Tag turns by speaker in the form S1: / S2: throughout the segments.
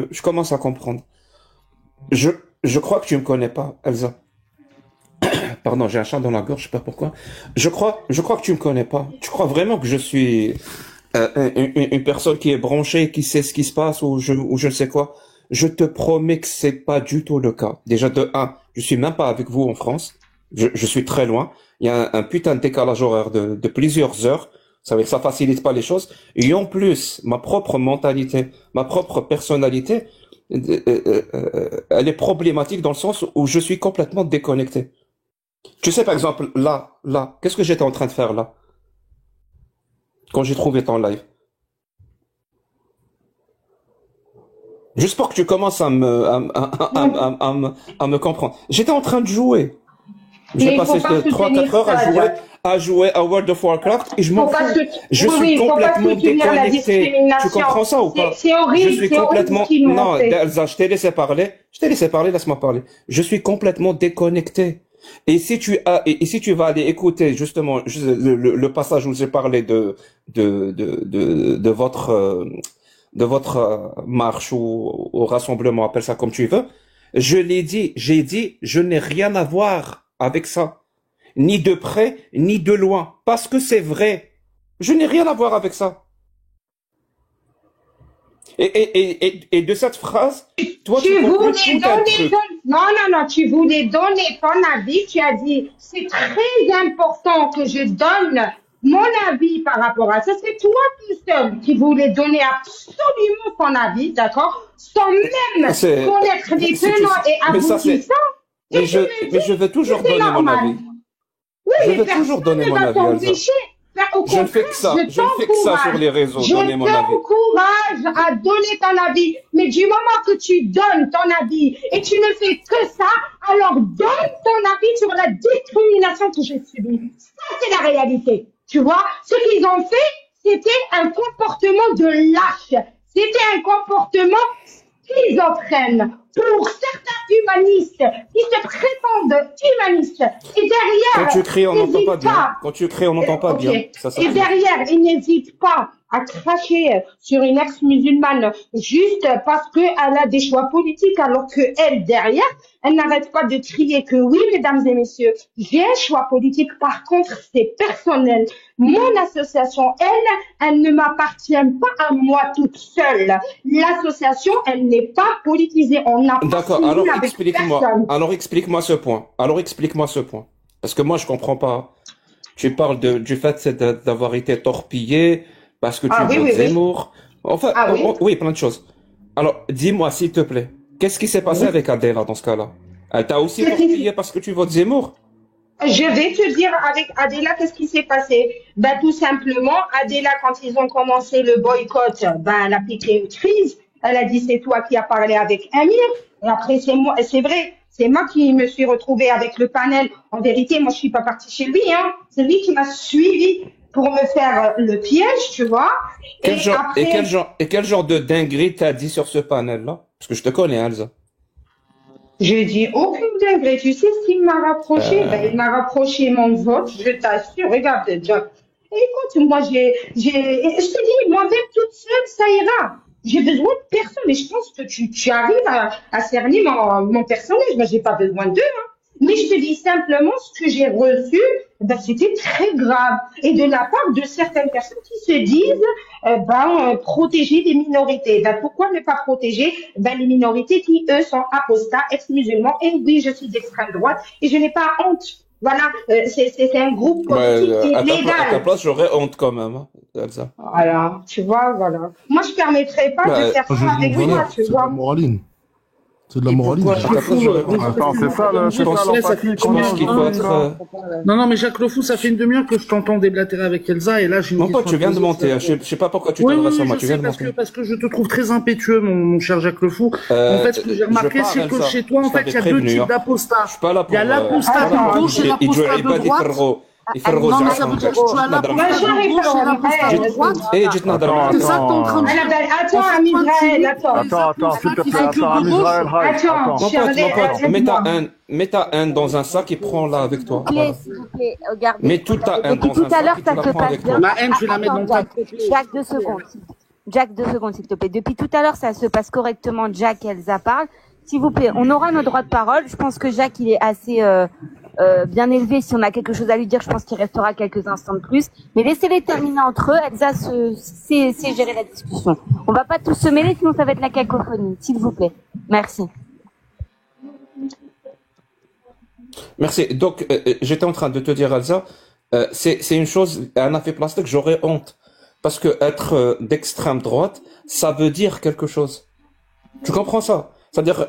S1: je commence à comprendre. Je, je crois que tu me connais pas, Elsa. Pardon, j'ai un chat dans la gorge, je sais pas pourquoi. Je crois que tu me connais pas. Tu crois vraiment que je suis une personne qui est branchée, qui sait ce qui se passe ou je ne sais quoi. Je te promets que c'est pas du tout le cas. Déjà de un, je suis même pas avec vous en France. Je suis très loin. Il y a un putain de décalage horaire de plusieurs heures. Ça veut dire que ça facilite pas les choses. Et en plus, ma propre mentalité, ma propre personnalité, elle est problématique dans le sens où je suis complètement déconnecté. Tu sais, par exemple, là, qu'est-ce que j'étais en train de faire là, quand j'ai trouvé ton live? Juste pour que tu commences à me comprendre. J'étais en train de jouer. J'ai
S2: Mais il faut
S1: passé
S2: pas
S1: trois
S2: soutenir
S1: quatre heures
S2: ça, Jack.
S1: à jouer à World of Warcraft et je m'en
S2: Faut pas
S1: fous.
S2: sou-
S1: Je
S2: Oui,
S1: suis
S2: oui, il faut pas
S1: complètement
S2: soutenir la
S1: déconnecté. Tu
S2: discrimination.
S1: comprends ça ou pas?
S2: C'est
S1: Je
S2: horrible,
S1: suis
S2: c'est horrible ce
S1: complètement...
S2: qu'ils m'ont
S1: Non,
S2: fait.
S1: Elsa, je t'ai laissé parler. Je t'ai laissé parler, laisse-moi parler. Je suis complètement déconnecté. Et si tu vas aller écouter justement le passage où j'ai parlé de votre marche ou au rassemblement, appelle ça comme tu veux, j'ai dit, je n'ai rien à voir avec ça, ni de près, ni de loin, parce que c'est vrai. Je n'ai rien à voir avec ça. Et de cette phrase, toi, tu
S2: Tu
S1: conclus
S2: voulais
S1: tout un
S2: donner
S1: truc.
S2: ton... Non, non, non, tu voulais donner ton avis. Tu as dit, c'est très important que je donne mon avis par rapport à ça. C'est toi tout seul qui voulais donner absolument ton avis, d'accord? Sans même
S1: C'est,
S2: connaître les
S1: si tu,
S2: tenants et
S1: mais ça c'est,
S2: aboutissants. Et tu me
S1: mais je
S2: dis
S1: vais
S2: que
S1: toujours
S2: c'est
S1: donner mon
S2: normal.
S1: avis.
S2: Oui,
S1: Je
S2: mais
S1: vais toujours
S2: personne
S1: donner
S2: ne
S1: mon
S2: va
S1: avis, Elsa.
S2: t'empêcher. Ben, au
S1: Je ne fais
S2: contraire,
S1: que ça.
S2: je
S1: Je ne fais que ça sur
S2: t'encourage.
S1: les réseaux,
S2: Je
S1: donner mon avis.
S2: t'encourage à donner ton avis. Mais du moment que tu donnes ton avis et tu ne fais que ça, alors donne ton avis sur la discrimination que j'ai subie. Ça, c'est la réalité. Tu vois, ce qu'ils ont fait, c'était un comportement de lâche. C'était un comportement schizophrène pour certains humanistes qui se prétendent humanistes. Et
S1: Quand tu
S2: derrière,
S1: cries, on n'entend pas
S2: n'hésite
S1: bien.
S2: pas.
S1: Quand tu cries, on n'entend pas
S2: Ok.
S1: bien. Ça
S2: Et
S1: s'appelle.
S2: derrière, il n'hésite pas à cracher sur une ex-musulmane juste parce qu'elle a des choix politiques, alors que elle, derrière, elle n'arrête pas de crier que oui, mesdames et messieurs, j'ai un choix politique. Par contre, c'est personnel. Mon association, elle ne m'appartient pas à moi toute seule. L'association, elle n'est pas politisée. On n'a pas
S1: D'accord.
S2: signé avec personne.
S1: Alors explique-moi ce point. Alors explique-moi ce point. Parce que moi, je comprends pas. Tu parles du fait d'avoir été torpillé parce que tu
S2: Ah oui,
S1: votes
S2: oui, oui.
S1: Zemmour. Enfin,
S2: Ah oui.
S1: oui, plein de choses. Alors, dis-moi, s'il te plaît, qu'est-ce qui s'est passé
S2: Oui.
S1: avec Adela dans ce cas-là? Elle t'a aussi
S2: Qu'est-ce qui-
S1: torpillé parce que tu votes Zemmour?
S2: Je vais te dire avec Adela, qu'est-ce qui s'est passé? Ben, tout simplement, Adela, quand ils ont commencé le boycott, ben, elle a piqué une crise. Elle a dit, c'est toi qui as parlé avec Amir. Et après, c'est moi, c'est vrai. C'est moi qui me suis retrouvée avec le panel. En vérité, moi, je suis pas partie chez lui, hein. C'est lui qui m'a suivi pour me faire le piège, tu vois. Et après,
S1: Et quel genre de dinguerie t'as dit sur ce panel-là? Parce que je te connais, Elsa.
S2: j'ai dit aucune dinguerie. Tu sais ce qu'il m'a rapproché? Ben, il m'a rapproché mon vote, je t'assure. Regarde, Jack. Écoute, moi, je te dis, moi-même toute seule, ça ira. J'ai besoin de personne et je pense que tu arrives à cerner mon personnage. Moi, j'ai pas besoin d'eux, hein. Mais je te dis simplement ce que j'ai reçu, ben, c'était très grave. Et de la part de certaines personnes qui se disent, protéger des minorités. Ben, pourquoi ne pas protéger, ben, les minorités qui, eux, sont apostats, ex-musulmans. Et oui, je suis d'extrême droite et je n'ai pas honte. Voilà, c'est un groupe
S1: Mais
S2: politique
S1: à ta
S2: illégal.
S1: place, j'aurais honte quand même, hein, Elsa.
S2: Voilà, tu vois, voilà. Moi, je permettrais pas de
S1: Bah,
S2: faire ça avec
S3: Voilà,
S2: toi, tu
S3: c'est de la
S2: vois.
S3: moraline. C'est de la
S4: Et
S3: moraline.
S4: pourquoi
S1: à
S4: Jacques
S1: ta
S4: Le
S1: place,
S4: Fou,
S1: j'aurais honte.
S5: Attends, c'est ça,
S1: Je pense,
S5: l'empathie,
S1: je pense qu'il faut être...
S4: Non, non, mais Jacques Le Fou, ça fait une demi-heure que je t'entends déblatérer avec Elsa, et là, j'ai une
S1: Mon pote,
S4: question
S1: tu
S4: à te
S1: viens de
S4: poser.
S1: monter. Hein. Je sais pas pourquoi tu
S4: Oui, oui,
S1: t'adresses à
S4: oui,
S1: moi.
S4: je
S1: Tu viens
S4: sais,
S1: de monter.
S4: parce que je te trouve très impétueux, mon cher Jacques Le Fou. En fait, ce que j'ai
S1: Je
S4: remarqué,
S1: pars,
S4: c'est que
S1: Elsa.
S4: chez toi,
S1: Je
S4: en fait,
S1: t'avais
S4: il y a deux
S1: prévenu.
S4: types
S1: Hein.
S4: d'apostats.
S1: Je suis pas là
S4: Il y
S1: pour...
S4: a l'apostat de
S2: Attends,
S4: gauche et l'apostat de droite.
S2: non,
S4: Non, mais
S2: mais
S4: ça veut dire que tu as
S2: moi,
S4: l'apostat de
S2: j'arrive
S4: gauche et l'apostat de
S2: à
S4: droite.
S1: ايه جيت نهضر
S5: Attends,
S1: معاك
S4: C'est ça que t'es en train de dire.
S2: Attends,
S4: En fait,
S2: Am
S4: toi, tu
S2: Israël,
S4: nies
S2: attends.
S4: les
S5: attends, s'il te
S4: apostats qui
S5: plaît,
S4: sont
S5: attends,
S4: de
S5: Am
S4: gauche.
S5: Israël, Haj,
S2: Attends,
S5: attends.
S2: Shirley, aide-moi.
S1: mets ta haine dans un sac et prends-la avec toi. Voilà.
S6: S'il vous plaît, regardez.
S1: Mets toute ta haine
S6: Depuis
S1: dans
S6: tout
S1: un
S6: à l'heure,
S1: sac et tu
S6: ça
S1: la
S6: se
S1: prends
S6: passe
S1: avec
S6: bien.
S1: toi.
S4: Ma haine, tu la mets dans
S6: Attends,
S4: ta
S6: Jacques, Jacques, 2 secondes.
S5: Jack, 2 secondes, s'il te plaît. Depuis tout à l'heure, ça se passe correctement. Jack et Elsa parlent. S'il vous plaît, on aura nos droits de parole. Je pense que Jack, il est assez bien élevé. Si on a quelque chose à lui dire, je pense qu'il restera quelques instants de plus. Mais laissez-les terminer entre eux. Elsa sait gérer la discussion. On va pas tous se mêler, sinon ça va être la cacophonie. S'il vous plaît. Merci.
S1: Merci. Donc, j'étais en train de te dire, Elsa, c'est une chose, un effet plastique, j'aurais honte. Parce que être d'extrême droite, ça veut dire quelque chose. Tu comprends ça? C'est-à-dire,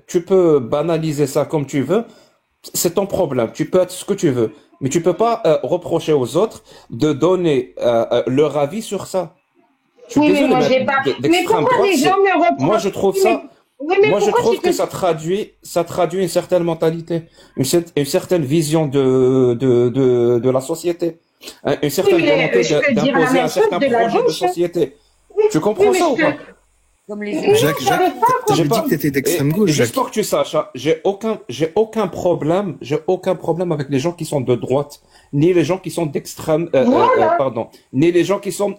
S1: tu peux banaliser ça comme tu veux, c'est ton problème. Tu peux être ce que tu veux, mais tu peux pas reprocher aux autres de donner leur avis sur ça. Je suis
S2: Oui, mais
S1: désolé,
S2: moi, j'ai pas. Mais
S1: d'extrême
S2: pourquoi
S1: droite,
S2: les gens me reprochent?
S1: moi je trouve
S2: Oui,
S1: ça.
S2: oui, mais
S1: Moi, je
S2: pourquoi
S1: trouve
S2: tu
S1: que
S2: te...
S1: ça traduit une certaine mentalité, une certaine vision de la société, une certaine
S2: Oui, mais
S1: volonté
S2: je peux dire la
S1: d'imposer un
S2: même chose
S1: certain
S2: de la
S1: projet de
S2: gauche.
S1: société. Tu
S2: Oui,
S1: comprends
S2: mais
S1: ça ou
S2: je
S1: pas?
S2: peux...
S5: Comme les
S2: Oui,
S3: Jacques,
S2: j'arrive pas à
S3: t'avais dit
S1: pas-
S3: que t'étais d'extrême
S1: et
S3: gauche,
S1: juste
S3: Jacques.
S1: pour que tu saches, hein, j'ai aucun problème avec les gens qui sont de droite, ni les gens qui sont d'extrême,
S2: Voilà.
S1: pardon, ni les gens qui sont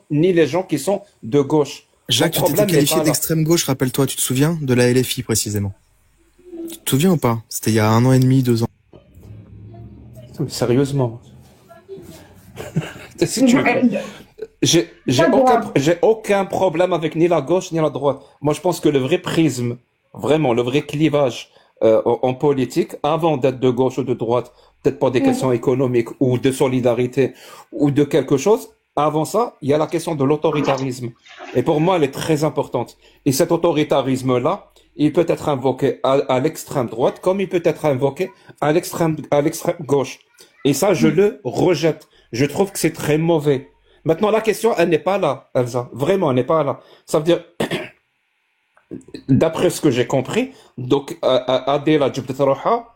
S1: de gauche.
S3: Jacques,
S1: Mon
S3: tu t'étais
S1: problème n'est
S3: qualifié
S1: pas là.
S3: d'extrême gauche, rappelle-toi, tu te souviens? De la LFI, précisément. Tu te souviens ou pas? C'était il y a 1 an et demi, 2 ans.
S1: Sérieusement. Si tu veux. J'ai
S2: Pas
S1: aucun problème avec ni la gauche ni la droite. Moi, je pense que le vrai prisme, vraiment, le vrai clivage en politique, avant d'être de gauche ou de droite, peut-être pas des questions économiques ou de solidarité ou de quelque chose, avant ça, il y a la question de l'autoritarisme. Et pour moi, elle est très importante. Et cet autoritarisme-là, il peut être invoqué à l'extrême droite, comme il peut être invoqué à l'extrême gauche. Et ça, je le rejette. Je trouve que c'est très mauvais. Maintenant, la question, elle n'est pas là, Elsa. Vraiment, elle n'est pas là. Ça veut dire, d'après ce que j'ai compris, donc, Adela Djibouti Roha,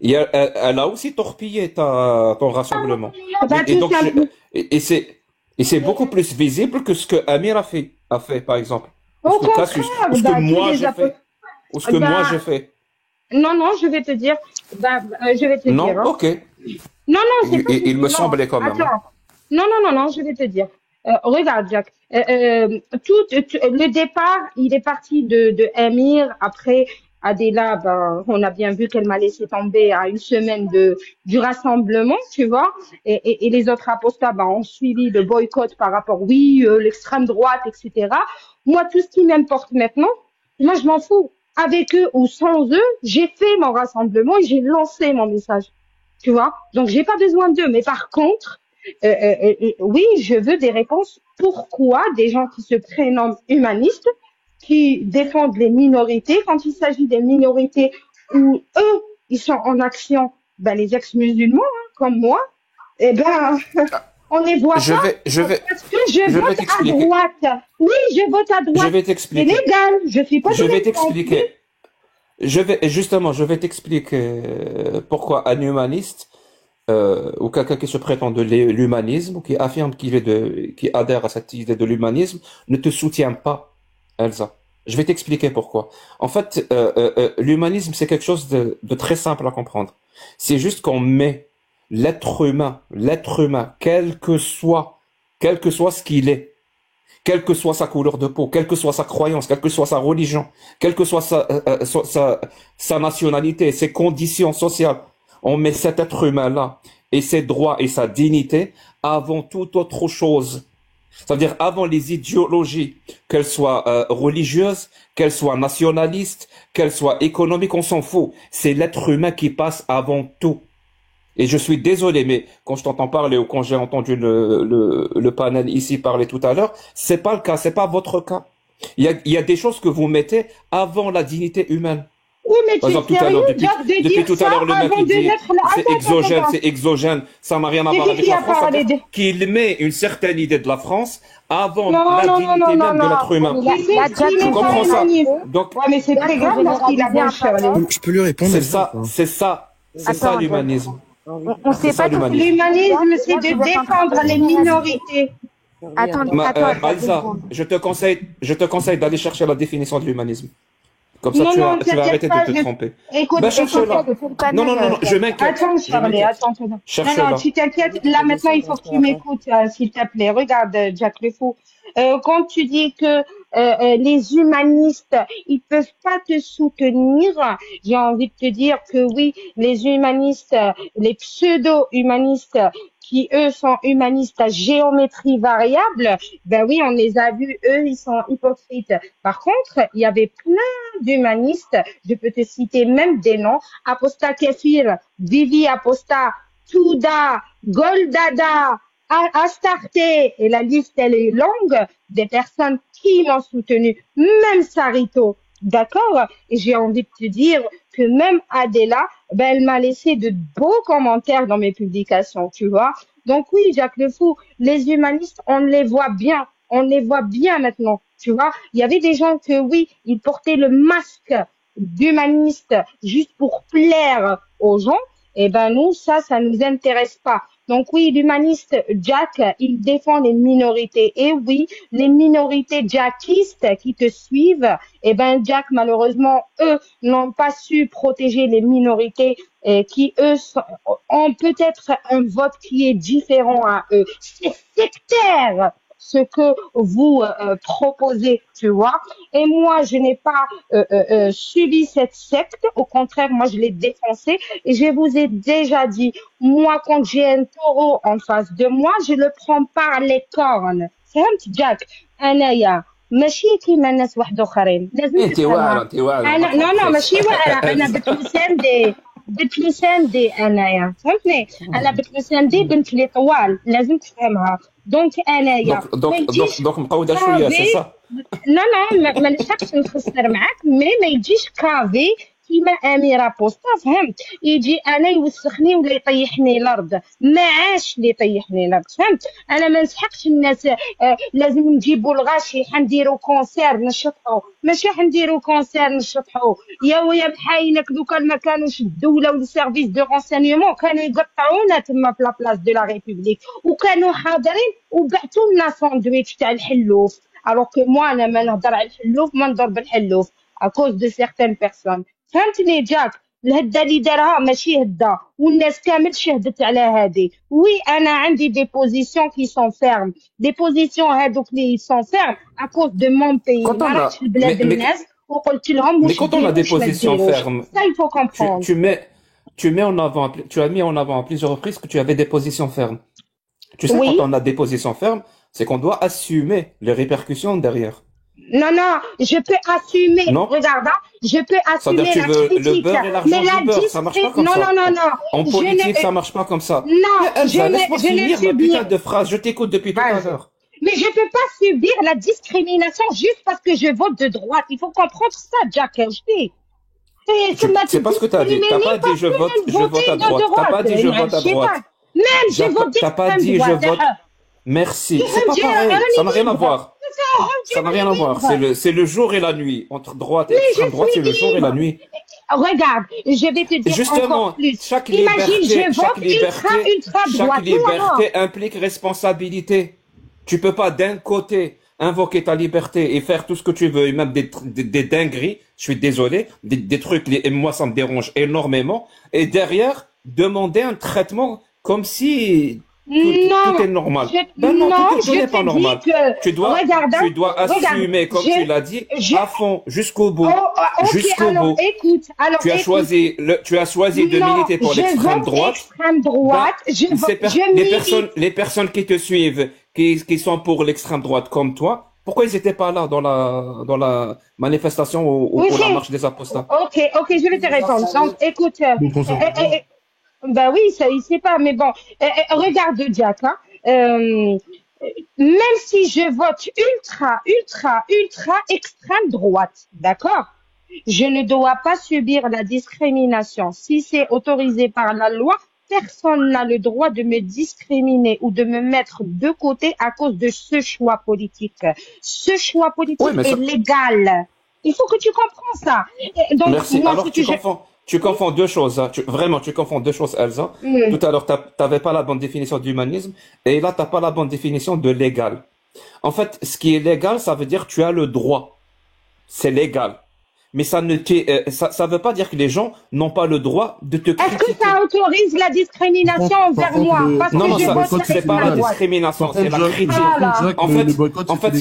S1: elle a aussi torpillé ton rassemblement.
S2: Bah,
S1: Et
S2: tout
S1: donc,
S2: simplement.
S1: et c'est beaucoup plus visible que ce que Amir a fait, par exemple. Ou
S2: Au
S1: ce que Cassius,
S2: contraire,
S1: ou ce que
S2: bah, tous
S1: moi
S2: les
S1: j'ai fait. Ou ce que
S2: Bah,
S1: moi j'ai fait.
S2: non, non, je vais te dire. Je vais te
S1: Non?
S2: dire. Hein.
S1: Ok.
S2: Non, non, c'est pas
S1: Il me
S2: non.
S1: semblait quand même.
S2: Attends. Non, non, non, non, je vais te dire. Regarde, Jack. Le départ, il est parti de Emir. Après, Adela, ben, on a bien vu qu'elle m'a laissé tomber à une semaine du rassemblement, tu vois. Et les autres apostats, ben, ont suivi le boycott par rapport, oui, l'extrême droite, etc. Moi, tout ce qui m'importe maintenant, moi, je m'en fous. Avec eux ou sans eux, j'ai fait mon rassemblement et j'ai lancé mon message. Tu vois? Donc, j'ai pas besoin d'eux. Mais par contre, oui, je veux des réponses. Pourquoi des gens qui se prénomment humanistes, qui défendent les minorités, quand il s'agit des minorités où eux, ils sont en action, ben, les ex-musulmans, hein, comme moi, eh ben, on les voit
S1: Je
S2: pas.
S1: vais,
S2: Parce que je
S1: je vais
S2: vote à
S1: t'expliquer.
S2: droite. Oui, je vote à
S1: Je
S2: droite.
S1: vais
S2: C'est
S1: t'expliquer.
S2: légal. Je suis pas
S1: Je
S2: de
S1: vais
S2: l'extrême.
S1: t'expliquer. Je vais t'expliquer pourquoi un humaniste ou quelqu'un qui se prétend de l'humanisme ou qui affirme qui adhère à cette idée de l'humanisme ne te soutient pas, Elsa. Je vais t'expliquer pourquoi. En fait, l'humanisme c'est quelque chose de très simple à comprendre. C'est juste qu'on met l'être humain, quel que soit ce qu'il est, quelle que soit sa couleur de peau, quelle que soit sa croyance, quelle que soit sa religion, quelle que soit sa nationalité, ses conditions sociales, on met cet être humain-là et ses droits et sa dignité avant toute autre chose. C'est-à-dire avant les idéologies, qu'elles soient religieuses, qu'elles soient nationalistes, qu'elles soient économiques, on s'en fout. C'est l'être humain qui passe avant tout. Et je suis désolé, mais quand je t'entends parler ou quand j'ai entendu le panel ici parler tout à l'heure, c'est pas le cas, c'est pas votre cas. Il y a des choses que vous mettez avant la dignité humaine.
S2: Oui, mais
S1: Par
S2: tu es
S1: exemple, tout à l'heure,
S2: sérieux, Jack, de
S1: depuis
S2: dire
S1: tout à
S2: ça
S1: l'heure, le mec,
S2: avant
S1: il
S2: de
S1: dit,
S2: mettre la...
S1: c'est exogène, ça n'a rien à
S2: C'est
S1: voir
S2: qui
S1: avec
S2: qui
S1: la
S2: a
S1: France,
S2: parlé
S1: c'est-à-dire
S2: de...
S1: qu'il met une certaine idée de la France avant
S2: Non,
S1: la
S2: non, non,
S1: dignité
S2: non, non,
S1: même de
S2: non.
S1: l'être humain.
S5: Là,
S2: C'est
S5: Jack,
S2: qui
S1: Tu
S2: n'est
S1: comprends
S2: pas
S1: ça?
S2: humaniste.
S1: Donc,
S2: Ouais, mais c'est très grave parce qu'il a bien Shirley.
S3: Je peux lui répondre?
S1: c'est
S3: Elsa,
S1: ça,
S3: ou pas
S1: c'est ça
S5: Attends,
S1: l'humanisme.
S5: on
S1: C'est
S5: sait
S1: ça
S5: pas tout.
S1: l'humanisme.
S2: L'humanisme, c'est
S5: Là,
S2: de
S5: vous êtes en train de
S2: défendre les
S5: généraliser.
S2: minorités.
S5: Attends,
S1: Ma-
S5: attends, attends, deux
S1: Elsa,
S5: secondes.
S1: je te conseille d'aller chercher la définition de l'humanisme. Comme ça,
S2: Non, non,
S1: tu vas
S2: t'inquiète
S1: arrêter de
S2: pas,
S1: te tromper.
S2: écoute,
S1: Ben,
S2: écoute,
S1: cherche-la. Non, non, non, non, je m'inquiète.
S2: attends,
S1: Je
S2: Charlie,
S1: m'inquiète.
S2: attends. Non, non,
S1: Cherche-la.
S2: tu t'inquiètes. Là, maintenant, il faut que tu m'écoutes, s'il te plaît. Regarde, Jack le Fou. Quand tu dis que les humanistes, ils peuvent pas te soutenir, j'ai envie de te dire que oui, les humanistes, les pseudo-humanistes, qui eux sont humanistes à géométrie variable, ben oui, on les a vus, eux, ils sont hypocrites. Par contre, il y avait plein d'humanistes, je peux te citer même des noms, Aposta Kefir, Vivi Aposta, Touda, Goldada, Astarté, et la liste elle est longue, des personnes qui m'ont soutenu, même Sarito, d'accord? Et j'ai envie de te dire que même Adela, ben elle m'a laissé de beaux commentaires dans mes publications, tu vois? Donc oui, Jacques Le Fou, les humanistes, on les voit bien maintenant, tu vois? Il y avait des gens que oui, ils portaient le masque d'humaniste juste pour plaire aux gens. Eh ben nous, ça nous intéresse pas. Donc oui, l'humaniste Jack, il défend les minorités. Et oui, les minorités jackistes qui te suivent, eh ben Jack, malheureusement, eux n'ont pas su protéger les minorités qui, eux, ont peut-être un vote qui est différent à eux. C'est sectaire ce que vous proposez, tu vois. Et moi, je n'ai pas subi cette secte. Au contraire, moi, je l'ai défoncé. Et je vous ai déjà dit, moi, quand j'ai un taureau en face de moi, je le prends par les cornes. فهمت جاك انايا ماشي كيما الناس واحد اخرين لازم
S1: انت واعره
S2: تفهمها.
S1: انت واعره ما
S2: انا نو
S1: تخافيش.
S2: ماشي واعره، انا بتلوسان دي انايا فهمتني. انا بتلوسان دي بنت لي طوال، لازم تفهمها. دونك انايا ما يجيش
S1: دوك مقوده شويه سي
S2: كافي.
S1: صح.
S2: ما نلحقش نخسر معاك، مي ما يجيش كافي كيما اميره بوسطا، فهمت؟ يجي انا يوسخني ولا يطيحني الارض، ما عاش اللي يطيحني الارض، فهمت؟ انا ما نسحقش الناس. لازم نجيبوا الغاشي، حنديروا كونسير نشطحوا، ماشي حنديروا كونسير نشطحوا. يا ويا بحاينك لو كان ما كانوش الدوله والسيرفيس دو رونسينيومون كانوا يقطعونا تما في لابلاص دو لا ريبوبليك، وكانوا حاضرين وبعثوا لنا ساندويتش تاع الحلوف. الوغ كو موا انا ما نهضر على الحلوف، ما نضرب الحلوف à cause de certaines personnes. فهمتني جاك؟ الهده اللي دارها ماشي هده، والناس كامل شهدت على هادي. وي انا عندي دي بوزيسيون كي سون فيرم، دي بوزيسيون هادوك اللي سون فيرم à cause de mon pays.
S1: Quand
S2: ما
S1: on a
S2: رحتش لبلاد الناس وقلت لهم
S1: mais
S2: واش
S1: quand on a
S2: ديروا
S1: des
S2: واش ما
S1: positions
S2: ديروش.
S1: fermes,
S2: Ça il faut comprendre.
S1: tu as mis en avant à plusieurs reprises que tu avais des positions fermes. Tu sais, quand
S2: Oui.
S1: on a des positions fermes, c'est qu'on doit assumer les répercussions derrière.
S2: Non, non, je peux assumer.
S1: Non?
S2: Regarde, hein, je peux
S1: C'est-à-dire
S2: assumer
S1: que tu
S2: la
S1: veux le
S2: critique.
S1: beurre et l'argent
S2: Mais la
S1: du beurre, ça marche pas comme
S2: non,
S1: ça.
S2: non, non, non.
S1: En
S2: Je
S1: politique,
S2: ne,
S1: ça marche pas comme ça.
S2: non,
S1: Mais Elsa, laisse-moi
S2: je ne
S1: finir ma
S2: subir.
S1: putain de phrase. Je t'écoute depuis tout à
S2: Vas-y.
S1: l'heure.
S2: Mais je peux pas subir la discrimination juste parce que je vote de droite. Il faut comprendre ça, Jack. Je dis.
S1: C'est pas ce que t'as dit. T'as pas dit je vote à droite. T'as pas dit je vote à droite.
S2: Même je vote
S1: T'as pas dit je vote. Merci. C'est pas pareil. Ça n'a rien à voir. Ça n'a rien à voir. C'est le jour et la nuit. Entre droite et extrême droite, c'est le jour et la nuit.
S2: Regarde, je vais te dire
S1: Justement,
S2: encore plus.
S1: chaque
S2: Imagine,
S1: liberté,
S2: je vote ultra droite.
S1: chaque liberté implique responsabilité. Tu peux pas d'un côté invoquer ta liberté et faire tout ce que tu veux, et même des dingueries, je suis désolé, des trucs, et moi ça me dérange énormément, et derrière, demander un traitement comme si tout est normal. Ben non, tout n'est pas normal. Tu dois assumer, comme tu l'as dit, à fond, jusqu'au bout. Jusqu'au bout.
S2: Écoute, alors,
S1: tu as choisi de militer pour l'extrême droite. Les personnes qui te suivent, qui sont pour l'extrême droite comme toi, pourquoi ils n'étaient pas là dans la manifestation ou la marche des apostats?
S2: Ok, je vais te répondre. Donc, écoute, bah oui, ça, il sait pas, mais bon, regarde Jack, hein, même si je vote ultra extrême droite, d'accord? Je ne dois pas subir la discrimination. Si c'est autorisé par la loi, personne n'a le droit de me discriminer ou de me mettre de côté à cause de ce choix politique. Ce choix politique est légal. Il faut que tu comprends ça. Donc,
S1: merci.
S2: moi,
S1: alors, tu confonds deux choses. Hein. Tu confonds deux choses, Elsa. Tout à l'heure, t'avais pas la bonne définition d'humanisme. Et là, t'as pas la bonne définition de légal. En fait, ce qui est légal, ça veut dire tu as le droit. C'est légal. mais ça veut pas dire que les gens n'ont pas le droit de te
S2: Est-ce que
S1: critiquer.
S2: ça autorise la discrimination envers moi? Parce
S1: Non,
S2: que
S1: non,
S2: je
S1: ça,
S2: vote
S1: c'est pas la
S2: l'extrême droite.
S1: discrimination, c'est la critique. En fait,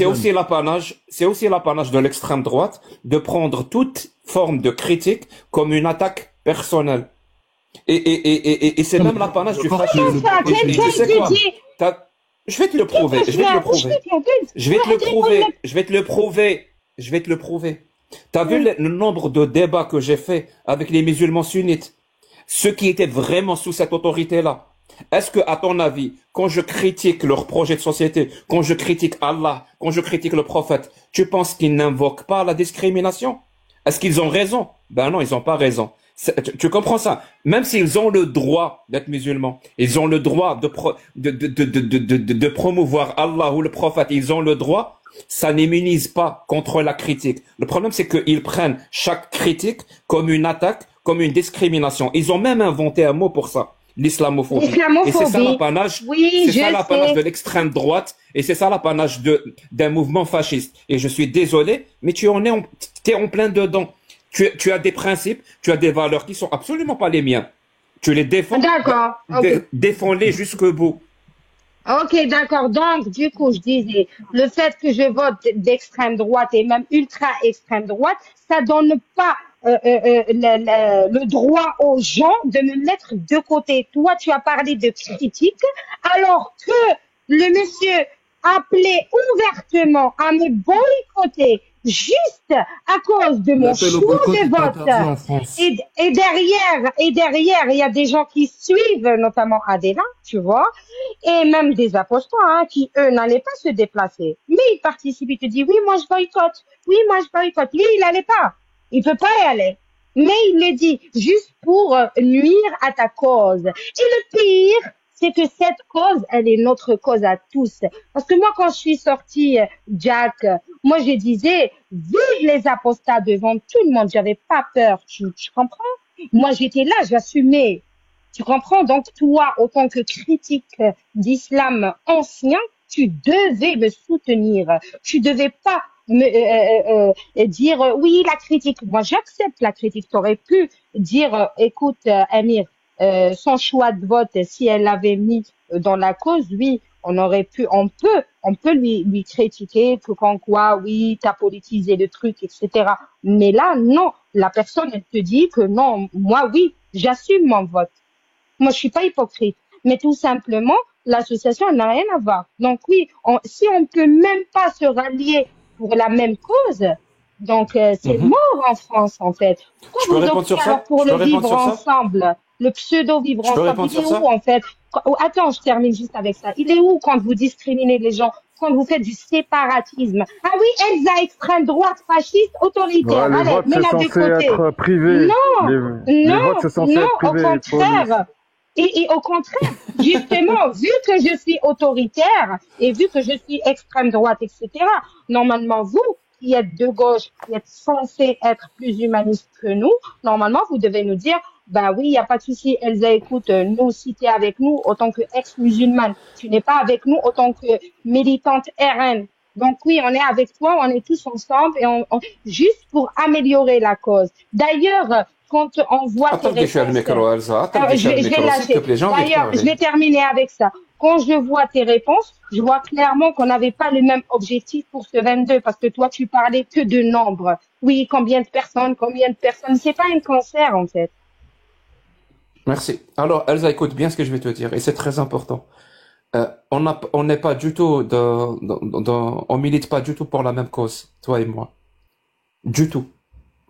S1: c'est aussi l'apanage de l'extrême droite de prendre toute forme de critique comme une attaque personnelle. Et c'est même l'apanage du fascisme.
S2: Ça,
S1: Et
S2: quelqu'un
S1: tu sais
S2: qui
S1: quoi?
S2: dit,
S1: Je vais te le prouver, je vais te le prouver. Je vais te le prouver, je vais te le prouver, je vais te le prouver. T'as vu le nombre de débats que j'ai fait avec les musulmans sunnites, ceux qui étaient vraiment sous cette autorité-là. Est-ce que, à ton avis, quand je critique leur projet de société, quand je critique Allah, quand je critique le prophète, tu penses qu'ils n'invoquent pas la discrimination? Est-ce qu'ils ont raison? Ben non, ils n'ont pas raison. Tu comprends ça? Même s'ils ont le droit d'être musulmans, ils ont le droit de promouvoir Allah ou le prophète, ils ont le droit, ça n'immunise pas contre la critique. Le problème, c'est qu'ils prennent chaque critique comme une attaque, comme une discrimination. Ils ont même inventé un mot pour ça, l'islamophobie. Et c'est ça l'apanage,
S2: oui,
S1: c'est ça l'apanage de l'extrême droite, et c'est ça l'apanage d'un mouvement fasciste. Et je suis désolé, mais t'es en plein dedans. Tu as des principes, tu as des valeurs qui sont absolument pas les miens. Tu les défends.
S2: D'accord. Okay.
S1: Défends-les jusqu'au bout.
S2: Ok, d'accord. Donc, du coup, je disais, le fait que je vote d'extrême droite et même ultra extrême droite, ça donne pas le droit aux gens de me mettre de côté. Toi, tu as parlé de critique, alors que le monsieur appelait ouvertement à me boycotter juste à cause de mon choix de vote. Et derrière, il y a des gens qui suivent, notamment Adela, tu vois, et même des apostles, hein, qui, eux, n'allaient pas se déplacer. Mais ils participent, ils te disent, oui, moi, je boycotte. Oui, moi, je boycotte. Lui, il allait pas. Il peut pas y aller. Mais il le dit juste pour nuire à ta cause. Et le pire, c'est que cette cause, elle est notre cause à tous. Parce que moi, quand je suis sortie, Jack, moi, je disais, vive les apostats devant tout le monde. J'avais pas peur. Tu comprends? Moi, j'étais là, j'assumais. Tu comprends? Donc, toi, autant que critique d'islam ancien, tu devais me soutenir. Tu devais pas me dire, oui, la critique. Moi, j'accepte la critique. Tu aurais pu dire, écoute, Amir, son choix de vote, si elle l'avait mis dans la cause, oui, on peut lui critiquer que quand quoi, oui, t'as politisé le truc, etc. Mais là, non, la personne, elle te dit que non, moi, oui, j'assume mon vote. Moi, je suis pas hypocrite. Mais tout simplement, l'association, elle n'a rien à voir. Donc oui, si on peut même pas se rallier pour la même cause, donc c'est mort en France, en fait. Pourquoi vous optez alors pour le vivre ensemble? Le pseudo vivre ensemble, il est où en fait? Attends, je termine juste avec ça. Il est où quand vous discriminez les gens, quand vous faites du séparatisme? Ah oui, Elsa, extrême droite, fasciste, autoritaire.
S6: Ouais,
S2: allez, mets-la de côté.
S6: Être privé.
S2: Non, non, au contraire. Et au contraire, justement, vu que je suis autoritaire et vu que je suis extrême droite, etc., normalement, vous, qui êtes de gauche, qui êtes censé être plus humaniste que nous, normalement, vous devez nous dire, ben oui, il n'y a pas de souci, Elsa, écoute, nous, si tu es avec nous, autant que ex-musulmane, tu n'es pas avec nous, autant que militante RN. Donc oui, on est avec toi, on est tous ensemble, et juste pour améliorer la cause. D'ailleurs, quand on voit tes réponses... D'ailleurs, je vais terminer avec ça. Quand je vois tes réponses, je vois clairement qu'on n'avait pas le même objectif pour ce 22, parce que toi, tu parlais que de nombre. Oui, combien de personnes? C'est pas un cancer, en fait.
S1: Merci. Alors, Elsa, écoute bien ce que je vais te dire, et c'est très important. On n'est pas du tout on milite pas du tout pour la même cause, toi et moi. Du tout.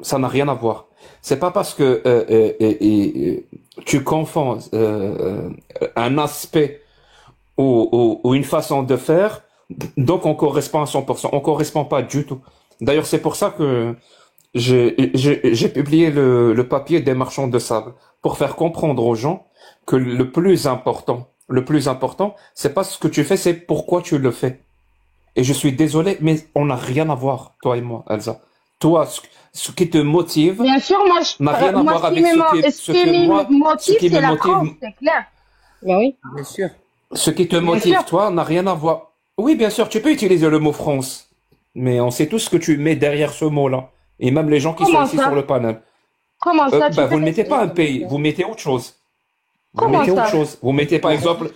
S1: Ça n'a rien à voir. C'est pas parce que tu confonds un aspect ou une façon de faire, donc on correspond à 100%. On correspond pas du tout. D'ailleurs, c'est pour ça que j'ai publié le papier des marchands de sable pour faire comprendre aux gens que le plus important, c'est pas ce que tu fais, c'est pourquoi tu le fais. Et je suis désolé, mais on n'a rien à voir, toi et moi, Elsa. Toi, ce qui te motive,
S2: bien sûr, moi,
S1: n'a rien à voir avec
S2: ce qui me motive, c'est la France, c'est clair. Ben oui.
S4: Bien sûr.
S1: Ce qui te motive, toi, n'a rien à voir. Oui, bien sûr, tu peux utiliser le mot France, mais on sait tous ce que tu mets derrière ce mot-là. Et même les gens qui sont
S2: Comment
S1: ici sur
S2: ça?
S1: le panel.
S2: Comment ça, tu
S1: Vous
S2: peux
S1: ne mettez pas un
S2: m'expliquer?
S1: pays, vous mettez autre chose. Vous
S2: Comment
S1: mettez autre
S2: ça?
S1: chose. Vous mettez par exemple,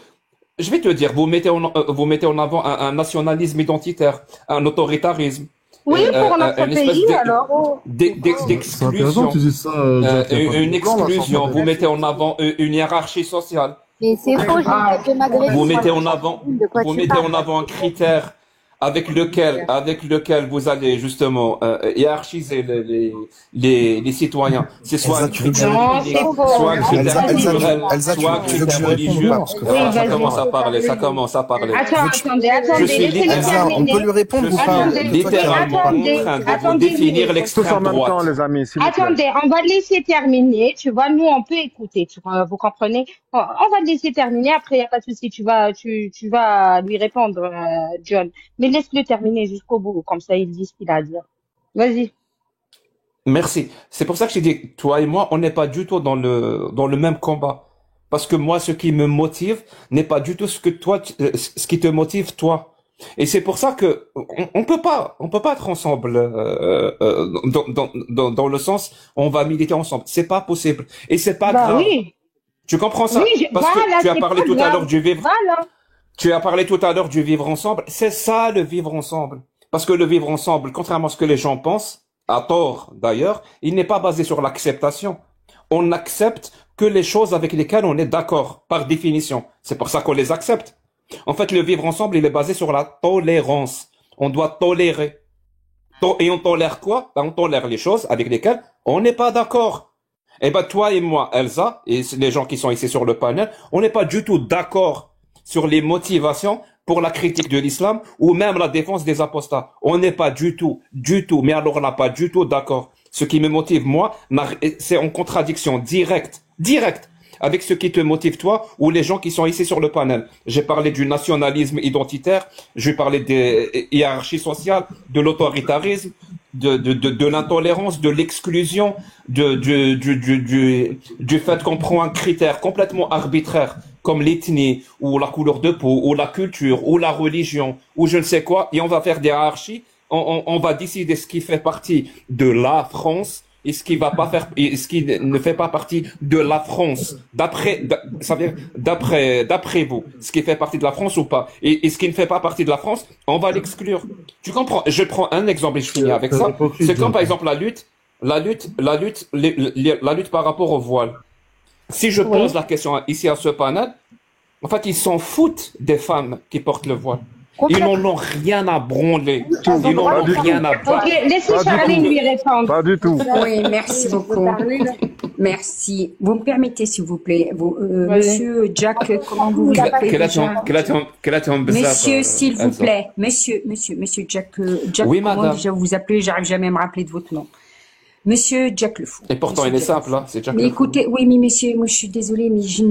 S1: je vais te dire, vous mettez en avant un nationalisme identitaire, un autoritarisme,
S2: Oui, pour notre
S1: une espèce
S2: pays, alors. Oh.
S6: C'est intéressant
S1: d'exclusion,
S6: que tu dises ça, Jack. Il y a pas de
S1: une
S6: blanc, là, sans
S1: exclusion. Vous
S6: problème.
S1: mettez en avant une hiérarchie sociale.
S5: Mais c'est faux, j'ai
S2: Ah,
S5: fait Maghreb.
S1: Vous mettez en avant,
S5: De quoi
S1: vous
S5: tu
S1: mettez
S5: parles?
S1: en avant un critère avec lequel vous allez justement hiérarchiser les citoyens. C'est soit
S3: Elsa,
S1: un
S3: tu veux que je
S1: critère
S2: Non,
S3: réponde
S2: c'est
S1: ethnique,
S2: faux.
S1: soit un
S2: Non,
S1: critère
S3: Elsa, tu,
S1: culturel,
S3: Elsa,
S1: soit un
S3: tu veux que je
S1: critère
S3: réponde ou
S1: religieux.
S3: pas? Parce que
S1: Et voilà,
S2: Oui,
S1: ça
S2: vas-y.
S1: commence à parler, ça commence à parler.
S2: Attendez,
S1: Je suis
S2: laissez-le
S3: Elsa, on
S2: terminer.
S3: peut lui répondre ou pas?
S2: Attendez,
S3: C'est toi qui as
S1: littéralement
S2: attendez,
S1: en train de vous
S2: attendez,
S1: définir
S2: Julie.
S7: Tous en
S1: l'extrême
S7: même temps,
S1: droite.
S7: les amis, s'il vous plaît.
S2: Attendez, on va le laisser terminer. Tu vois, nous, on peut écouter. Vous comprenez? On va le laisser terminer. Après, il n'y a pas de souci. Tu vas lui répondre, John. Mais laisse-le terminer jusqu'au bout. Comme ça, il dit ce qu'il a à dire. Vas-y.
S1: Merci. C'est pour ça que j'ai dit, toi et moi, on n'est pas du tout dans le même combat. Parce que moi, ce qui me motive n'est pas du tout ce qui te motive toi. Et c'est pour ça que on peut pas être ensemble dans le sens on va militer ensemble. C'est pas possible. Et c'est pas
S2: Bah
S1: grave.
S2: oui.
S1: Tu comprends ça?
S2: Oui,
S1: Parce
S2: voilà,
S1: que tu as
S2: c'est
S1: parlé
S2: pas
S1: tout à
S2: grave.
S1: l'heure du vivre.
S2: Voilà.
S1: Tu as parlé tout à l'heure du vivre ensemble. C'est ça le vivre ensemble. Parce que le vivre ensemble, contrairement à ce que les gens pensent, à tort d'ailleurs, il n'est pas basé sur l'acceptation. On accepte que les choses avec lesquelles on est d'accord, par définition. C'est pour ça qu'on les accepte. En fait, le vivre ensemble, il est basé sur la tolérance. On doit tolérer. Et on tolère quoi? On tolère les choses avec lesquelles on n'est pas d'accord. Eh ben, toi et moi, Elsa, et les gens qui sont ici sur le panel, on n'est pas du tout d'accord sur les motivations pour la critique de l'islam ou même la défense des apostats. On n'est pas du tout, mais alors on n'a pas du tout d'accord. Ce qui me motive, moi, c'est en contradiction directe avec ce qui te motive toi ou les gens qui sont ici sur le panel. J'ai parlé du nationalisme identitaire, j'ai parlé des hiérarchies sociales, de l'autoritarisme, de l'intolérance, de l'exclusion, du fait qu'on prend un critère complètement arbitraire comme l'ethnie ou la couleur de peau ou la culture ou la religion ou je ne sais quoi et on va faire des hiérarchies, on va décider ce qui fait partie de la France et ce qui va pas faire, et ce qui ne fait pas partie de la France, d'après vous, ce qui fait partie de la France ou pas, et ce qui ne fait pas partie de la France, on va l'exclure. Tu comprends? Je prends un exemple et je finis avec ça. C'est comme par exemple la lutte par rapport au voile. Si je pose la question ici à ce panel, en fait, ils s'en foutent des femmes qui portent le voile. Ils n'en ont rien à branler. Ils n'en ont rien à battre.
S2: Ok, laissez Charline lui répondre.
S7: Pas du tout.
S8: Oui, merci beaucoup. Merci. Vous me permettez, s'il vous plaît, Monsieur Jack, comment vous vous appelez déjà? Monsieur, s'il vous plaît. Monsieur Jack,
S1: Oui,
S8: comment
S1: madame.
S8: déjà vous appelez? J'arrive jamais à me rappeler de votre nom. Monsieur Jack le Fou.
S1: Et pourtant,
S8: Monsieur
S1: il est
S8: Jack
S1: simple,
S8: le Fou.
S1: hein, c'est Jack
S8: Mais
S1: le Fou.
S8: écoutez, oui, mais monsieur, moi je suis désolée, mais je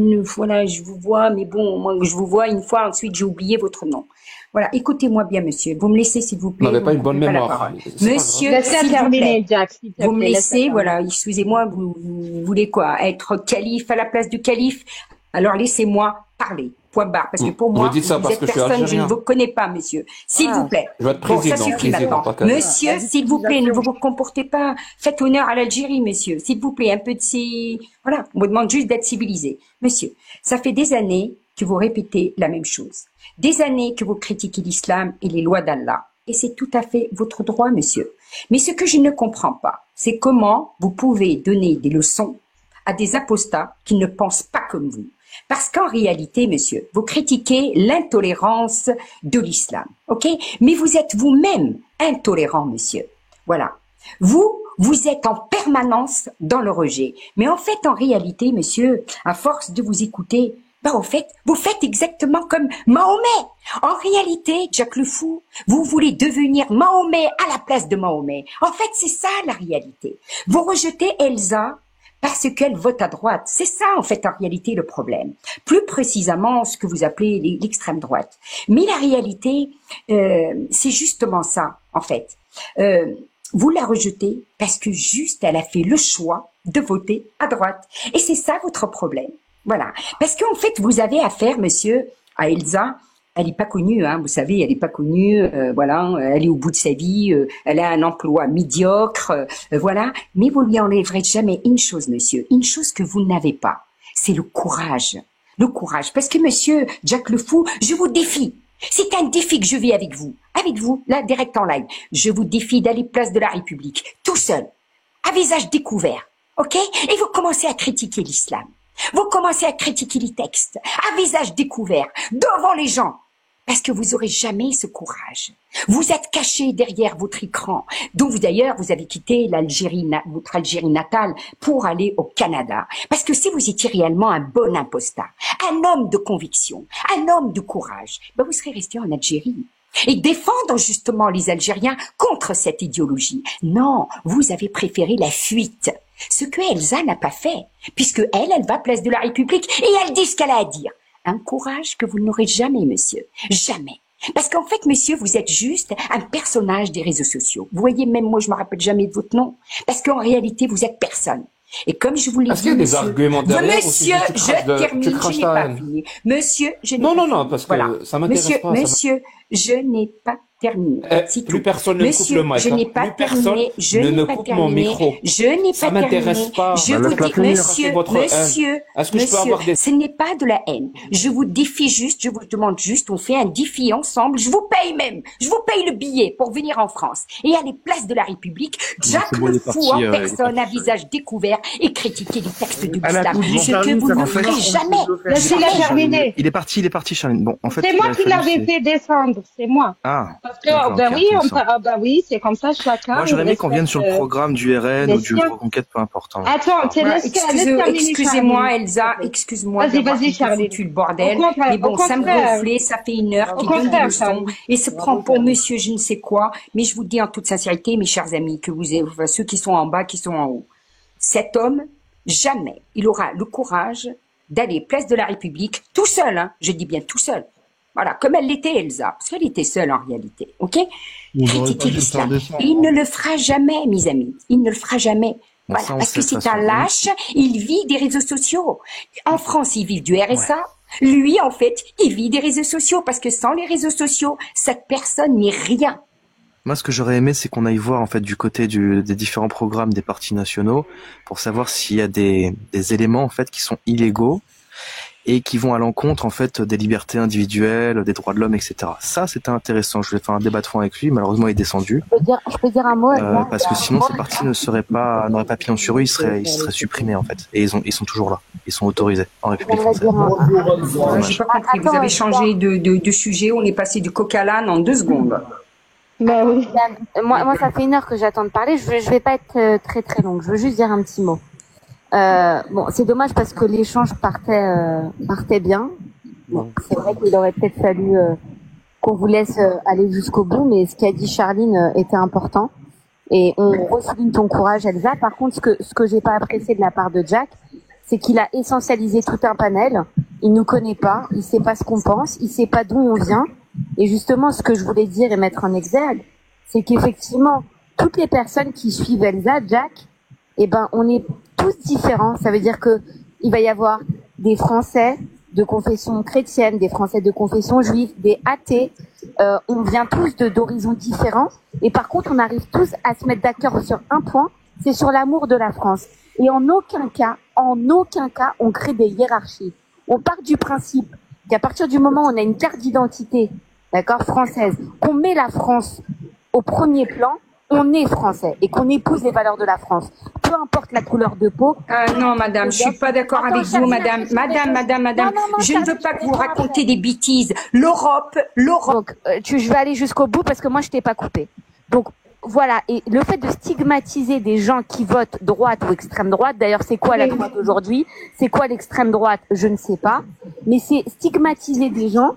S8: vous vois, mais bon, moi je vous vois une fois, ensuite j'ai oublié votre nom. Voilà, écoutez-moi bien, monsieur. Vous me laissez, s'il vous plaît.
S1: Vous n'avez pas
S8: vous
S1: une bonne
S8: coupez pas la
S1: mémoire.
S8: parole.
S1: C'est pas
S8: Monsieur,
S2: Laisse-la
S8: s'il vous
S2: terminer,
S8: plaît.
S2: Jack. s'il te
S8: Vous me
S2: plaît, laisse-la
S8: laissez,
S2: terminer.
S8: voilà, excusez-moi, vous voulez quoi? Être calife à la place du calife? Alors laissez-moi parler. Point barre. Parce que pour
S1: Vous
S8: moi,
S1: dites ça
S8: vous
S1: parce
S8: êtes
S1: que je suis
S8: personne, je ne
S1: algérien.
S8: vous connais pas, monsieur. S'il vous plaît.
S1: Je vais être
S8: Bon, ça
S1: président,
S8: suffit maintenant.
S1: pas calife.
S8: Monsieur, s'il vous plaît, ne vous comportez pas. Faites honneur à l'Algérie, monsieur. S'il vous plaît, un peu de voilà. On vous demande juste d'être civilisé. Monsieur, ça fait des années que vous répétez la même chose. Des années que vous critiquez l'islam et les lois d'Allah. Et c'est tout à fait votre droit, monsieur. Mais ce que je ne comprends pas, c'est comment vous pouvez donner des leçons à des apostats qui ne pensent pas comme vous. Parce qu'en réalité, monsieur, vous critiquez l'intolérance de l'islam, ok? Mais vous êtes vous-même intolérant, monsieur. Voilà. Vous êtes en permanence dans le rejet. Mais en fait, en réalité, monsieur, à force de vous écouter, en fait, vous faites exactement comme Mahomet. En réalité, Jack le Fou, vous voulez devenir Mahomet à la place de Mahomet. En fait, c'est ça la réalité. Vous rejetez Elsa parce qu'elle vote à droite. C'est ça, en fait, en réalité, le problème. Plus précisément, ce que vous appelez l'extrême droite. Mais la réalité, c'est justement ça, en fait. Vous la rejetez parce que juste, elle a fait le choix de voter à droite. Et c'est ça votre problème. Voilà. Parce qu'en fait, vous avez affaire, monsieur, à Elsa, Elle n'est pas connue, hein, vous savez, elle n'est pas connue, voilà, elle est au bout de sa vie, elle a un emploi médiocre, voilà. Mais vous lui enlèverez jamais une chose, monsieur, une chose que vous n'avez pas, c'est le courage. Le courage, parce que monsieur Jack le Fou, je vous défie. C'est un défi que je vis avec vous, là, direct en live. Je vous défie d'aller place de la République, tout seul, à visage découvert, ok? Et vous commencez à critiquer l'islam. Vous commencez à critiquer les textes, à visage découvert, devant les gens. Parce que vous aurez jamais ce courage. Vous êtes caché derrière votre écran, dont vous d'ailleurs, vous avez quitté l'Algérie, votre Algérie natale, pour aller au Canada. Parce que si vous étiez réellement un bon imposteur, un homme de conviction, un homme de courage, ben vous serez resté en Algérie. Et défendre justement les Algériens contre cette idéologie. Non, vous avez préféré la fuite. Ce que Elsa n'a pas fait, puisque elle va place de la République et elle dit ce qu'elle a à dire. Un courage que vous n'aurez jamais, monsieur. Jamais. Parce qu'en fait, monsieur, vous êtes juste un personnage des réseaux sociaux. Vous voyez, même moi, je me rappelle jamais de votre nom. Parce qu'en réalité, vous êtes personne. Et comme je vous l'ai dit,
S1: est-ce qu'il y a des arguments derrière
S8: monsieur, je termine, je n'ai pas fini. Monsieur, je n'ai pas fini.
S1: Non, parce que ça m'intéresse pas.
S8: Monsieur, je n'ai pas terminé.
S1: Plus personne ne coupe le mic.
S8: Je n'ai pas terminé. Je n'ai pas terminé. Je n'ai pas terminé. Je vous dis, monsieur, ce n'est pas de la haine. Je vous défie juste, je vous demande juste, on fait un défi ensemble. Je vous paye même. Je vous paye le billet pour venir en France. Et aller place de la République, Jack le Fou en personne, à visage découvert, et critiquer les textes de l'islam. Ce que vous ne ferez jamais.
S2: Il a terminé.
S3: Il est parti, Charline. Bon, en fait.
S2: C'est moi qui l'avais fait descendre, c'est moi.
S3: Ah.
S2: Parce que, oui, c'est comme ça, chacun.
S3: Moi, j'aurais aimé qu'on vienne sur le programme du RN ou du Reconquête, peu importe. Hein.
S2: Attends,
S8: excusez-moi, Elsa, excuse-moi.
S2: Vas-y, Charlie.
S8: Tu le bordel. Mais bon, ça me gonflait, ça fait une heure qu'il donne des leçons et se prend pour monsieur je ne sais quoi. Mais je vous dis en toute sincérité, mes chers amis, que vous êtes, ceux qui sont en bas, qui sont en haut. Cet homme, jamais, il aura le courage d'aller place de la République, tout seul, hein, je dis bien tout seul. Voilà, comme elle l'était, Elsa, parce qu'elle était seule en réalité, ok? Critiquer l'islam. Il ne le fera jamais, mes amis. Il ne le fera jamais. Voilà, parce que c'est un lâche, il vit des réseaux sociaux. En France, ils vivent du RSA. Ouais. Lui, en fait, il vit des réseaux sociaux, parce que sans les réseaux sociaux, cette personne n'est rien.
S3: Moi, ce que j'aurais aimé, c'est qu'on aille voir, en fait, du côté des différents programmes des partis nationaux, pour savoir s'il y a des éléments, en fait, qui sont illégaux, et qui vont à l'encontre en fait des libertés individuelles, des droits de l'homme, etc. Ça, c'était intéressant. Je voulais faire un débat de fond avec lui. Malheureusement, il est descendu.
S5: Je peux dire un mot.
S3: Parce que sinon, ces partis n'auraient pas pignon sur eux. Ils seraient supprimés en fait. Et ils sont toujours là. Ils sont autorisés en République française.
S8: J'ai pas compris. Vous avez changé de sujet. On est passé du coq à l'âne en 2 secondes.
S5: Ben oui. Moi, ça fait 1 heure que j'attends de parler. Je vais pas être très très longue. Je veux juste dire un petit mot. Bon, c'est dommage parce que l'échange partait bien. Bon, c'est vrai qu'il aurait peut-être fallu qu'on vous laisse aller jusqu'au bout, mais ce qu'a dit Charline était important. Et on ressouligne ton courage, Elsa. Par contre, ce que j'ai pas apprécié de la part de Jack, c'est qu'il a essentialisé tout un panel. Il nous connaît pas, il sait pas ce qu'on pense, il sait pas d'où on vient. Et justement, ce que je voulais dire et mettre en exergue, c'est qu'effectivement, toutes les personnes qui suivent Elsa, Jack, eh ben, on est tous différents. Ça veut dire que il va y avoir des Français de confession chrétienne, des Français de confession juive, des athées. On vient tous d'horizons différents. Et par contre, on arrive tous à se mettre d'accord sur un point, c'est sur l'amour de la France. Et en aucun cas, on crée des hiérarchies. On part du principe qu'à partir du moment où on a une carte d'identité, d'accord, française, qu'on met la France au premier plan, on est français et qu'on épouse les valeurs de la France. Peu importe la couleur de peau.
S8: Non, madame, je suis pas d'accord avec vous, madame. Madame. Je ne veux pas que vous racontiez des bêtises. L'Europe.
S5: Donc, je vais aller jusqu'au bout parce que moi, je t'ai pas coupé. Donc, voilà. Et le fait de stigmatiser des gens qui votent droite ou extrême droite, d'ailleurs, c'est quoi la droite aujourd'hui? C'est quoi l'extrême droite? Je ne sais pas. Mais c'est stigmatiser des gens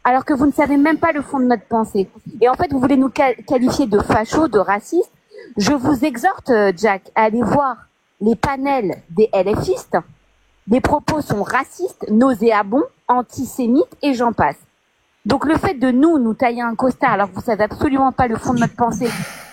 S5: alors que vous ne savez même pas le fond de notre pensée. Et en fait, vous voulez nous qualifier de fachos, de racistes. Je vous exhorte, Jack, à aller voir les panels des LFistes. Les propos sont racistes, nauséabonds, antisémites et j'en passe. Donc le fait de nous tailler un costard alors que vous savez absolument pas le fond de notre pensée,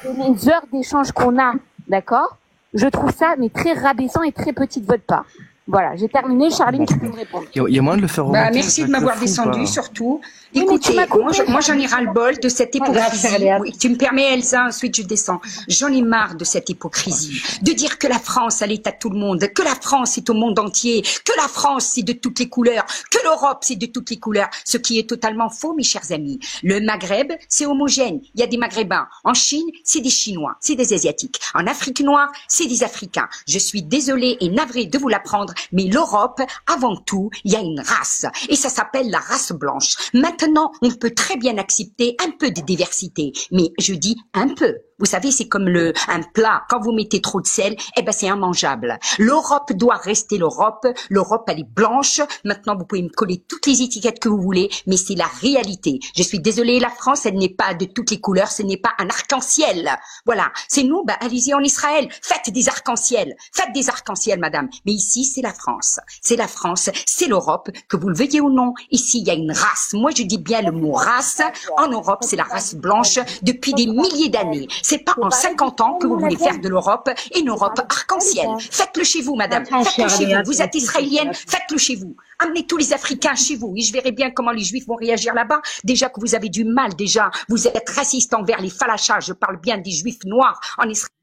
S5: et les heures d'échange qu'on a, d'accord? Je trouve ça mais très rabaissant et très petit de votre part. Voilà, j'ai terminé. Charline, tu peux me répondre.
S3: Il y a moyen de le faire remonter.
S8: Merci de m'avoir descendu, surtout.
S5: Oui, mais tu
S8: Écoutez,
S5: m'as coupé,
S8: moi j'en ai ras-le-bol de cette hypocrisie.
S2: Charlie.
S8: Oui, tu me permets, Elsa, ensuite je descends. J'en ai marre de cette hypocrisie. De dire que la France, elle est à tout le monde, que la France est au monde entier, que la France, c'est de toutes les couleurs, que l'Europe, c'est de toutes les couleurs. Ce qui est totalement faux, mes chers amis. Le Maghreb, c'est homogène. Il y a des Maghrébins. En Chine, c'est des Chinois, c'est des Asiatiques. En Afrique noire, c'est des Africains. Je suis désolée et navrée de vous l'apprendre, mais l'Europe, avant tout, il y a une race. Et ça s'appelle la race blanche. Maintenant, on peut très bien accepter un peu de diversité, mais je dis un peu. Vous savez, c'est comme un plat. Quand vous mettez trop de sel, eh ben c'est immangeable. L'Europe doit rester l'Europe. L'Europe, elle est blanche. Maintenant, vous pouvez me coller toutes les étiquettes que vous voulez, mais c'est la réalité. Je suis désolée, la France, elle n'est pas de toutes les couleurs. Ce n'est pas un arc-en-ciel. Voilà. C'est nous, ben allez-y en Israël. Faites des arcs-en-ciel. Faites des arcs-en-ciel, madame. Mais ici, c'est la France. C'est la France. C'est l'Europe. Que vous le veuillez ou non. Ici, il y a une race. Moi, je dis bien le mot race. En Europe, c'est la race blanche depuis des milliers d'années. C'est pas en 50 ans que vous voulez faire de l'Europe une Europe arc-en-ciel. Faites-le chez vous, madame. Faites-le chez vous. Vous êtes israélienne, faites-le chez vous. Amenez tous les Africains chez vous et je verrai bien comment les Juifs vont réagir là-bas. Déjà que vous avez du mal, déjà. Vous êtes raciste envers les falachas. Je parle bien des Juifs noirs en Israël.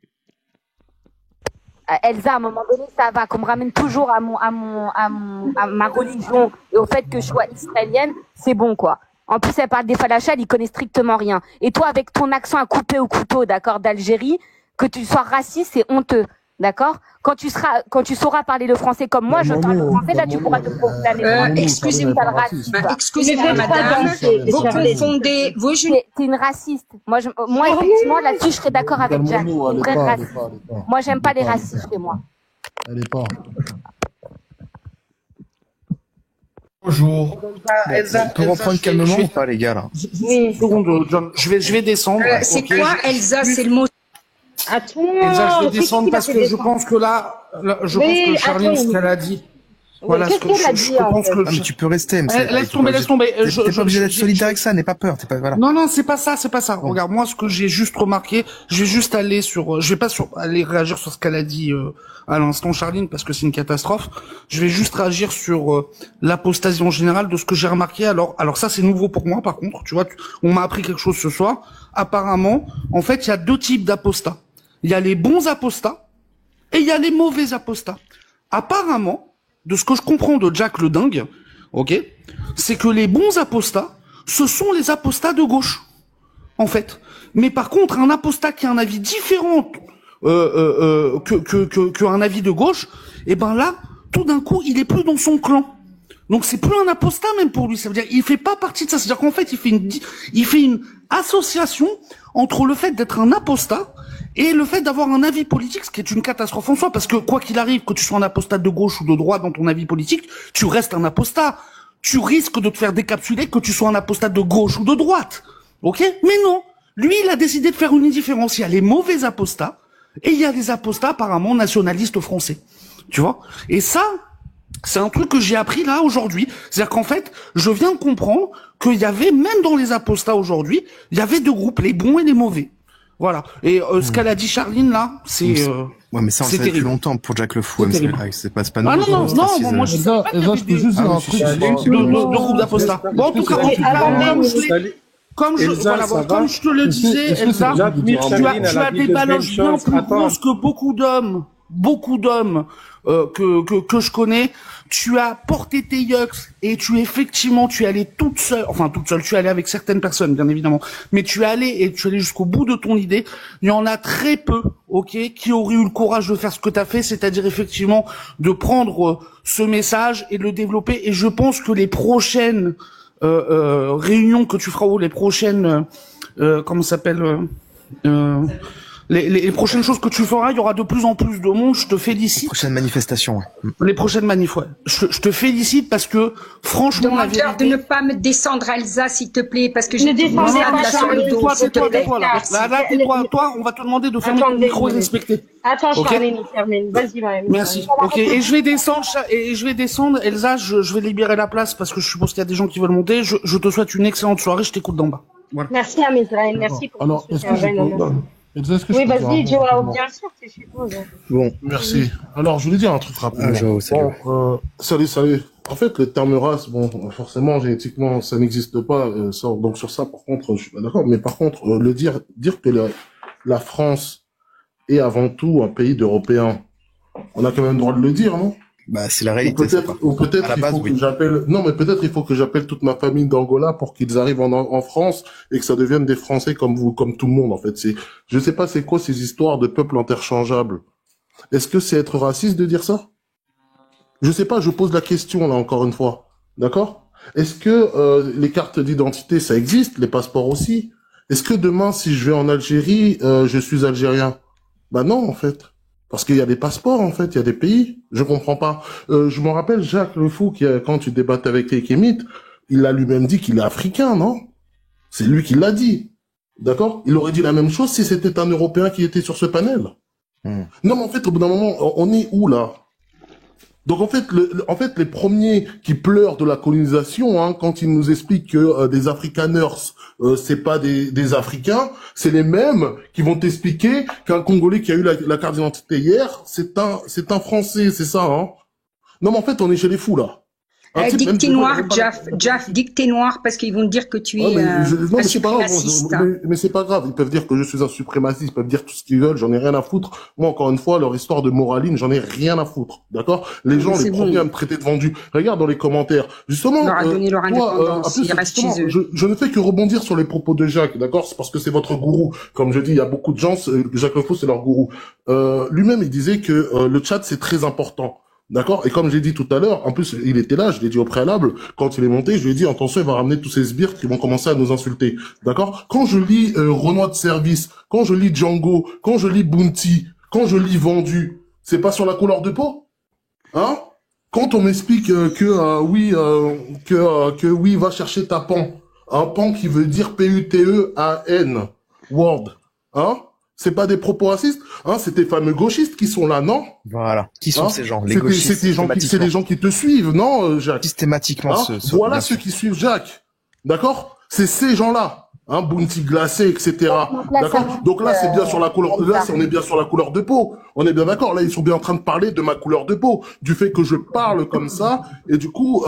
S5: Elsa, à un moment donné, ça va, qu'on me ramène toujours à ma religion et au fait que je sois israélienne, c'est bon, quoi. En plus, elle parle des falachas, elle y connaît strictement rien. Et toi, avec ton accent à couper au couteau, d'accord, d'Algérie, que tu sois raciste, c'est honteux, d'accord? Quand tu sauras parler le français comme moi, je parle le français, là, tu pourras te proclamer.
S8: Excusez-moi, madame, vous confondez, vous,
S5: t'es une raciste. Moi, effectivement, là-dessus, je serais d'accord avec Jack. Une vraie raciste. Moi, j'aime pas les racistes chez moi.
S6: Elle est pas.
S4: Bonjour.
S3: On peut reprendre calmement ou pas, les gars, là?
S4: Une seconde, John. Je vais descendre.
S8: C'est
S4: okay.
S8: quoi, Elsa? C'est le mot.
S2: Attends.
S4: Elsa, je vais descendre parce que je pense que je pense que Charline, ce qu'elle a dit. Voilà ce que je pense que.
S3: Ah, mais tu peux rester.
S4: Laisse tomber.
S3: T'es pas obligé d'être solidaire avec ça, n'aie pas peur. Voilà.
S4: Non, c'est pas ça. Regarde, moi, ce que j'ai juste remarqué, je vais juste aller je vais pas aller réagir sur ce qu'elle a dit à l'instant, Charline, parce que c'est une catastrophe. Je vais juste réagir sur l'apostasie en général de ce que j'ai remarqué. Alors ça, c'est nouveau pour moi, par contre. Tu vois, on m'a appris quelque chose ce soir. Apparemment, en fait, il y a deux types d'apostats. Il y a les bons apostats et il y a les mauvais apostats. Apparemment, de ce que je comprends de Jack le dingue, ok, c'est que les bons apostats, ce sont les apostats de gauche, en fait. Mais par contre, un apostat qui a un avis différent que un avis de gauche, et ben là, tout d'un coup, il est plus dans son clan. Donc c'est plus un apostat même pour lui. Ça veut dire il fait pas partie de ça. C'est-à-dire qu'en fait, il fait une association entre le fait d'être un apostat et le fait d'avoir un avis politique, ce qui est une catastrophe en soi, parce que quoi qu'il arrive, que tu sois un apostat de gauche ou de droite dans ton avis politique, tu restes un apostat. Tu risques de te faire décapsuler que tu sois un apostat de gauche ou de droite. Ok? Mais non. Lui, il a décidé de faire une différence. Il y a les mauvais apostats et il y a les apostats apparemment nationalistes français. Tu vois? Et ça, c'est un truc que j'ai appris là aujourd'hui. C'est-à-dire qu'en fait, je viens de comprendre qu'il y avait, même dans les apostats aujourd'hui, il y avait deux groupes, les bons et les mauvais. Voilà. Et ce qu'elle a dit Charline là, c'est
S3: ouais, mais ça on le savait depuis longtemps pour Jack le Fou. C'est pas
S4: nous. Non, moi je sais pas. Je peux juste dire un truc. Deux groupes d'apostats. Bon, en tout cas, comme je te le disais, Elsa, tu as des baloches bien plus grosses que beaucoup d'hommes que je connais. Tu as porté tes yucks et tu es allé toute seule, tu es allé avec certaines personnes, bien évidemment, mais tu es allé jusqu'au bout de ton idée. Il y en a très peu, ok, qui auraient eu le courage de faire ce que tu as fait, c'est-à-dire effectivement de prendre ce message et de le développer. Et je pense que les prochaines réunions que tu feras, ou les prochaines, les prochaines choses que tu feras, il y aura de plus en plus de monde. Je te félicite. Les
S3: prochaines manifestations. Ouais.
S4: Les prochaines manifs, ouais. Je te félicite parce que, franchement, la vérité...
S8: de ne pas me descendre, Elsa, s'il te plaît, parce que j'ai
S2: dit
S4: toi, on va te demander de fermer ton micro et respecter.
S2: Attends, Charline, termine. Vas-y, Mariam.
S4: Merci. Ok. Et je vais descendre, Elsa, je vais libérer la place parce que je suppose qu'il y a des gens qui veulent monter. Je te souhaite une excellente soirée. Je t'écoute d'en bas.
S2: Voilà. Merci à Israël. Merci pour
S6: alors, est-ce que
S7: Elsa, est-ce que je
S2: Oui,
S7: peux dire un
S2: vas-y,
S7: mot
S2: Joao,
S7: rapidement?
S2: bien sûr, c'est chez toi.
S3: Bon,
S7: Merci. Alors, je voulais dire un truc rapidement.
S3: Joao, salut.
S7: Bon, salut. En fait, le terme race, bon, forcément, génétiquement, ça n'existe pas. Donc sur ça, par contre, je suis pas d'accord. Mais par contre, dire que la France est avant tout un pays d'Européens, on a quand même le droit de le dire, non?
S3: Bah, c'est la réalité.
S7: Ou peut-être
S3: À la
S7: il
S3: base,
S7: faut
S3: oui.
S7: que j'appelle. Non, mais peut-être il faut que j'appelle toute ma famille d'Angola pour qu'ils arrivent en France et que ça devienne des Français comme vous, comme tout le monde. En fait, je sais pas, c'est quoi ces histoires de peuples interchangeables. Est-ce que c'est être raciste de dire ça? Je sais pas, je pose la question là encore une fois. D'accord? Est-ce que les cartes d'identité ça existe, les passeports aussi? Est-ce que demain si je vais en Algérie, je suis algérien? Bah non en fait. Parce qu'il y a des passeports en fait, il y a des pays. Je comprends pas. Je me rappelle Jacques Le Fou quand tu débattais avec les Kémites, il a lui-même dit qu'il est africain, non? C'est lui qui l'a dit. D'accord? Il aurait dit la même chose si c'était un Européen qui était sur ce panel. Non, mais en fait, au bout d'un moment, on est où là? Donc en fait, les premiers qui pleurent de la colonisation, hein, quand ils nous expliquent que des Afrikaners, c'est pas des Africains, c'est les mêmes qui vont t'expliquer qu'un Congolais qui a eu la carte d'identité hier, c'est un Français, c'est ça, hein? Non, mais en fait, on est chez les fous là.
S8: Dis que t'es noir, Jaff, dis que t'es noir parce qu'ils vont te dire que tu es un suprémaciste.
S7: Mais c'est pas grave, ils peuvent dire que je suis un suprémaciste, ils peuvent dire tout ce qu'ils veulent, j'en ai rien à foutre. Moi, encore une fois, leur histoire de moraline, j'en ai rien à foutre, d'accord? Les gens, les premiers à me traiter de vendu. Regarde dans les commentaires. Justement,
S8: leur a donné leur indépendance, ils restent chez eux.
S7: Je ne fais que rebondir sur les propos de Jacques, d'accord? C'est parce que c'est votre gourou. Comme je dis, il y a beaucoup de gens, Jacques Le Fou, c'est leur gourou. Lui-même, il disait que le chat, c'est très important. D'accord? Et comme j'ai dit tout à l'heure, en plus, il était là, je l'ai dit au préalable, quand il est monté, je lui ai dit, attention, il va ramener tous ces sbires qui vont commencer à nous insulter. D'accord? Quand je lis Renoir de service, quand je lis Django, quand je lis Bounty, quand je lis Vendu, c'est pas sur la couleur de peau? Hein? Quand on m'explique que oui, va chercher ta pan. Un pan qui veut dire P-U-T-E-A-N. Word. Hein? C'est pas des propos racistes, hein, c'est tes fameux gauchistes qui sont là, non?
S3: Voilà. Qui sont ces gens? Les gauchistes.
S7: C'est des gens qui te suivent, non, Jacques?
S3: Systématiquement,
S7: voilà ceux qui suivent Jacques. D'accord? C'est ces gens-là. Hein, Bounty glacé, etc. D'accord? Donc là, c'est bien sur la couleur, on est bien sur la couleur de peau. On est bien d'accord. Là, ils sont bien en train de parler de ma couleur de peau. Du fait que je parle comme ça. Et du coup,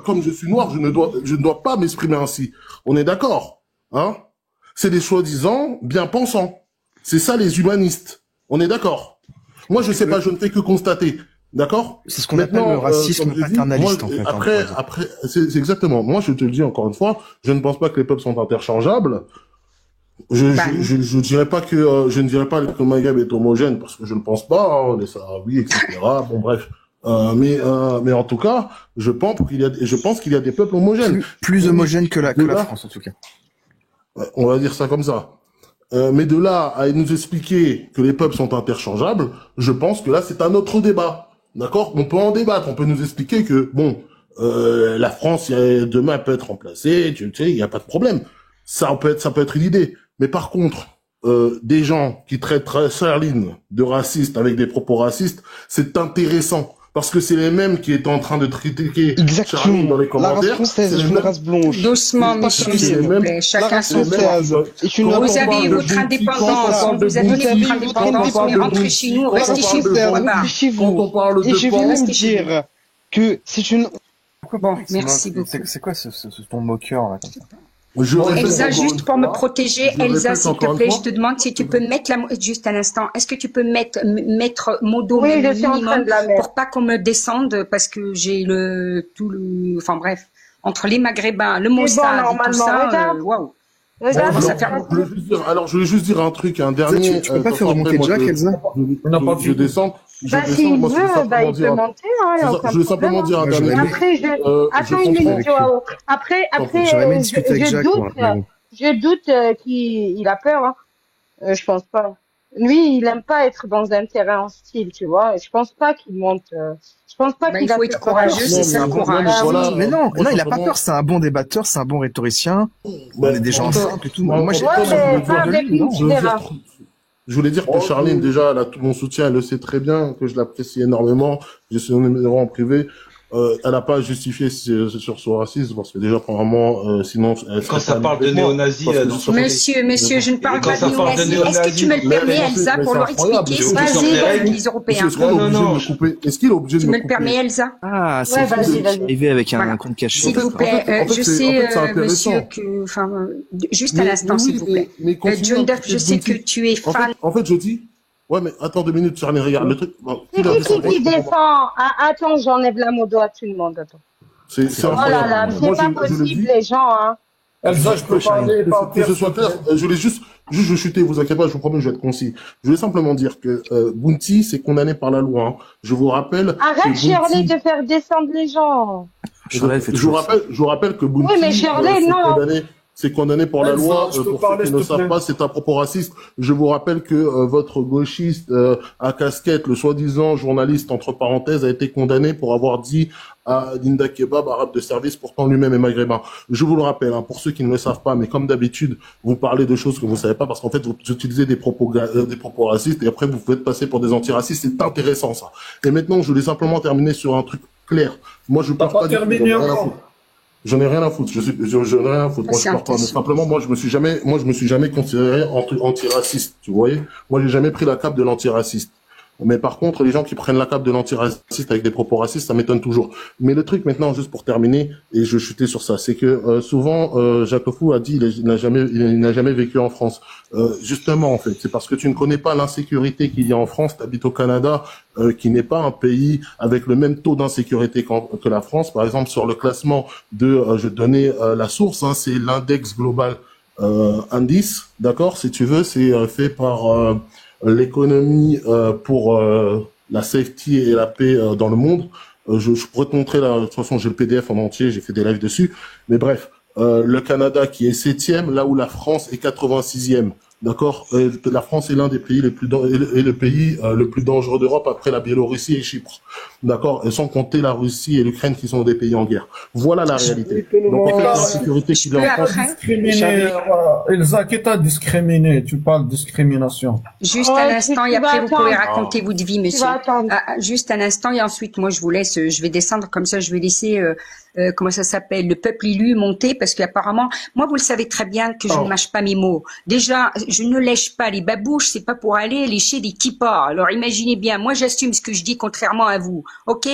S7: comme je suis noir, je ne dois pas m'exprimer ainsi. On est d'accord? Hein? C'est des soi-disant bien pensants. C'est ça les humanistes. On est d'accord. Moi, je sais pas, je ne fais que constater. D'accord?
S3: C'est ce qu'on appelle le racisme paternaliste, en fait.
S7: Après, c'est exactement. Moi, je te le dis encore une fois, je ne pense pas que les peuples sont interchangeables. Je dirais pas que, je ne dirais pas que le Maghreb est homogène, parce que je ne pense pas, hein, les Sahraouis, etc. Bon, bref. Mais en tout cas, je pense qu'il y a des peuples homogènes.
S3: Plus homogènes que la France, en tout cas.
S7: On va dire ça comme ça. Mais de là à nous expliquer que les peuples sont interchangeables, je pense que là c'est un autre débat. D'accord? On peut en débattre, on peut nous expliquer que bon, la France demain peut être remplacée, tu sais, il y a pas de problème. Ça peut être une idée. Mais par contre, des gens qui traitent Charline de raciste avec des propos racistes, c'est intéressant. Parce que c'est les mêmes qui étaient en train de critiquer Charline dans les commentaires.
S9: La race française est une race blanche.
S8: Doucement, monsieur, s'il vous plaît. Chacun son tour. Vous avez votre indépendance. Vous avez votre indépendance, mais rentrez chez nous, restez chez vous.
S9: Chez vous. Et je vais même dire que c'est une...
S8: Bon, merci beaucoup.
S3: C'est quoi ce ton moqueur, là, comme ça?
S8: Elsa, juste pour me protéger, Elsa, s'il te plaît, je te demande si tu peux mettre juste un instant. Est-ce que tu peux mettre modo minimum pour pas qu'on me descende parce que j'ai enfin bref, entre les Maghrébins, le Mossad et tout ça, waouh.
S7: Alors, je voulais juste dire un truc, un dernier.
S3: Tu peux pas faire remonter Jack, Elsa?
S7: Je descends.
S2: S'il veut, il peut monter, hein.
S7: Je veux simplement dire un dernier truc.
S2: Attends une minute, Joao. Après, je doute qu'il a peur, hein. Je pense pas. Lui, il aime pas être dans un terrain hostile, tu vois. Je pense pas qu'il monte. Je pense pas qu'il
S8: il faut être courageux, c'est ça le courage.
S3: Mais non, il a pas peur. C'est un bon débatteur, c'est un bon rhétoricien. On est des gens simples et tout. Moi, j'ai pas
S2: peur de lui.
S7: Je voulais dire que Charline, déjà, elle a tout mon soutien, elle le sait très bien, que je l'apprécie énormément. J'ai son numéro en privé. elle n'a pas justifié sur son racisme parce que déjà premièrement, sinon.
S6: Quand ça parle de néo-nazis,
S8: monsieur, je ne parle pas de néo-nazis. Est-ce que tu me le permets, Elsa, pour leur expliquer ce que c'est les Européens?
S7: Est-ce qu'il est obligé de me couper?
S8: Tu me le permets, Elsa?
S3: Ah, c'est arrivé avec un compte caché.
S8: S'il vous plaît, je sais, monsieur, que, enfin, juste à l'instant, s'il vous plaît. John Duff, je sais que tu es fan.
S7: En fait, je dis. Ouais, mais attends 2 minutes, Charlie, regarde le truc. Bon,
S2: c'est qui défend? Attends, j'enlève la moto à tout le monde. Attends.
S7: C'est
S2: oh là là, c'est pas possible, les gens, hein.
S7: Elsa, je peux parler, que ce soit clair. Je voulais juste je chuter, vous inquiétez pas, je vous promets, je vais être concis. Je voulais simplement dire que Bounty, c'est condamné par la loi. Hein. Je vous rappelle.
S2: Arrête, Shirley, de faire descendre les gens.
S7: Je vous rappelle que Bounty,
S2: oui, mais Shirley, non.
S7: C'est condamné par la loi. Pour ceux qui ne savent pas, c'est un propos raciste. Je vous rappelle que votre gauchiste à casquette, le soi-disant journaliste entre parenthèses, a été condamné pour avoir dit à Linda Kebab, arabe de service, pourtant lui-même est maghrébin. Je vous le rappelle, hein, pour ceux qui ne le savent pas, mais comme d'habitude, vous parlez de choses que vous savez pas parce qu'en fait, vous utilisez des propos racistes et après vous faites passer pour des antiracistes. C'est intéressant ça. Et maintenant, je voulais simplement terminer sur un truc clair. Moi, je parle pas terminé encore. J'en ai rien à foutre. J'en ai rien à foutre. Moi, je parle pas. Mais simplement, moi, je me suis jamais considéré antiraciste. Tu voyais? Moi, j'ai jamais pris la cape de l'antiraciste. Mais par contre, les gens qui prennent la cape de l'antiraciste avec des propos racistes, ça m'étonne toujours. Mais le truc maintenant, juste pour terminer, et je chutais sur ça, c'est que souvent, Jacques Fou a dit il n'a jamais vécu en France. Justement, en fait, c'est parce que tu ne connais pas l'insécurité qu'il y a en France. Tu habites au Canada, qui n'est pas un pays avec le même taux d'insécurité que la France. Par exemple, sur le classement de, je vais te donner la source, hein, c'est l'index global indice, d'accord, si tu veux, c'est fait par l'économie pour la safety et la paix dans le monde. Je pourrais te montrer là, de toute façon j'ai le PDF en entier, j'ai fait des lives dessus. Mais bref, le Canada qui est 7e, là où la France est 86e. D'accord. La France est l'un des pays les plus le pays le plus dangereux d'Europe après la Biélorussie et Chypre. D'accord. Et sans compter la Russie et l'Ukraine qui sont des pays en guerre. Voilà la réalité. Donc la sécurité qui est en France.
S9: Elsa, qui t'a discriminé? Tu parles de discrimination.
S8: Juste un instant et après vous pouvez raconter votre vie, monsieur. Juste un instant et ensuite moi je vous laisse. Je vais descendre comme ça. Je vais laisser. Comment ça s'appelle, le peuple élu monter, parce qu'apparemment, moi vous le savez très bien que je ne mâche pas mes mots. Déjà, je ne lèche pas les babouches, c'est pas pour aller lécher des kippas. Alors imaginez bien, moi j'assume ce que je dis contrairement à vous, ok?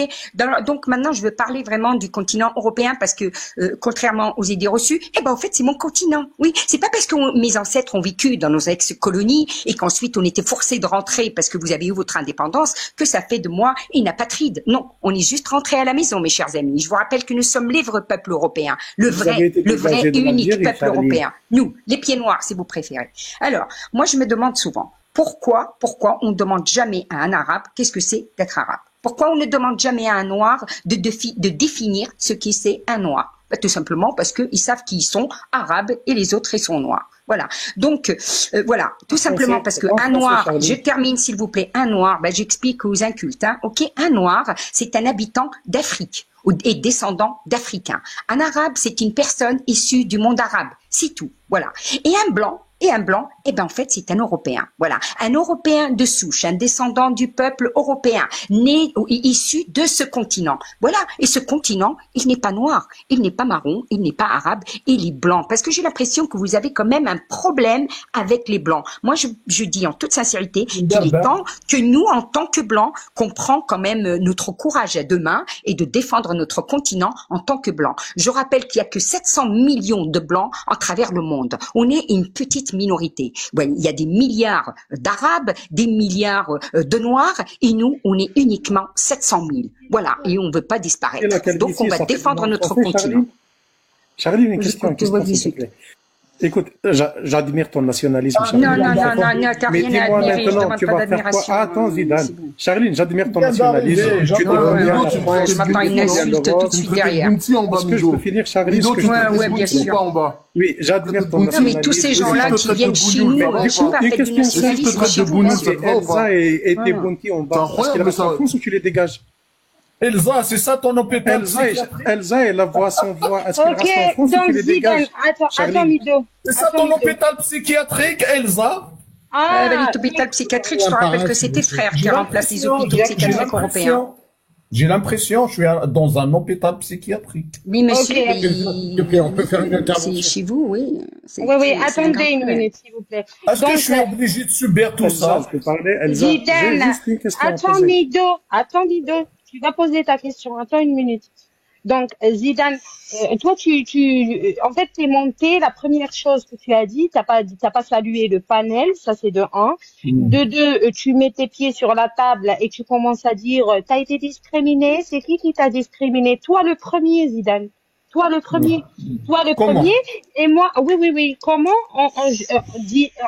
S8: Donc maintenant je veux parler vraiment du continent européen parce que contrairement aux idées reçues, eh ben en fait c'est mon continent. Oui, c'est pas parce que mes ancêtres ont vécu dans nos ex-colonies et qu'ensuite on était forcés de rentrer parce que vous avez eu votre indépendance que ça fait de moi une apatride. Non, on est juste rentré à la maison, mes chers amis. Je vous rappelle que nous sommes les vrais peuples européens, le vrai et unique peuple européen. Nous, les pieds noirs, si vous préférez. Alors, moi, je me demande souvent, pourquoi on ne demande jamais à un arabe qu'est-ce que c'est d'être arabe? Pourquoi on ne demande jamais à un noir de définir ce qui c'est un noir? Tout simplement parce qu'ils savent qu'ils sont arabes et les autres, ils sont noirs. Voilà. Donc, voilà. Tout simplement parce que un noir, je termine s'il vous plaît, un noir, ben, j'explique aux incultes, hein, ok? Un noir, c'est un habitant d'Afrique et descendant d'Africains. Un arabe, c'est une personne issue du monde arabe. C'est tout. Voilà. Et un blanc, eh ben en fait c'est un Européen. Voilà, un Européen de souche, un descendant du peuple européen, né ou issu de ce continent. Voilà, et ce continent, il n'est pas noir, il n'est pas marron, il n'est pas arabe, il est blanc. Parce que j'ai l'impression que vous avez quand même un problème avec les blancs. Moi, je dis en toute sincérité qu'il est temps que nous, en tant que blancs, qu'on prend quand même notre courage à deux mains et de défendre notre continent en tant que blancs. Je rappelle qu'il y a que 700 millions de blancs à travers le monde. On est une petite minorité. Ouais, il y a des milliards d'Arabes, des milliards de Noirs, et nous, on est uniquement 700 000. Voilà, et on ne veut pas disparaître. Donc, on va défendre notre continent.
S10: Charlie, une question, s'il te plaît. Écoute, j'admire ton nationalisme.
S8: Non, t'as rien à admirer, je demande pas d'admiration.
S10: Attends, Zidane. Charline, j'admire ton nationalisme.
S8: Je m'attends à une insulte tout de suite derrière.
S10: Est-ce que je peux finir, Charline?
S8: Oui, bien sûr.
S10: Oui, j'admire ton nationalisme.
S8: Non, mais tous ces gens-là qui viennent chez nous, on va faire du nationalisme chez vous.
S10: Elsa et tes Bounty en bas. Est-ce qu'elle reste en France ou tu les dégages?
S9: Elsa, c'est ça ton hôpital.
S10: Elsa, elle voit son voix. Est-ce qu'elle reste en France ou tu les dégages?
S2: Attends, Mido.
S9: C'est ça ton hôpital psychiatrique, Elsa?
S8: L'hôpital psychiatrique, je te rappelle que c'est tes frères qui remplacent les hôpitaux psychiatriques européens.
S9: J'ai l'impression, je suis dans un hôpital psychiatrique.
S8: Oui, monsieur,
S10: S'il te plaît, on peut faire une
S8: c'est
S10: intervention.
S8: chez vous, oui.
S2: Oui,
S8: C'est un
S2: attendez une
S8: grand
S2: minute, s'il vous plaît.
S9: Est-ce que
S2: Donc,
S9: je suis obligé de subir tout
S10: Elsa,
S9: ça?
S10: je peux parler, Elsa. J'ai
S2: Zidane,
S10: juste une question à
S2: attends
S10: poser.
S2: Mido, tu vas poser ta question, attends une minute. Donc, Zidane, toi, en fait, t'es monté, la première chose que tu as dit, t'as pas salué le panel, ça c'est de un. De deux, tu mets tes pieds sur la table et tu commences à dire, t'as été discriminé, c'est qui t'a discriminé? Toi le premier, Zidane. Toi le premier. Toi le
S9: Comment?
S2: premier. Et moi, oui. Comment?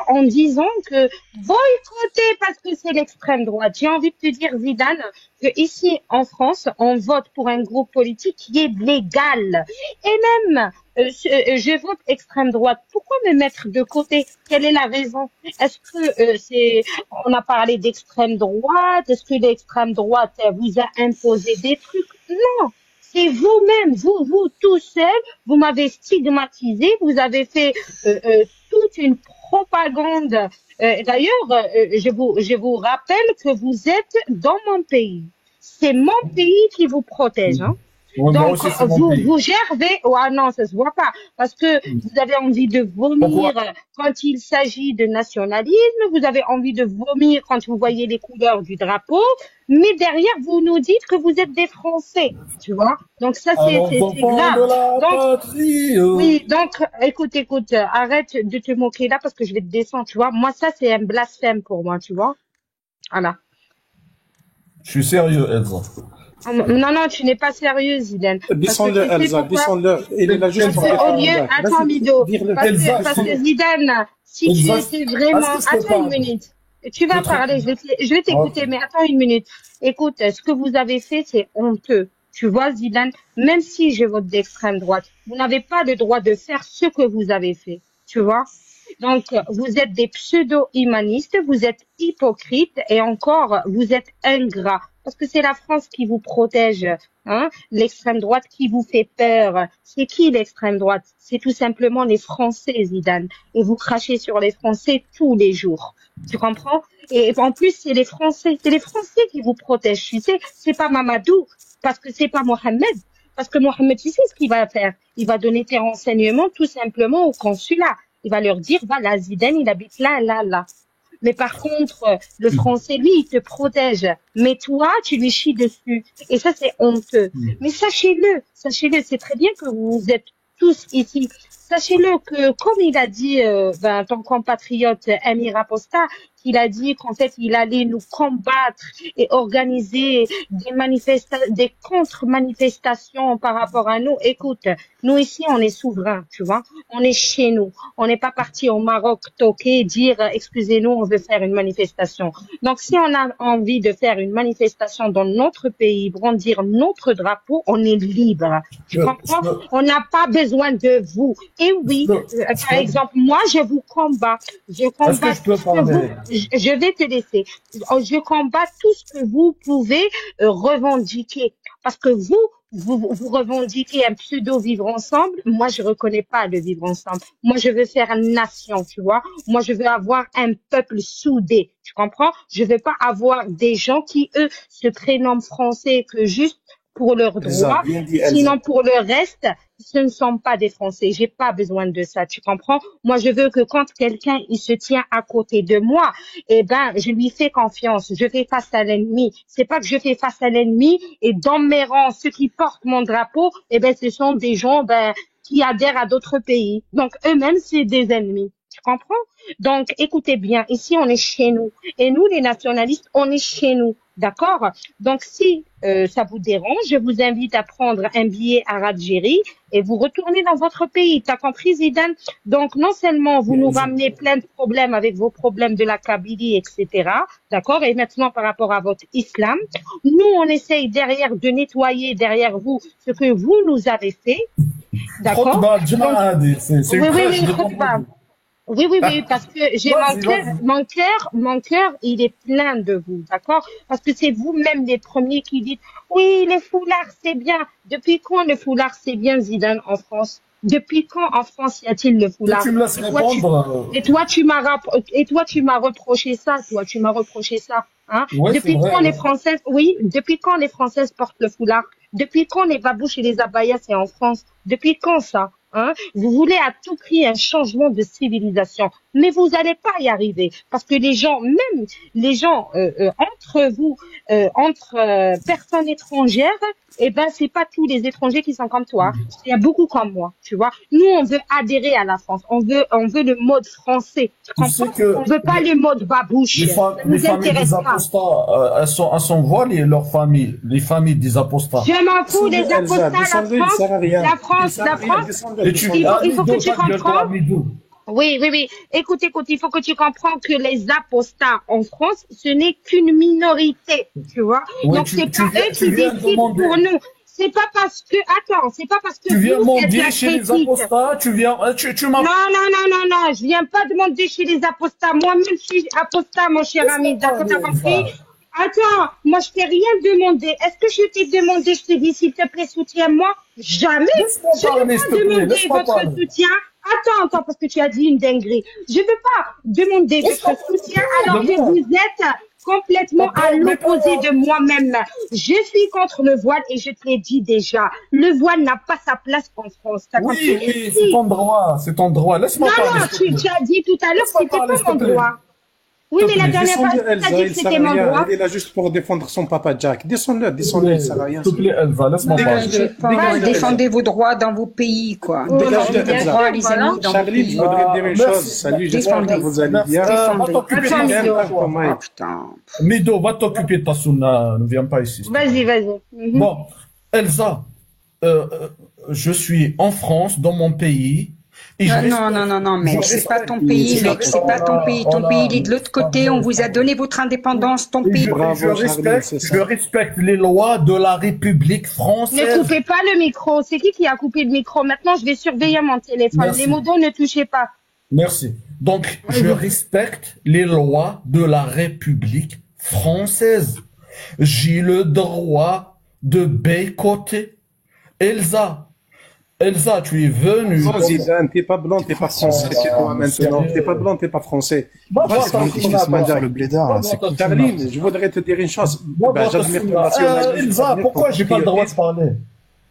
S2: En disant que boycotter parce que c'est l'extrême droite. J'ai envie de te dire, Zidane, que ici en France, on vote pour un groupe politique qui est légal. Et même, je vote extrême droite. Pourquoi me mettre de côté? Quelle est la raison? Est-ce que on a parlé d'extrême droite? Est-ce que l'extrême droite vous a imposé des trucs? Non. C'est vous-même, vous tout seul, vous m'avez stigmatisé, vous avez fait toute une propagande. D'ailleurs, je vous rappelle que vous êtes dans mon pays. C'est mon pays qui vous protège, hein.
S9: Ouais, moi
S2: Donc,
S9: aussi, c'est mon pays.
S2: vous gervez, ah non, ça se voit pas, parce que vous avez envie de vomir
S9: Pourquoi?
S2: quand il s'agit de nationalisme, vous avez envie de vomir quand vous voyez les couleurs du drapeau, mais derrière, vous nous dites que vous êtes des Français, tu vois. Donc ça,
S9: Alors,
S2: c'est
S9: enfants
S2: grave.
S9: de la
S2: Donc,
S9: patrie.
S2: oui, donc, écoute, arrête de te moquer là parce que je vais te descendre, tu vois. Moi, ça, c'est un blasphème pour moi, tu vois. Voilà.
S9: Je suis sérieux, Elsa.
S2: Non, tu n'es pas sérieux, Zidane.
S10: Descends-le, Elsa, descends-le. Il est là juste pour
S2: Au lieu,
S10: répondre.
S2: attends, Mido,
S9: Elsa,
S2: parce que Zidane, si tu
S9: Elsa,
S2: étais vraiment,
S9: est-ce que je peux
S2: attends une
S9: parler?
S2: minute, tu vas parler, je vais t'écouter, mais attends une minute. Écoute, ce que vous avez fait, c'est honteux. Tu vois, Zidane, même si je vote d'extrême droite, vous n'avez pas le droit de faire ce que vous avez fait. Tu vois? Donc, vous êtes des pseudo-humanistes, vous êtes hypocrites et encore, vous êtes ingrats. Parce que c'est la France qui vous protège, hein. L'extrême droite qui vous fait peur. C'est qui l'extrême droite? C'est tout simplement les Français, Zidane. Et vous crachez sur les Français tous les jours. Tu comprends? Et en plus, c'est les Français qui vous protègent. Tu sais, c'est pas Mamadou, parce que c'est pas Mohamed. Parce que Mohamed, tu sais ce qu'il va faire? Il va donner tes renseignements tout simplement au consulat. Il va leur dire, voilà, Zidane, il habite là. Mais par contre, le français, lui, il te protège. Mais toi, tu lui chies dessus. Et ça, c'est honteux. Mais sachez-le, c'est très bien que vous êtes tous ici. Sachez-le que, comme il a dit ton compatriote Amir Aposta, qu'il a dit qu'en fait, il allait nous combattre et organiser des contre-manifestations par rapport à nous. Écoute, nous ici, on est souverains, tu vois. On est chez nous. On n'est pas parti au Maroc toquer, dire, excusez-nous, on veut faire une manifestation. Donc, si on a envie de faire une manifestation dans notre pays, brandir notre drapeau, on est libre. Tu comprends? On n'a pas besoin de vous. Et oui, par exemple, moi, je vous combats. Je combats tout ce que vous... Je vais te laisser. Je combats tout ce que vous pouvez revendiquer. Parce que vous revendiquez un pseudo vivre ensemble. Moi, je reconnais pas le vivre ensemble. Moi, je veux faire une nation, tu vois. Moi, je veux avoir un peuple soudé. Tu comprends? Je veux pas avoir des gens qui, eux, se prénomment français que juste pour leurs droits. Sinon, pour le reste, ce ne sont pas des Français. J'ai pas besoin de ça. Tu comprends? Moi, je veux que quand quelqu'un, il se tient à côté de moi, eh ben, je lui fais confiance. Je fais face à l'ennemi. C'est pas que je fais face à l'ennemi et dans mes rangs, ceux qui portent mon drapeau, eh ben, ce sont des gens, qui adhèrent à d'autres pays. Donc, eux-mêmes, c'est des ennemis. Tu comprends? Donc, écoutez bien. Ici, on est chez nous. Et nous, les nationalistes, on est chez nous. D'accord? Donc, si ça vous dérange, je vous invite à prendre un billet à Algérie et vous retournez dans votre pays. T'as compris, Zidane? Donc, non seulement vous nous ramenez plein de problèmes avec vos problèmes de la Kabylie, etc. D'accord? Et maintenant, par rapport à votre islam, nous, on essaye derrière de nettoyer derrière vous ce que vous nous avez fait. D'accord? Oui, parce que j'ai mon cœur, il est plein de vous, d'accord? Parce que c'est vous-même les premiers qui dites, oui, les foulards, c'est bien. Depuis quand le foulard, c'est bien, Zidane, en France? Depuis quand en France y a-t-il le foulard?
S9: Tu me laisses répondre.
S2: Et toi, tu m'as reproché ça. Toi, tu m'as reproché ça. Hein?
S9: Ouais,
S2: Depuis
S9: vrai,
S2: quand les
S9: ouais.
S2: Françaises, oui, depuis quand les Françaises portent le foulard? Depuis quand les babouches et les abayas c'est en France? Depuis quand ça? Hein? Vous voulez à tout prix un changement de civilisation, mais vous n'allez pas y arriver parce que les gens, même les gens entre vous, personnes étrangères, eh ben c'est pas tous les étrangers qui sont comme toi. Il y a beaucoup comme moi, tu vois. Nous on veut adhérer à la France, on veut le mode français. Tu comprends? On veut pas le mode babouche.
S9: Les
S2: Ça
S9: familles
S2: nous intéresse
S9: des
S2: pas.
S9: apostats, elles sont voilées, leurs familles, les familles des apostats.
S2: Je m'en fous les apostats,
S10: descendez, il sert à rien.
S2: la France,
S9: Et tu
S2: il faut que tu comprends.
S9: Midou.
S2: Oui. Écoute, il faut que tu comprends que les apostats en France, ce n'est qu'une minorité, tu vois.
S9: Oui,
S2: Donc c'est pas eux qui décident pour nous. C'est pas parce que,
S9: Tu viens
S2: vous êtes
S9: mendier
S2: la
S9: chez les
S2: critique.
S9: apostats, tu m'as...
S2: Non, je viens pas demander chez les apostats. Moi-même, je suis apostat, mon cher ami. D'accord, t'as compris? Attends, moi, je t'ai rien demandé. Est-ce que je t'ai demandé, je t'ai dit, s'il te plaît, soutiens-moi? Jamais. Je n'ai pas demandé votre soutien. Attends, parce que tu as dit une dinguerie. Je ne veux pas demander votre soutien alors que vous êtes complètement à l'opposé de moi-même. Je suis contre le voile et je te l'ai dit déjà. Le voile n'a pas sa place en France.
S9: Oui, c'est ton droit, laisse-moi parler.
S2: Non, tu as dit tout à l'heure que c'était pas mon droit. Oui, mais la dernière fois, tu as dit que c'était mon droit.
S10: Elle est là juste pour défendre son papa Jack. Descends-le, il sert à rien.
S9: S'il te plaît, Elsa, laisse-moi parler.
S8: Défendez vos droits dans vos pays, quoi.
S10: Dégagez,
S8: Défendez vos droits, les amis, dans vos
S10: Charline, je
S8: pays.
S10: voudrais te dire une chose. Salut, j'espère que vous allez bien.
S9: Mido, va t'occuper de ta sunna, ne viens pas ici.
S2: Vas-y.
S9: Bon, Elsa, je suis en France, dans mon pays.
S8: Non, mec, c'est pas ton pays, mec, c'est pas ton pays. Ton pays, il est de l'autre côté, on vous a donné votre indépendance, ton pays.
S9: Je respecte les lois de la République française.
S2: Ne coupez pas le micro. C'est qui a coupé le micro? Maintenant, je vais surveiller mon téléphone.
S9: Merci.
S2: Les modos, ne touchez pas.
S9: Merci. Donc, je respecte les lois de la République française. J'ai le droit de boycotter. Elsa, tu es venue.
S10: Non, Zidane, t'es pas blanc, t'es pas français. Maintenant, t'es pas blanc, t'es pas français.
S3: le blédard.
S10: Charline, je voudrais te dire une chose. J'admire ton nationalisme.
S9: Elsa, pourquoi j'ai pas le droit de parler?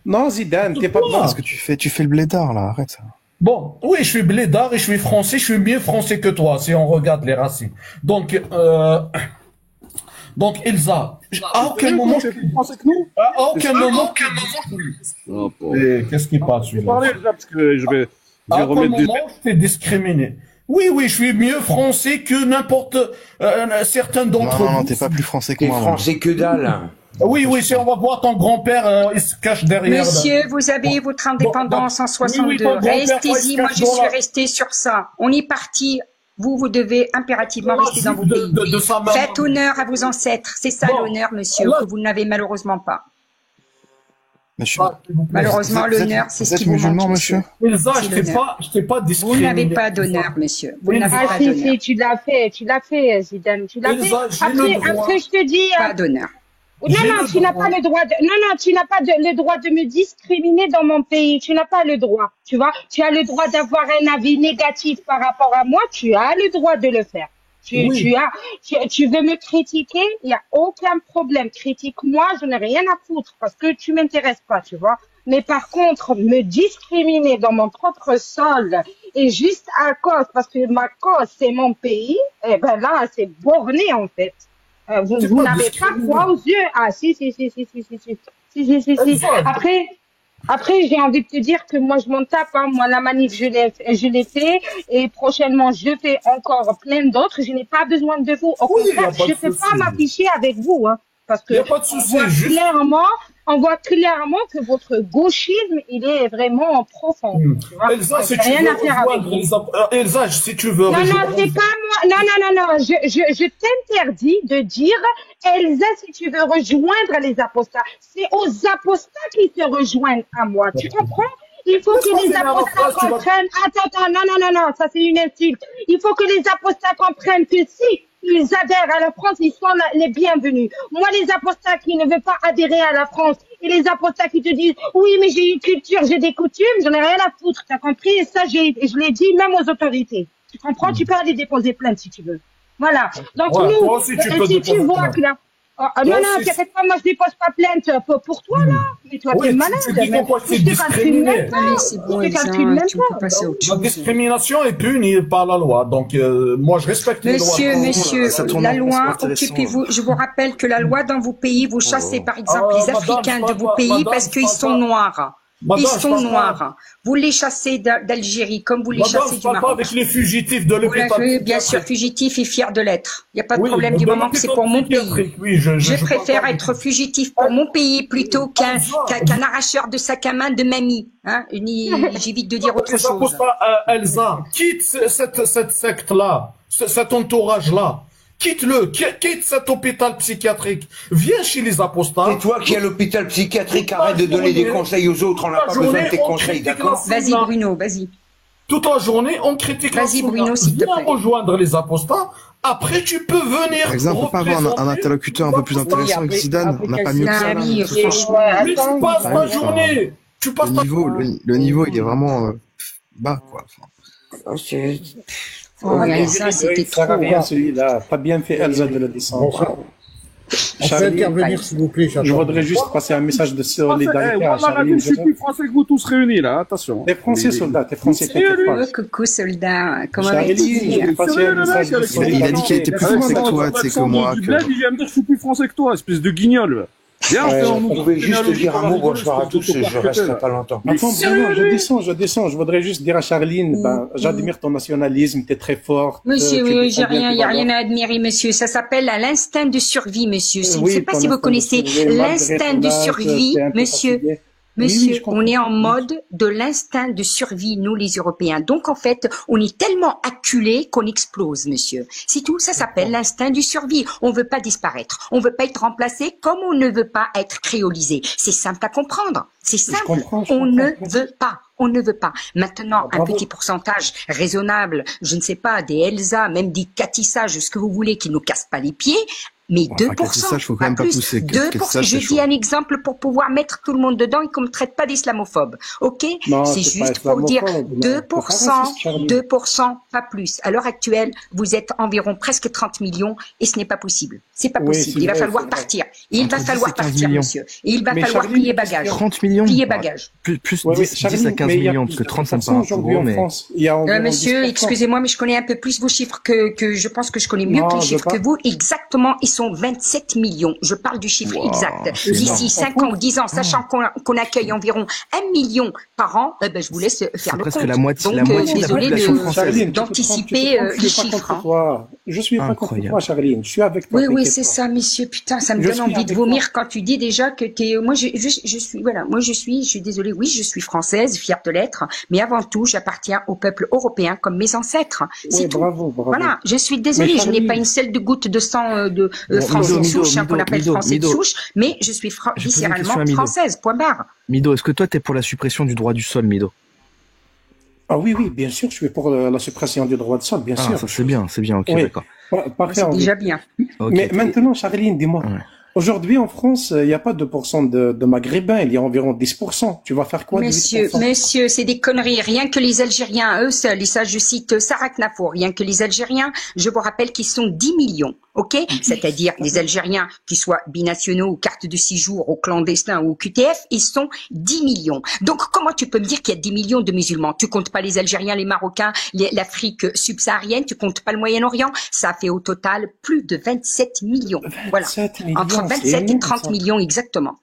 S10: Non, Zidane, t'es pas blanc.
S3: Qu'est-ce que tu fais? Tu fais le blédard, là. Arrête ça.
S9: Bon, oui, je suis blédard et je suis français. Je suis mieux français que toi, si on regarde les racines. Donc, Elsa, à aucun moment,
S10: tu es plus français que nous.
S9: à aucun moment, qu'est-ce qui passe, celui-là?
S10: Parlez déjà parce que je vais
S9: À aucun
S10: remettre du.
S9: moment, je t'ai discriminé. Oui, je suis mieux français que n'importe certains d'entre vous.
S3: Non, t'es pas plus français que
S6: T'es
S3: moi.
S6: français que dalle.
S9: Oui, si on va voir ton grand-père, il se cache derrière.
S8: Monsieur, vous avez votre indépendance en 62.
S9: ton grand-père,
S8: Restez-y,
S9: il
S8: moi
S9: se
S8: je
S9: cache
S8: suis
S9: dans la-
S8: restée sur ça. On est parti. Vous devez impérativement rester dans vos pays.
S9: de sa maman.
S8: Faites honneur à vos ancêtres. C'est ça l'honneur, monsieur, que vous n'avez malheureusement pas.
S3: Monsieur,
S8: Malheureusement, l'honneur, c'est ce qui vous
S3: musulman,
S8: manque,
S3: monsieur.
S9: Elsa,
S8: C'est l'honneur.
S9: je t'ai pas
S8: Vous
S9: discriminé.
S8: n'avez pas d'honneur, monsieur. Vous n'avez
S2: Ah,
S8: pas
S2: si,
S8: d'honneur.
S2: tu l'as fait, Zidane. Tu l'as fait.
S9: Elsa, j'ai le droit.
S2: Après, je te dis.
S8: Pas d'honneur.
S2: Non, tu n'as pas le droit le droit de me discriminer dans mon pays. Tu n'as pas le droit. Tu vois, tu as le droit d'avoir un avis négatif par rapport à moi. Tu as le droit de le faire. Tu veux me critiquer, il y a aucun problème. Critique-moi, je n'ai rien à foutre parce que tu m'intéresses pas, tu vois. Mais par contre, me discriminer dans mon propre sol et juste à cause, parce que ma cause c'est mon pays, eh ben là, c'est borné en fait. Vous n'avez pas foi aux yeux. Ah, si. Après, j'ai envie de te dire que moi, je m'en tape, hein. Moi, la manif, je l'ai fait. Et prochainement, je fais encore plein d'autres. Je n'ai pas besoin de vous. Au contraire, je ne peux pas m'afficher avec vous, hein. Parce que on voit clairement que votre gauchisme, il est vraiment profond. Tu vois.
S9: Elsa, si tu
S2: rien
S9: veux
S2: à faire avec
S9: rejoindre les Elsa, si tu veux
S2: non, c'est pas moi. Non. Je t'interdis de dire, Elsa, si tu veux rejoindre les apostats. C'est aux apostats qui se rejoignent à moi. Tu comprends? Il faut que les apostats comprennent. Attends, non, ça c'est une insulte. Il faut que les apostats comprennent que si ils adhèrent à la France, ils sont les bienvenus. Moi, les apostats qui ne veulent pas adhérer à la France et les apostats qui te disent oui, mais j'ai une culture, j'ai des coutumes, j'en ai rien à foutre, t'as compris? Et ça, je l'ai dit même aux autorités. Tu comprends? Tu peux aller déposer plainte si tu veux. Voilà. Donc nous,
S9: toi aussi,
S2: si tu vois que là, non, t'inquiète pas, moi je dépose pas plainte pour toi là. Mais toi t'es malade.
S9: Tu dis pourquoi c'est discriminé.
S8: Allez, c'est bon, Elsa, tu peux passer à autre chose.
S9: La discrimination est punie par la loi. Donc, moi, je respecte les lois.
S8: Monsieur, la loi, occupez-vous. Je vous rappelle que la loi dans vos pays, vous chassez par exemple les Africains de vos pays parce qu'ils sont noirs. Ils sont noirs. Vous les chassez d'Algérie comme vous les chassez du Maroc.
S9: Pas avec les fugitifs de l'hôpital.
S8: Bien sûr, fugitif et fier de l'être. Il n'y a pas de problème du moment que c'est pour mon pays. Je préfère être fugitif pour mon pays plutôt qu'un arracheur de sac à main de mamie. Hein, j'évite de dire autre chose.
S9: Elsa, quitte cette secte-là, cet entourage-là. Quitte-le, quitte cet hôpital psychiatrique. Viens chez les apostats.
S11: C'est toi qui as l'hôpital psychiatrique, arrête de donner des conseils aux autres, on n'a pas besoin de tes conseils, d'accord?
S8: Vas-y Bruno, vas-y.
S9: Toute la journée, on critique la
S8: Vas-y Bruno, s'il te plaît.
S9: Viens rejoindre les apostats, après tu peux venir...
S3: Par exemple, on peut pas avoir un interlocuteur un peu plus intéressant que Zidane, on n'a pas mieux que ça.
S9: Mais tu passes ta journée.
S3: Le niveau, il est vraiment bas, quoi.
S8: Elsa, c'était trop.
S10: Ça rien celui-là. Pas bien fait Elsa de le descendre.
S12: Intervenir, s'il vous plaît.
S10: Je voudrais juste passer un message de solidarité à Charline.
S13: Je suis plus français que vous tous réunis là, attention.
S10: T'es français soldat, t'es français t'inquiète pas.
S8: Coucou soldat, comment vas-tu?
S3: Il a dit qu'il était plus français que toi, tu sais, que moi.
S13: Il vient me dire que je suis plus français que toi, espèce de guignol.
S11: On pouvait juste dire un mot, bonsoir à tous, je resterai pas longtemps.
S10: Attends, je descends, je voudrais juste dire à Charline, j'admire ton nationalisme, t'es très fort.
S8: Monsieur, il n'y a rien à admirer, monsieur. Ça s'appelle l'instinct de survie, monsieur. Je ne sais pas si vous connaissez l'instinct de survie, monsieur. Monsieur, on est en mode de l'instinct de survie, nous les Européens. Donc en fait, on est tellement acculés qu'on explose, monsieur. C'est tout, ça s'appelle l'instinct du survie. On veut pas disparaître, on veut pas être remplacé comme on ne veut pas être créolisé. C'est simple à comprendre, c'est simple. On ne veut pas. On ne veut pas. Maintenant, un petit pourcentage raisonnable, je ne sais pas, des Elsa, même des Catissa, ce que vous voulez, qui nous cassent pas les pieds, mais 2%, pas plus. 2%. Je dis un exemple pour pouvoir mettre tout le monde dedans et qu'on ne me traite pas d'islamophobes. Ok? C'est juste pour dire 2%, pas plus. À l'heure actuelle, vous êtes environ presque 30 millions et ce n'est pas possible. C'est pas possible. Il va falloir partir. Il va falloir partir, monsieur. Et il va falloir plier bagage.
S3: 30 millions?
S8: Plier bagage.
S3: Plus 10 à 15 millions, parce que 30, ça me paraît gros, mais...
S8: Monsieur, excusez-moi, mais je connais un peu plus vos chiffres que je pense que je connais mieux les chiffres que vous. Exactement, ils sont 27 millions. Je parle du chiffre exact. D'ici 5 ans ou 10 ans, sachant qu'on accueille environ 1 million par an, je vous laisse faire le compte.
S3: La moitié,
S8: donc,
S3: de la population française.
S8: D'anticiper les chiffres.
S10: Je suis pas contre toi, Charline. Je suis avec toi.
S8: Oui, c'est ça, monsieur. Putain, ça me donne envie de vomir quand tu dis déjà que t'es... Moi, je suis désolée, oui, je suis française, fière de l'être, mais avant tout, j'appartiens au peuple européen comme mes ancêtres. C'est tout.
S10: Bravo.
S8: Voilà, je suis désolée, je n'ai pas une seule de goutte de sang de français de souche, qu'on appelle français de souche, mais je suis viscéralement française, point barre.
S3: Mido, est-ce que toi, t'es pour la suppression du droit du sol, Mido?
S10: Ah oui, bien sûr, je suis pour la suppression du droit de sol, bien sûr.
S3: Ça c'est bien, ok, d'accord.
S10: Parfait.
S8: C'est déjà bien.
S10: Mais maintenant, Charline, dis-moi, aujourd'hui en France, il n'y a pas 2% de Maghrébins, il y a environ 10%. Tu vas faire quoi?
S8: Messieurs, c'est des conneries. Rien que les Algériens, eux seuls, et ça je cite Sarah Knafour, rien que les Algériens, je vous rappelle qu'ils sont 10 millions. Ok, c'est-à-dire les Algériens qui soient binationaux ou carte de séjour ou clandestins ou QTF, ils sont 10 millions. Donc comment tu peux me dire qu'il y a 10 millions de musulmans? Tu comptes pas les Algériens, les Marocains, l'Afrique subsaharienne, tu comptes pas le Moyen-Orient? Ça fait au total plus de 27 millions. Voilà, entre 27 et 30 millions exactement.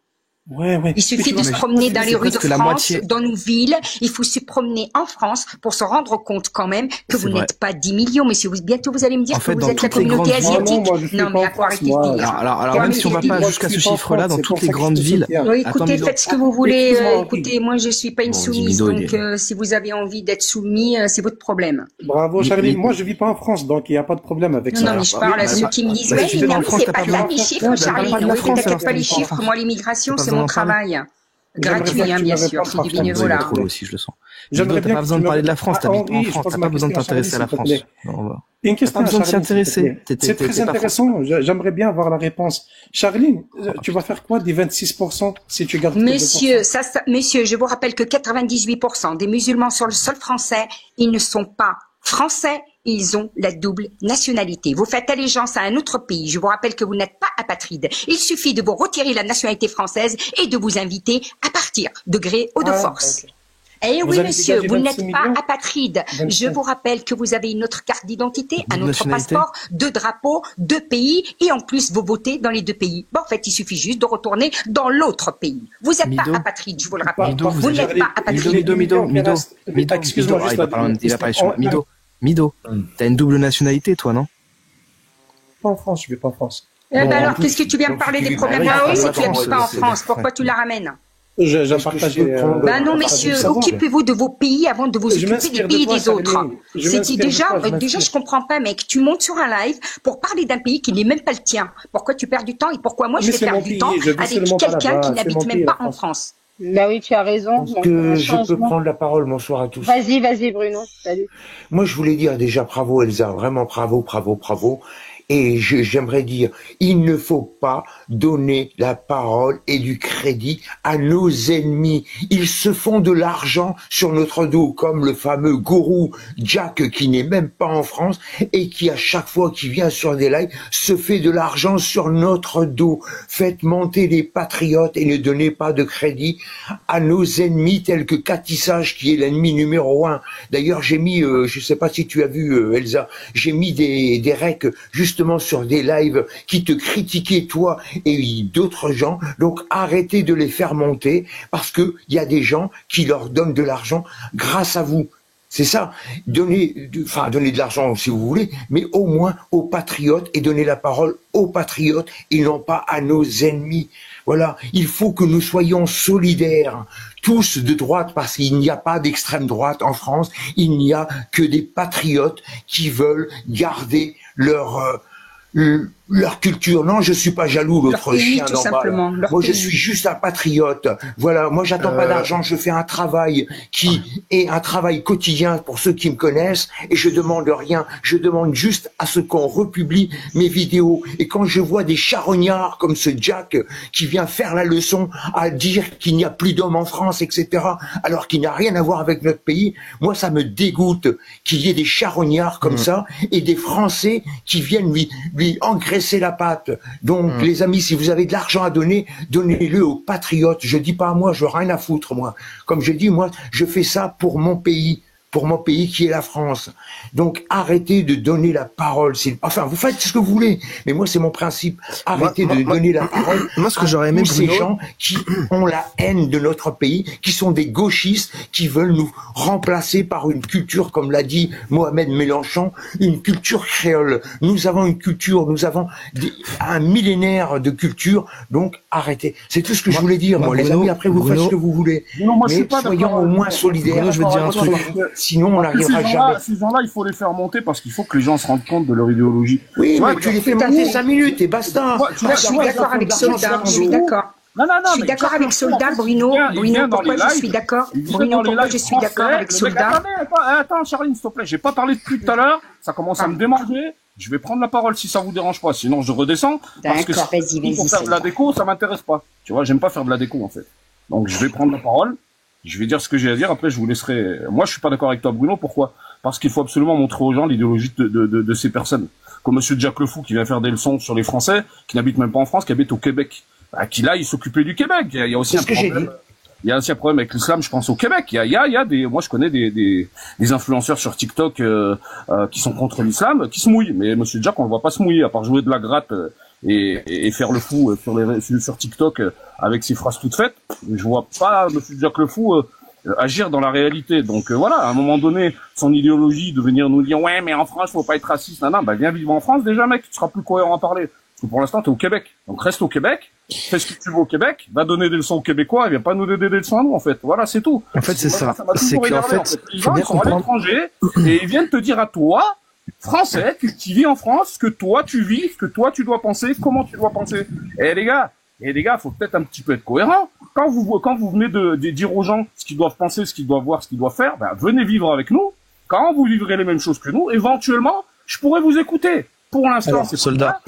S8: Il suffit de se promener dans les rues de France, dans nos villes. Il faut se promener en France pour se rendre compte quand même que vous n'êtes pas 10 millions. Mais si bientôt vous allez me dire que vous êtes la communauté asiatique. Non, mais à quoi arrêter de dire.
S3: Alors même si on va pas jusqu'à ce chiffre-là, dans toutes les grandes villes.
S8: Écoutez, faites ce que vous voulez. Écoutez, moi je suis pas une soumise. Donc si vous avez envie d'être soumis, c'est votre problème.
S10: Bravo, Charline. Moi je vis pas en France, donc il n'y a pas de problème avec ça.
S8: Non, mais je parle à ceux qui me disent, ouais, mais c'est pas là les chiffres, Charline. Oui, t'inquiète pas les chiffres. Moi l'immigration, c'est mon travail. Gratuit, hein, bien sûr, c'est du bénévolat.
S3: Trop aussi, je le sens.
S10: J'aimerais
S3: T'as
S10: bien
S3: pas
S10: que
S3: besoin
S10: tu
S3: de parler de la
S10: me-
S3: France,
S10: Ah,
S3: t'habites
S10: Henri,
S3: en
S10: je
S3: France,
S10: pose
S3: t'as
S10: ma
S3: pas besoin de
S10: question à
S3: t'intéresser à la
S10: Charline, s'il
S3: France.
S10: te plaît.
S3: Non, on va-
S10: Une question
S3: T'as pas besoin de
S10: à Charline, s'il te
S3: s'intéresser.
S10: plaît. C'est très intéressant. J'aimerais bien avoir la réponse. Charline, tu vas faire quoi des 26% si tu gardes que 2%?
S8: Messieurs, je vous rappelle que 98% des musulmans sur le sol français, ils ne sont pas français, ils ont la double nationalité. Vous faites allégeance à un autre pays. Je vous rappelle que vous n'êtes pas apatride. Il suffit de vous retirer la nationalité française et de vous inviter à partir, de gré ou de force. Eh
S10: Vous
S8: oui,
S10: avez
S8: monsieur,
S10: dégagé
S8: vous
S10: 26
S8: n'êtes pas
S10: millions?
S8: apatride.
S10: 25.
S8: Je vous rappelle que vous avez une autre carte d'identité, un autre
S3: nationalité.
S8: passeport, 2 drapeaux, 2 pays, et en plus, vous votez dans les 2 pays. Bon, en fait, il suffit juste de retourner dans l'autre pays. Vous n'êtes pas apatride, je vous le rappelle.
S3: Mido,
S8: Vous n'êtes pas apatride.
S10: Excuse-moi, juste
S3: il a parlé sur moi. Mido, t'as une double nationalité, toi, non?
S10: Pas en France, je vais pas en France.
S8: Eh ben alors, qu'est-ce que tu viens me parler des problèmes
S10: Ah oui,
S8: si
S10: c'est
S8: tu n'habites pas en
S10: c'est-
S8: France? Pourquoi tu la ramènes?
S10: J'aime partager.
S8: Ben non, messieurs, occupez-vous de vos pays avant de vous
S10: Je
S8: occuper des
S10: m'inspire de
S8: pays
S10: toi,
S8: des autres.
S10: Charline. Je
S8: C'est
S10: m'inspire de
S8: déjà,
S10: toi, je m'inspire.
S8: déjà, je comprends pas, mec. Tu montes sur un live pour parler d'un pays qui n'est même pas le tien. Pourquoi tu perds du temps et pourquoi moi je
S10: Mais
S8: vais
S10: c'est
S8: perdre
S10: mon
S8: du
S10: pays,
S8: temps
S10: je vis
S8: avec
S10: seulement pas
S8: quelqu'un
S10: là-bas,
S8: qui
S10: c'est
S8: n'habite
S10: mon
S8: même
S10: pays,
S8: pas
S10: la
S8: en
S10: France.
S8: France?
S2: Bah oui, tu as raison.
S11: Est-ce
S2: Donc,
S11: que
S2: un
S11: je peux
S2: changement.
S11: prendre la parole? Bonsoir à tous.
S2: Vas-y, Bruno. Salut.
S11: Moi, je voulais dire déjà bravo Elsa, vraiment bravo. Et j'aimerais dire, il ne faut pas donner la parole et du crédit à nos ennemis. Ils se font de l'argent sur notre dos, comme le fameux gourou Jack qui n'est même pas en France et qui à chaque fois qu'il vient sur des lives se fait de l'argent sur notre dos. Faites monter les patriotes et ne donnez pas de crédit à nos ennemis tels que Cathy Sage qui est l'ennemi numéro 1. D'ailleurs, j'ai mis, je sais pas si tu as vu Elsa, j'ai mis des recs justement sur des lives qui te critiquaient toi et d'autres gens. Donc arrêtez de les faire monter parce que il y a des gens qui leur donnent de l'argent grâce à vous. C'est ça. Donnez de l'argent si vous voulez, mais au moins aux patriotes et donnez la parole aux patriotes et non pas à nos ennemis. Voilà. Il faut que nous soyons solidaires, tous de droite, parce qu'il n'y a pas d'extrême droite en France. Il n'y a que des patriotes qui veulent garder leur culture. Non, je suis pas jaloux, l'autre chien d'en bas. Moi, je suis juste un patriote. Voilà, moi, j'attends pas d'argent. Je fais un travail qui est un travail quotidien pour ceux qui me connaissent et je demande rien. Je demande juste à ce qu'on republie mes vidéos. Et quand je vois des charognards comme ce Jack qui vient faire la leçon à dire qu'il n'y a plus d'hommes en France, etc., alors qu'il n'a rien à voir avec notre pays, moi, ça me dégoûte qu'il y ait des charognards comme ça et des Français qui viennent lui engraisser la patte. Donc, les amis, si vous avez de l'argent à donner, donnez-le aux patriotes. Je dis pas à moi, je n'ai rien à foutre, moi. Comme je dis, moi, je fais ça pour mon pays qui est la France. Donc, arrêtez de donner la parole. Enfin, vous faites ce que vous voulez, mais moi, c'est mon principe. Arrêtez de donner la parole
S3: moi, ce que j'aurais aimé,
S11: tous ces
S3: Bruno,
S11: gens qui ont la haine de notre pays, qui sont des gauchistes, qui veulent nous remplacer par une culture, comme l'a dit Mohamed Mélenchon, une culture créole. Nous avons une culture, nous avons un millénaire de culture, donc arrêtez. C'est tout ce que je voulais dire, moi, les
S3: Bruno,
S11: amis. Après, vous faites ce que vous voulez.
S13: Non, moi, je
S11: mais
S13: suis pas
S11: soyons
S13: d'accord.
S11: au moins solidaires.
S3: Bruno, je vais te dire un truc.
S11: Sinon, on n'arrivera jamais.
S13: Ces gens-là, il faut les faire monter parce qu'il faut que les gens se rendent compte de leur idéologie.
S11: Oui, mais tu les fais monter 5 minutes et basta.
S8: Je suis d'accord avec Soldat, je suis d'accord. Je suis d'accord avec Soldat, Bruno. Bruno, pourquoi je suis d'accord? Bruno, pourquoi je suis d'accord avec Soldat?
S13: Attends, Charline, s'il te plaît, j'ai pas parlé depuis tout à l'heure. Ça commence à me démanger. Je vais prendre la parole si ça vous dérange pas. Sinon, je redescends. Parce que pour faire de la déco, ça m'intéresse pas. Tu vois, j'aime pas faire de la déco, en fait. Donc, je vais prendre la parole. Je vais dire ce que j'ai à dire. Après, je vous laisserai. Moi, je suis pas d'accord avec toi, Bruno. Pourquoi? Parce qu'il faut absolument montrer aux gens l'idéologie de ces personnes. Comme Monsieur Jack Le Fou qui vient faire des leçons sur les Français, qui n'habitent même pas en France, qui habitent au Québec. Qui là, il s'occupait du Québec. Il y a aussi un problème. Il y a aussi un problème avec l'islam, je pense, au Québec. Il y a des, moi, je connais des influenceurs sur TikTok, qui sont contre l'islam, qui se mouillent. Mais Monsieur Jack, on le voit pas se mouiller, à part jouer de la gratte, et faire le fou sur TikTok avec ses phrases toutes faites. Je vois pas Monsieur Jack Le Fou, agir dans la réalité. Donc voilà, à un moment donné, son idéologie de venir nous dire ouais mais en France faut pas être raciste, non, bah viens vivre en France déjà mec, tu seras plus cohérent à parler. Parce que pour l'instant t'es au Québec, donc reste au Québec, fais ce que tu veux au Québec, va donner des leçons aux Québécois, et viens pas nous donner des leçons à nous en fait. Voilà, c'est tout.
S3: En fait c'est ça. C'est qu'en fait,
S13: les gens ils sont à l'étranger et ils viennent te dire à toi, Français, qui vis en France, ce que toi tu vis, ce que toi tu dois penser, comment tu dois penser. Et les gars, faut peut-être un petit peu être cohérent. quand vous venez de dire aux gens ce qu'ils doivent penser, ce qu'ils doivent voir, ce qu'ils doivent faire, ben, venez vivre avec nous. Quand vous vivrez les mêmes choses que nous, éventuellement, je pourrais vous écouter. Pour l'instant, c'est
S3: soldat.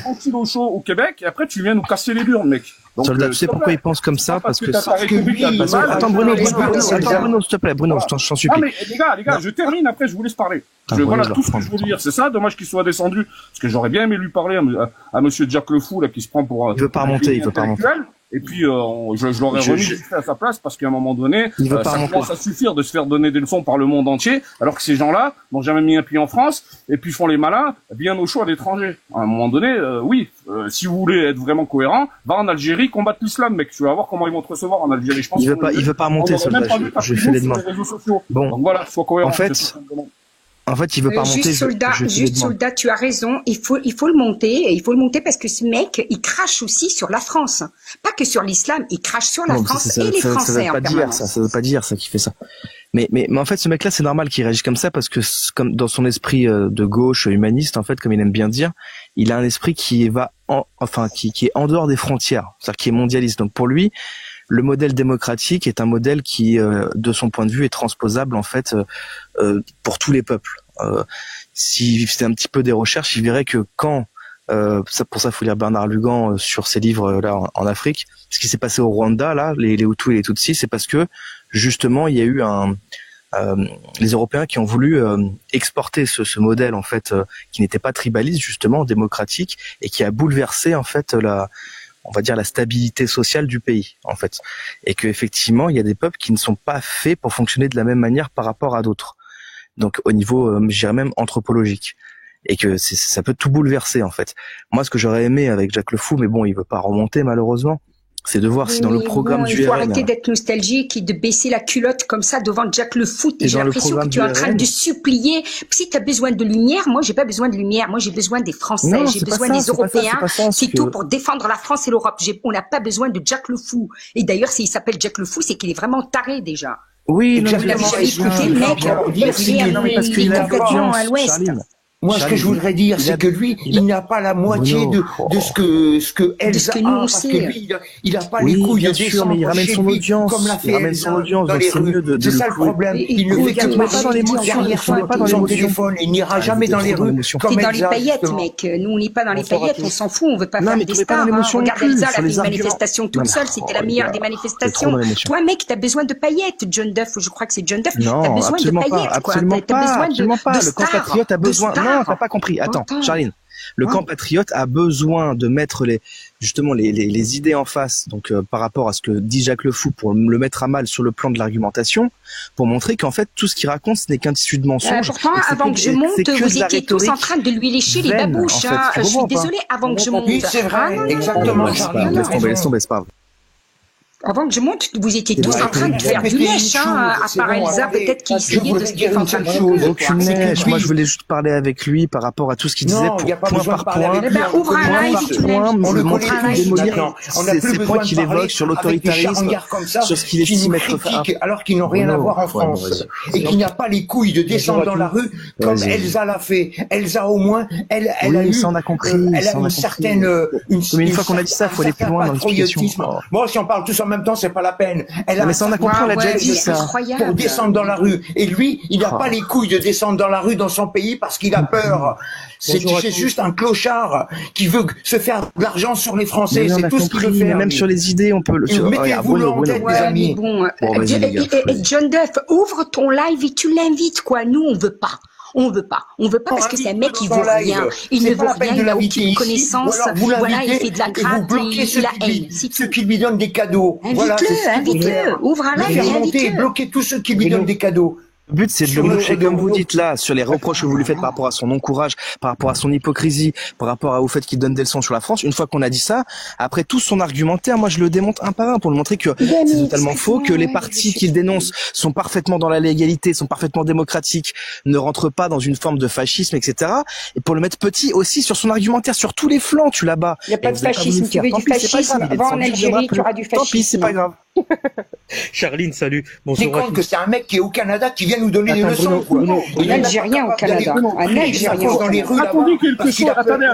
S13: Tranquille au chaud au Québec, et après, tu viens nous casser les burnes, mec. Donc,
S3: soldat, tu sais pourquoi il pense comme ça? Parce que attends, Bruno, s'il te plaît, Bruno, je t'en supplie.
S13: Non, mais les gars, je termine, après, je vous laisse parler. Voilà tout ce que je voulais dire. C'est ça, dommage qu'il soit descendu. Parce que j'aurais bien aimé lui parler à monsieur Jack Le Fou, là, qui se prend pour
S3: il veut pas remonter.
S13: Et puis, je l'aurais remis à sa place parce qu'à un moment donné, ça commence à suffire de se faire donner des leçons par le monde entier, alors que ces gens-là n'ont jamais mis un pied en France, et puis font les malins, bien au chaud à l'étranger. À un moment donné, si vous voulez être vraiment cohérent, va en Algérie combattre l'islam, mec. Tu vas voir comment ils vont te recevoir en Algérie. Je pense
S3: il veut pas remonter, soldat. Je fais les demandes.
S13: Bon. Donc voilà, sois cohérent.
S3: En fait, il veut pas monter.
S8: Soldat, tu as raison. Il faut le monter. Et il faut le monter parce que ce mec, il crache aussi sur la France. Pas que sur l'islam, il crache sur la France et les Français en permanence.
S3: Ça veut pas dire ça qui fait ça. Mais en fait, ce mec-là, c'est normal qu'il réagisse comme ça parce que, comme dans son esprit de gauche humaniste, en fait, comme il aime bien dire, il a un esprit qui est en dehors des frontières, c'est-à-dire qui est mondialiste. Donc pour lui, le modèle démocratique est un modèle qui, de son point de vue, est transposable en fait pour tous les peuples. Si c'était un petit peu des recherches, il verrait que quand pour ça, il faut lire Bernard Lugan sur ses livres là en Afrique. Ce qui s'est passé au Rwanda, là, les Hutus et les Tutsis, c'est parce que justement, il y a eu les Européens qui ont voulu exporter ce modèle en fait qui n'était pas tribaliste, justement démocratique, et qui a bouleversé en fait on va dire la stabilité sociale du pays en fait, et que effectivement il y a des peuples qui ne sont pas faits pour fonctionner de la même manière par rapport à d'autres. Donc au niveau, je dirais même anthropologique, et que ça peut tout bouleverser en fait. Moi, ce que j'aurais aimé avec Jack Le Fou, mais bon, il veut pas remonter malheureusement, c'est de voir si dans le programme du RN...
S8: Il faut arrêter d'être nostalgique et de baisser la culotte comme ça devant Jack Le Fou. J'ai l'impression que tu es en train de supplier. Si tu as besoin de lumière, moi j'ai pas besoin de lumière. Moi j'ai besoin des Français, j'ai besoin des Européens. C'est tout pour défendre la France et l'Europe. On n'a pas besoin de Jack Le Fou. Et d'ailleurs, s'il s'appelle Jack Le Fou, c'est qu'il est vraiment taré déjà.
S3: Oui,
S8: vous l'avez jamais écouté, le mec. Il est complètement à l'ouest.
S11: Moi, ce que je voudrais dire, c'est que lui, il n'a pas la moitié de ce que Elsa a, parce que lui, il a pas les couilles de descendre chez lui, comme l'a fait Elsa dans les rues. C'est ça le problème. Il ne fait que marcher derrière son téléphone. Il n'ira jamais dans les rues comme Elsa.
S8: T'es dans les paillettes, mec. Nous, on n'est pas dans les paillettes, on s'en fout, on veut pas faire des stars. Regarde Elsa, elle a fait une manifestation toute seule, c'était la meilleure des manifestations. Toi, mec, t'as besoin de paillettes, John Duff, je crois que c'est John Duff. T'as besoin de paillettes, quoi. T'as besoin de stars.
S3: Le compatriote a besoin. Non, t'as pas compris. Attends, Charline. Le camp patriote a besoin de mettre les idées en face, donc par rapport à ce que dit Jacques Le Fou, pour le mettre à mal sur le plan de l'argumentation, pour montrer qu'en fait tout ce qu'il raconte ce n'est qu'un tissu de mensonges.
S8: Pourtant, avant que je monte, vous étiez tous en train de lui lécher les babouches. Je suis désolée, avant que je monte.
S11: Oui, c'est vrai, exactement.
S3: Laisse tomber, c'est pas vrai.
S8: Avant que je monte, vous étiez tous en train de faire du lèche, à part Elsa, peut-être qui essayait de se défendre un peu.
S3: Aucune lèche. Moi, je voulais juste parler avec lui par rapport à tout ce qu'il disait, point par point.
S8: Ouvre un live, tu
S3: on le montrer démolir ces points qu'il évoque sur l'autoritarisme, sur ce qu'il estime être
S11: alors qu'ils n'ont rien à voir en France. Et qu'il n'a pas les couilles de descendre dans la rue comme Elsa l'a fait. Elsa, au moins, elle a eu, elle a une certaine,
S3: une fois qu'on a dit ça, il faut aller plus loin dans l'explication.
S11: Bon, si on parle tous en même temps, c'est pas la peine.
S3: Mais ça, on a compris, on a déjà dit ça.
S11: Pour descendre dans la rue. Et lui, il n'a pas les couilles de descendre dans la rue dans son pays parce qu'il a peur. C'est juste un clochard qui veut se faire de l'argent sur les Français. C'est tout ce qu'il veut faire.
S3: Même sur les idées, on peut le faire.
S11: Mettez-vous en tête, les amis.
S8: John Duff, ouvre ton live et tu l'invites, quoi. Nous, on veut pas. On veut pas parce que c'est un mec qui vaut rien. Il ne vaut rien, il n'a aucune connaissance. Voilà, il fait de la gratte, il a haine.
S11: Ceux qui lui donnent des cadeaux.
S8: Invite-le, ouvre un live et invite-le.
S11: Bloquez tous ceux qui lui donnent des cadeaux.
S3: Le but, c'est de le moucher, comme vous dites là, sur les reproches que vous lui faites par rapport à son non-courage, par rapport à son hypocrisie, par rapport au fait qu'il donne des leçons sur la France. Une fois qu'on a dit ça, après tout son argumentaire, moi je le démonte un par un pour le montrer que c'est totalement faux, que les partis qu'il dénonce sont parfaitement dans la légalité, sont parfaitement démocratiques, ne rentrent pas dans une forme de fascisme, etc. Et pour le mettre petit aussi sur son argumentaire, sur tous les flancs, tu là-bas.
S8: Il n'y a pas de fascisme, tu veux du fascisme. Va en Algérie, tu auras du fascisme.
S3: Tant pis, c'est pas grave.
S14: Charline, salut.
S11: Tu comptes que c'est un mec qui est au Canada qui vient nous donner des leçons, quoi.
S8: Un Algérien au Canada. Un Algérien
S11: dans les rues
S13: Quand on dit quelque chose, attendez.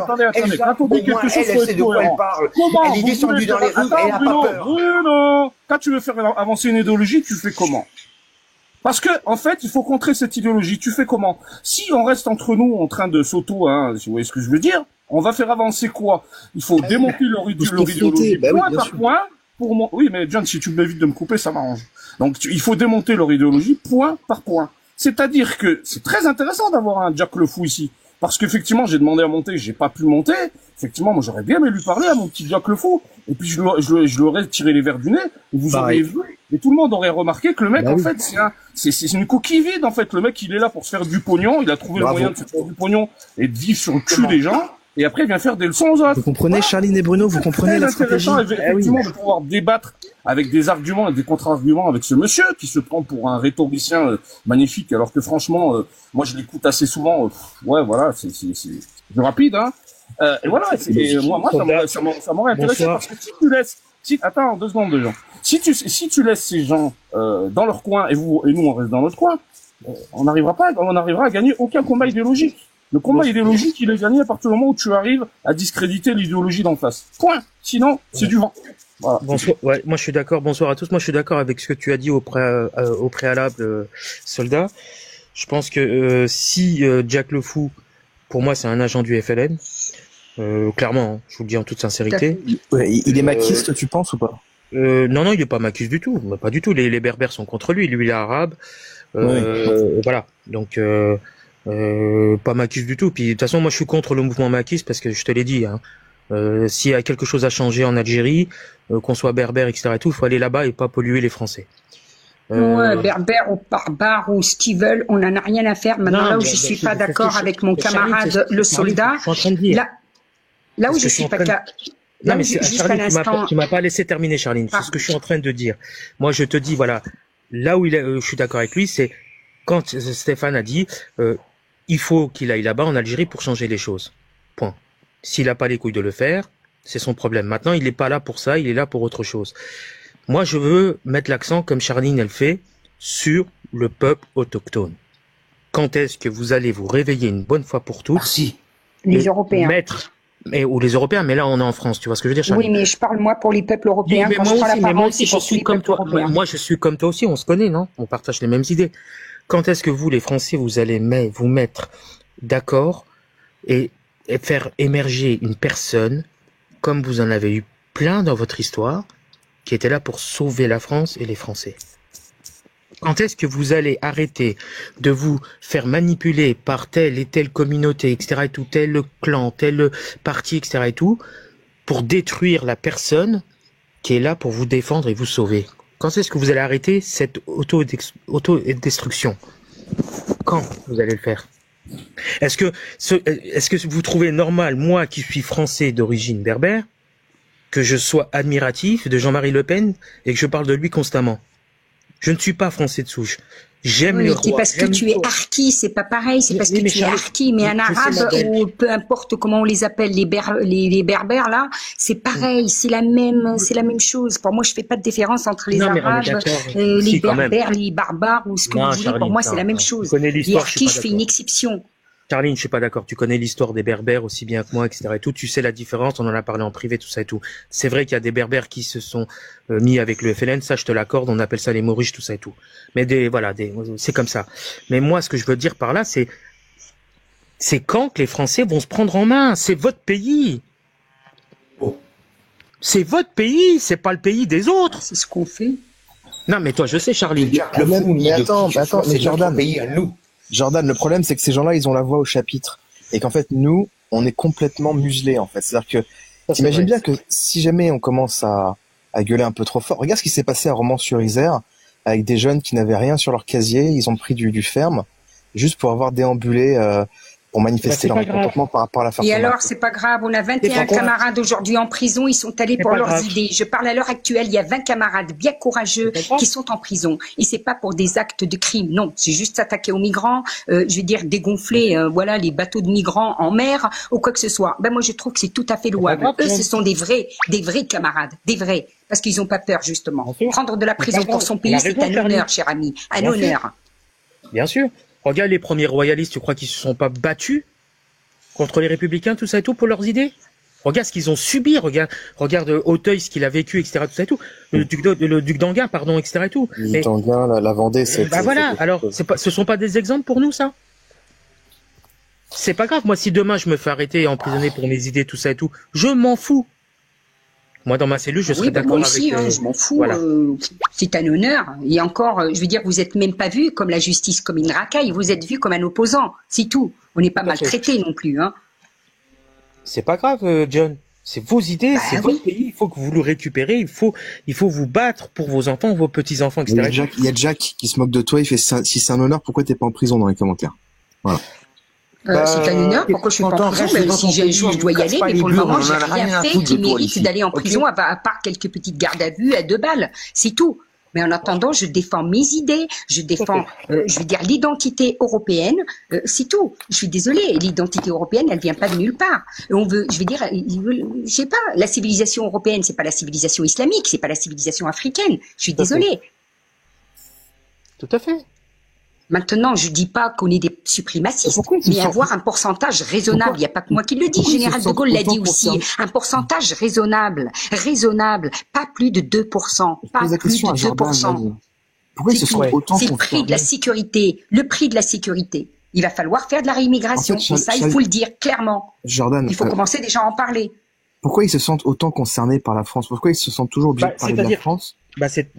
S13: Quand on dit quelque chose,
S11: elle sait de quoi elle parle. Elle est descendue dans les rues, elle n'a pas peur.
S13: Bruno, quand tu veux faire avancer une idéologie, tu fais comment? Parce que, en fait, il faut contrer cette idéologie. Tu fais comment? Si on reste entre nous en train de si vous voyez ce que je veux dire, on va faire avancer quoi? Il faut démonter leur idéologie point par point. Oui, mais John, si tu m'évites de me couper, ça m'arrange. Donc, il faut démonter leur idéologie point par point. C'est-à-dire que c'est très intéressant d'avoir un Jack le Fou ici. Parce qu'effectivement, j'ai demandé à monter, j'ai pas pu monter. Effectivement, moi, j'aurais bien aimé lui parler à mon petit Jack le Fou. Et puis, je lui aurais tiré les verres du nez. Et vous auriez vu. Et tout le monde aurait remarqué que le mec, en fait, c'est une coquille vide, en fait. Le mec, il est là pour se faire du pognon. Il a trouvé le moyen de se faire du pognon et de vivre sur le cul des gens. Et après, il vient faire des leçons aux autres.
S3: Vous comprenez, Charline et Bruno, vous comprenez la stratégie?
S13: C'est intéressant, effectivement, de pouvoir débattre avec des arguments et des contre-arguments avec ce monsieur qui se prend pour un rhétoricien magnifique, alors que franchement, moi, je l'écoute assez souvent. Ouais, voilà, c'est rapide, hein. Et voilà, moi, ça m'aurait intéressé parce que si tu laisses, attends, 2 secondes, déjà. Si tu laisses ces gens, dans leur coin et nous, on reste dans notre coin, on n'arrivera à gagner aucun combat idéologique. Le combat idéologique, il est gagné à partir du moment où tu arrives à discréditer l'idéologie d'en face. Point. Sinon, c'est du vent. Voilà.
S14: Bonsoir. Ouais, moi je suis d'accord. Bonsoir à tous. Moi je suis d'accord avec ce que tu as dit au préalable, soldat. Je pense que si Jack le Fou, pour moi c'est un agent du FLN, clairement, hein, je vous le dis en toute sincérité.
S3: Ouais, il est maquiste, tu penses ou pas?
S14: Non, il est pas maquiste du tout. Pas du tout. Les Berbères sont contre lui. Lui, il est arabe. Voilà. Donc. Pas maquiste du tout. Puis de toute façon, moi je suis contre le mouvement maquiste parce que je te l'ai dit. Hein, s'il y a quelque chose à changer en Algérie, qu'on soit berbère, etc. et tout, il faut aller là-bas et pas polluer les Français.
S8: Ouais, berbère ou barbare ou ce qu'ils veulent, on n'en a rien à faire. Maintenant, là où je suis pas d'accord avec mon camarade le soldat, là où je suis pas d'accord.
S14: Non, mais Charline, tu m'as pas laissé terminer, Charline. C'est ce que je suis en train de dire. Moi, je te dis, voilà, là où je suis d'accord avec lui, c'est quand Stéphane a dit, il faut qu'il aille là-bas en Algérie pour changer les choses. Point. S'il n'a pas les couilles de le faire, c'est son problème. Maintenant, il n'est pas là pour ça, il est là pour autre chose. Moi, je veux mettre l'accent, comme Charline elle fait, sur le peuple autochtone. Quand est-ce que vous allez vous réveiller une bonne fois pour toutes?
S11: Merci.
S8: Les Européens.
S14: Ou les Européens, mais là on est en France, tu vois ce que je veux dire, Charline?
S8: Oui, mais je parle moi pour les peuples européens. Quand je prends la parole, c'est pour tous les peuples européens.
S14: Moi, je suis comme toi aussi, on se connaît, non? On partage les mêmes idées. Quand est-ce que vous, les Français, vous allez vous mettre d'accord et faire émerger une personne, comme vous en avez eu plein dans votre histoire, qui était là pour sauver la France et les Français? Quand est-ce que vous allez arrêter de vous faire manipuler par telle et telle communauté, etc. et tout, tel clan, tel parti, etc. et tout, pour détruire la personne qui est là pour vous défendre et vous sauver? Quand est-ce que vous allez arrêter cette autodestruction? Quand vous allez le faire? Est-ce que vous trouvez normal, moi qui suis français d'origine berbère, que je sois admiratif de Jean-Marie Le Pen et que je parle de lui constamment? Je ne suis pas français de souche. J'aime le roi.
S8: C'est parce que tu es harki, c'est pas pareil. C'est parce que tu es harki, mais un arabe ou peu importe comment on les appelle, les berbères là, c'est pareil, c'est la même chose. Pour moi, je fais pas de différence entre les arabes, les berbères, les barbares ou ce que vous voulez. Pour moi, c'est la même chose. Les harkis, je fais une exception.
S14: Charline, je suis pas d'accord. Tu connais l'histoire des Berbères aussi bien que moi, etc. et tout. Tu sais la différence. On en a parlé en privé, tout ça et tout. C'est vrai qu'il y a des Berbères qui se sont mis avec le FLN. Ça, je te l'accorde. On appelle ça les Mauriches, tout ça et tout. Mais c'est comme ça. Mais moi, ce que je veux dire par là, c'est quand que les Français vont se prendre en main. C'est votre pays. C'est votre pays. C'est pas le pays des autres.
S8: C'est ce qu'on fait.
S14: Non, mais toi, je sais, Charline.
S3: Mais attends, mais Jordan, pays à nous. Jordan, le problème, c'est que ces gens-là, ils ont la voix au chapitre. Et qu'en fait, nous, on est complètement muselés, en fait. C'est-à-dire que, t'imagines bien que si jamais on commence à gueuler un peu trop fort, regarde ce qui s'est passé à Romans-sur-Isère, avec des jeunes qui n'avaient rien sur leur casier, ils ont pris du ferme, juste pour avoir déambulé, pour manifester leur mécontentement par rapport à la
S8: Et alors, c'est pas grave, on a 21 camarades aujourd'hui en prison, ils sont allés pour leurs idées. Je parle à l'heure actuelle, il y a 20 camarades bien courageux qui sont en prison. Et c'est pas pour des actes de crime, non, c'est juste s'attaquer aux migrants, je veux dire dégonfler voilà, les bateaux de migrants en mer ou quoi que ce soit. Ben moi, je trouve que c'est tout à fait louable. Eux, ce sont des vrais camarades, des vrais. Parce qu'ils n'ont pas peur, justement. Prendre de la prison pour son pays, c'est un honneur, cher ami. Un honneur.
S14: Bien sûr. Regarde les premiers royalistes, tu crois qu'ils se sont pas battus contre les républicains, tout ça et tout, pour leurs idées? Regarde ce qu'ils ont subi, regarde Auteuil, ce qu'il a vécu, etc., tout ça et tout. Le duc d'Enghien, pardon, etc. et tout.
S3: Le duc d'Enghien, la Vendée, c'est...
S14: Bah voilà, alors, ce sont pas des exemples pour nous, ça? C'est pas grave, moi, si demain je me fais arrêter et emprisonner pour mes idées, tout ça et tout, je m'en fous. Moi, dans ma cellule, je serais d'accord avec...
S8: Moi aussi, je m'en fous. Voilà. C'est un honneur. Et encore, je veux dire, vous êtes même pas vu comme la justice, comme une racaille. Vous êtes vu comme un opposant. C'est tout. On n'est pas maltraité non plus. Hein.
S14: C'est pas grave, John. C'est vos idées, c'est votre pays. Il faut que vous le récupérez. Il faut vous battre pour vos enfants, vos petits-enfants, etc.
S3: Il y a Jack qui se moque de toi. Il fait si c'est un honneur, pourquoi t'es pas en prison dans les commentaires? Voilà.
S8: C'est un honneur, pourquoi je suis pas en prison, même si un jour je dois y aller, mais pour le moment, j'ai rien fait qui mérite d'aller en prison, à part quelques petites gardes à vue à 2 balles. C'est tout. Mais en attendant, je défends mes idées, je défends, je veux dire, l'identité européenne, c'est tout. Je suis désolée, l'identité européenne, elle vient pas de nulle part. On veut, je veux dire, je sais pas, la civilisation européenne, c'est pas la civilisation islamique, c'est pas la civilisation africaine. Je suis désolée.
S14: Tout à fait.
S8: Maintenant, je dis pas qu'on est des suprémacistes, mais avoir un pourcentage raisonnable. Il n'y a pas que moi qui le dis. Général de Gaulle l'a dit aussi. Un pourcentage raisonnable, pas plus de 2%, pas plus de 2%.
S3: Pourquoi ils se sont autant
S8: C'est le prix de la sécurité. Le prix de la sécurité. Il va falloir faire de la réimmigration. Et ça, il faut le dire clairement.
S3: Jordan,
S8: il faut commencer déjà à en parler.
S3: Pourquoi ils se sentent autant concernés par la France? Pourquoi ils se sentent toujours obligés de parler de la France?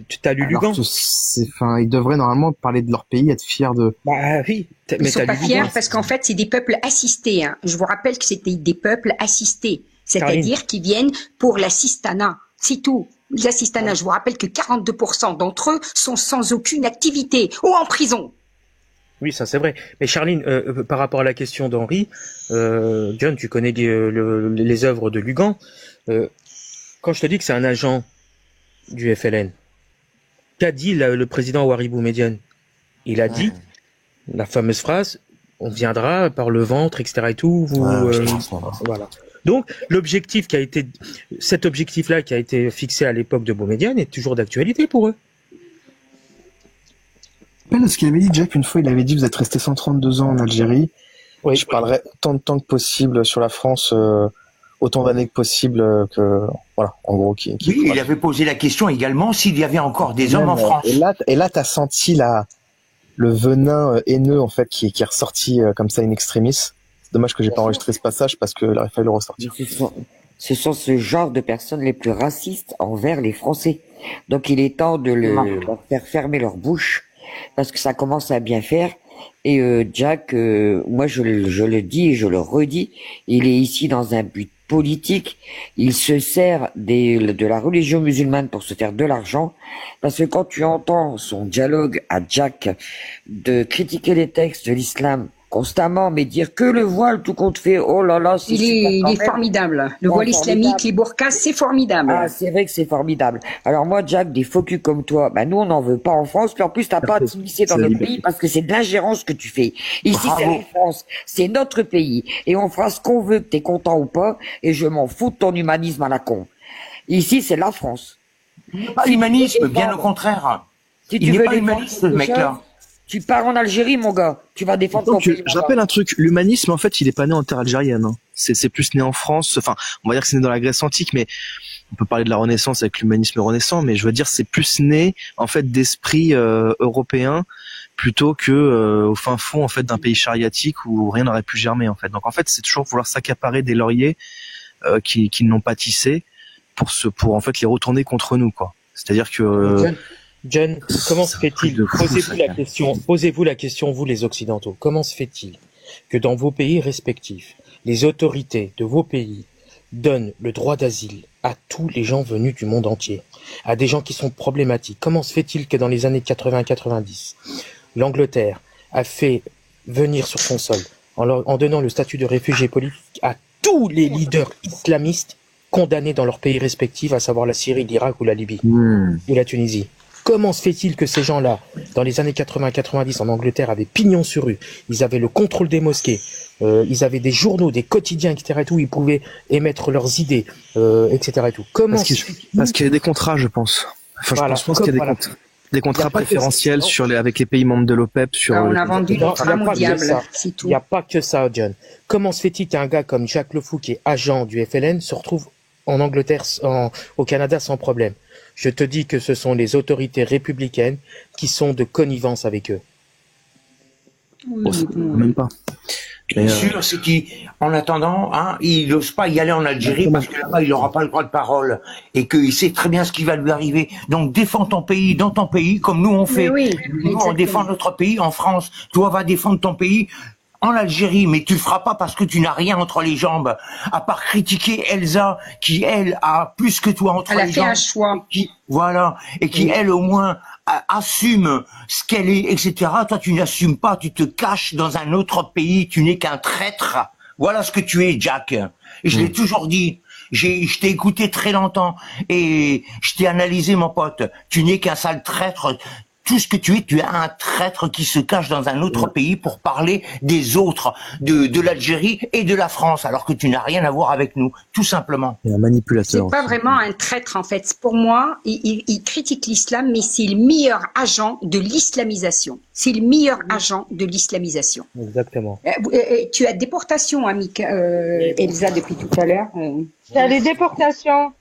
S14: Tu t'as lu Lugan.
S3: Ils devraient normalement parler de leur pays, être fiers de...
S14: Bah oui.
S8: Ils sont pas fiers parce qu'en fait, c'est des peuples assistés. Hein. Je vous rappelle que c'était des peuples assistés. C'est-à-dire qui viennent pour l'assistanat. C'est tout. L'assistanat, je vous rappelle que 42% d'entre eux sont sans aucune activité ou en prison.
S14: Oui, ça c'est vrai. Mais Charline, par rapport à la question d'Henri, John, tu connais les œuvres de Lugan. Quand je te dis que c'est un agent du FLN, qu'a dit le président Houari Boumedienne? Il a dit la fameuse phrase: on viendra par le ventre, etc. et tout. Voilà. Donc l'objectif cet objectif-là qui a été fixé à l'époque de Boumedienne est toujours d'actualité pour eux.
S3: Ce qu'il avait dit, Jack, une fois, il avait dit: vous êtes resté 132 ans en Algérie. Oui. Je parlerai autant de temps que possible sur la France, autant d'années que possible, voilà, en gros,
S11: oui, il avait posé la question également s'il y avait encore des hommes en France.
S3: Et là, t'as senti le venin haineux, en fait, qui est ressorti comme ça in extremis. C'est dommage que j'ai pas enregistré ce passage parce que là, il fallait le ressortir.
S15: Ce sont ce genre de personnes les plus racistes envers les Français. Donc il est temps de leur faire fermer leur bouche, parce que ça commence à bien faire. Et Jack, moi je le dis et je le redis, il est ici dans un but politique. Il se sert de la religion musulmane pour se faire de l'argent, parce que quand tu entends son dialogue à Jack de critiquer les textes de l'islam constamment, mais dire que le voile tout compte fait, oh là là,
S8: il est formidable. Le voile islamique, les burqas, c'est formidable.
S15: Ah, c'est vrai que c'est formidable. Alors moi, Jack, des faux culs comme toi, bah nous on n'en veut pas en France, puis en plus t'as pas à t'immiscer dans notre pays parce que c'est de l'ingérence que tu fais. Ici c'est la France, c'est notre pays, et on fera ce qu'on veut, que t'es content ou pas, et je m'en fous de ton humanisme à la con. Ici c'est la France.
S11: Pas l'humanisme, bien au contraire. Il n'est pas humaniste, ce mec-là.
S15: Tu pars en Algérie, mon gars. Tu vas défendre ton pays.
S3: Je rappelle un truc. L'humanisme, en fait, il est pas né en terre algérienne. Hein. C'est plus né en France. Enfin, on va dire que c'est né dans la Grèce antique, mais on peut parler de la Renaissance avec l'humanisme renaissant. Mais je veux dire, c'est plus né, en fait, d'esprit européen plutôt que au fin fond, en fait, d'un pays chariatique où rien n'aurait pu germer, en fait. Donc, en fait, c'est toujours vouloir s'accaparer des lauriers qui n'ont pas tissé pour en fait les retourner contre nous, quoi. C'est-à-dire que
S14: John, comment se fait-il, posez-vous la question, vous les Occidentaux, comment se fait-il que dans vos pays respectifs, les autorités de vos pays donnent le droit d'asile à tous les gens venus du monde entier, à des gens qui sont problématiques? Comment se fait-il que dans les années 80-90, l'Angleterre a fait venir sur son sol en donnant le statut de réfugié politique à tous les leaders islamistes condamnés dans leurs pays respectifs, à savoir la Syrie, l'Irak ou la Libye ou la Tunisie. Comment se fait-il que ces gens-là, dans les années 80-90 en Angleterre, avaient pignon sur rue, ils avaient le contrôle des mosquées, ils avaient des journaux, des quotidiens, etc. et tout, ils pouvaient émettre leurs idées, etc. et tout. Comment
S3: parce qu'il y a des contrats, je pense. Enfin, voilà, je pense qu'il y a des contrats préférentiels avec les pays membres de l'OPEP sur.
S8: On a vendu le tram au diable, c'est tout.
S14: Il n'y a pas que ça, John. Comment se fait-il qu'un gars comme Jacques Le Fou, qui est agent du FLN, se retrouve en Angleterre, au Canada sans problème? Je te dis que ce sont les autorités républicaines qui sont de connivence avec eux.
S3: Même pas.
S11: Bien sûr, c'est qu'en attendant, il n'ose pas y aller en Algérie parce que là-bas, il n'aura pas le droit de parole et qu'il sait très bien ce qui va lui arriver. Donc, défends ton pays dans ton pays, comme nous on fait.
S8: Oui,
S11: nous, on défend notre pays en France. Toi, va défendre ton pays en Algérie, mais tu le feras pas parce que tu n'as rien entre les jambes, à part critiquer Elsa, qui, elle, a plus que toi entre les jambes.
S8: Elle a fait un choix.
S11: Et qui, elle, au moins, assume ce qu'elle est, etc. Toi, tu n'assumes pas, tu te caches dans un autre pays, tu n'es qu'un traître. Voilà ce que tu es, Jack. Et je l'ai toujours dit. Je t'ai écouté très longtemps et je t'ai analysé, mon pote. Tu n'es qu'un sale traître. Tout ce que tu es un traître qui se cache dans un autre pays pour parler des autres, de l'Algérie et de la France, alors que tu n'as rien à voir avec nous, tout simplement.
S3: Et un manipulateur.
S8: C'est pas vraiment un traître, en fait. Pour moi, il critique l'islam, mais c'est le meilleur agent de l'islamisation. C'est le meilleur agent de l'islamisation.
S14: Exactement.
S8: Tu as déportation, Elsa, depuis tout à l'heure.
S2: Tu as les déportations.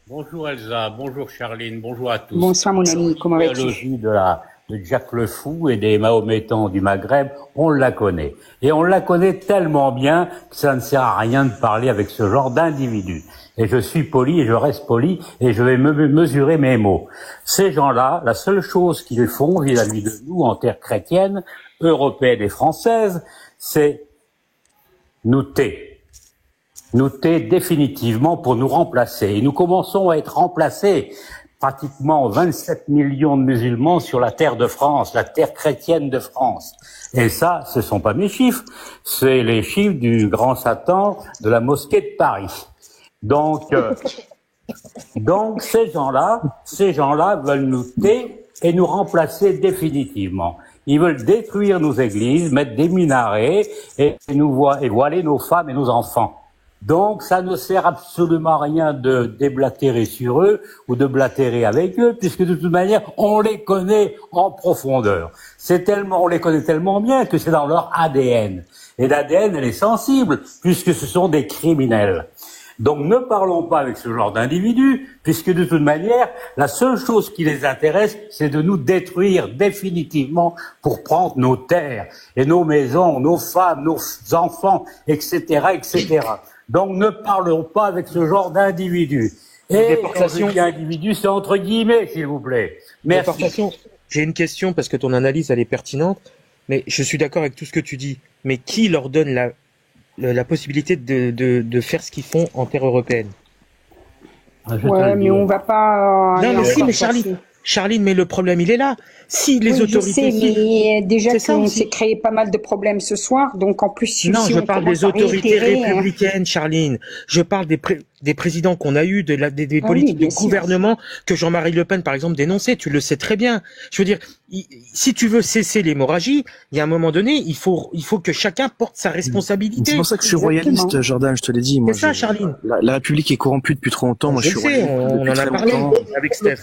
S16: Bonjour Elsa, bonjour Charline, bonjour à tous.
S8: Bonsoir mon ami, comment vas-tu?
S16: La logique de Jacques Le Fou et des Mahométans du Maghreb, on la connaît. Et on la connaît tellement bien que ça ne sert à rien de parler avec ce genre d'individus. Et je suis poli et je reste poli et je vais mesurer mes mots. Ces gens-là, la seule chose qu'ils font vis-à-vis de nous en terre chrétienne, européenne et française, c'est nous taire définitivement pour nous remplacer. Et nous commençons à être remplacés. Pratiquement 27 millions de musulmans sur la terre de France, la terre chrétienne de France. Et ça, ce sont pas mes chiffres, c'est les chiffres du grand Satan de la mosquée de Paris. Donc ces gens-là veulent nous taire et nous remplacer définitivement. Ils veulent détruire nos églises, mettre des minarets et voiler nos femmes et nos enfants. Donc, ça ne sert absolument à rien de déblatérer sur eux ou de blatérer avec eux, puisque de toute manière, on les connaît en profondeur. On les connaît tellement bien que c'est dans leur ADN. Et l'ADN, elle est sensible, puisque ce sont des criminels. Donc, ne parlons pas avec ce genre d'individus, puisque de toute manière, la seule chose qui les intéresse, c'est de nous détruire définitivement pour prendre nos terres et nos maisons, nos femmes, nos enfants, etc., etc. Donc, ne parlons pas avec ce genre d'individus. Et quand je dis individu, c'est entre guillemets, s'il vous plaît. Merci.
S14: J'ai une question, parce que ton analyse, elle est pertinente, mais je suis d'accord avec tout ce que tu dis. Mais qui leur donne la possibilité de faire ce qu'ils font en terre européenne?
S8: Ouais, mais on va pas...
S14: non, mais si, mais Charline, mais le problème, il est là. Si les autorités...
S8: Je sais, mais déjà qu'on s'est créé pas mal de problèmes ce soir, donc en plus...
S14: Non, je parle des autorités républicaines, Charline. Je parle des présidents qu'on a eus, des politiques de gouvernement que Jean-Marie Le Pen, par exemple, dénonçait. Tu le sais très bien. Je veux dire, si tu veux cesser l'hémorragie, il y a un moment donné, il faut que chacun porte sa responsabilité.
S3: C'est pour ça que je suis royaliste, Jordan, je te l'ai dit.
S14: C'est ça, Charline.
S3: La République est corrompue depuis trop longtemps. Moi, je suis royaliste.
S14: On en a parlé avec Steph.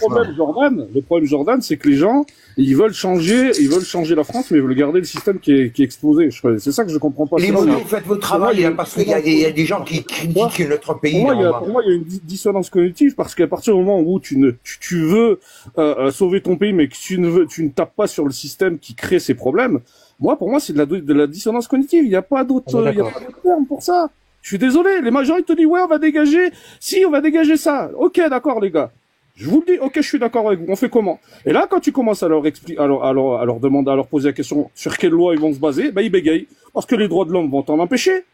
S13: Le problème, Jordan, c'est que les gens, ils veulent changer la France, mais ils veulent garder le système qui est explosé. C'est ça que je comprends pas.
S11: Les mots, faites votre travail, parce qu'il y a des gens qui critiquent notre pays.
S13: Pour moi, il y a une dissonance cognitive, parce qu'à partir du moment où tu veux sauver ton pays, mais que tu ne tapes pas sur le système qui crée ces problèmes, pour moi, c'est de la dissonance cognitive. Il n'y a pas d'autre terme pour ça. Je suis désolé. Les majorités te disent, ouais, on va dégager ça. Ok, d'accord, les gars. Je vous le dis, ok, je suis d'accord avec vous. On fait comment? Et là, quand tu commences à leur expliquer, à leur demander, à leur poser la question sur quelle loi ils vont se baser, ils bégayent. Parce que les droits de l'homme vont t'en empêcher.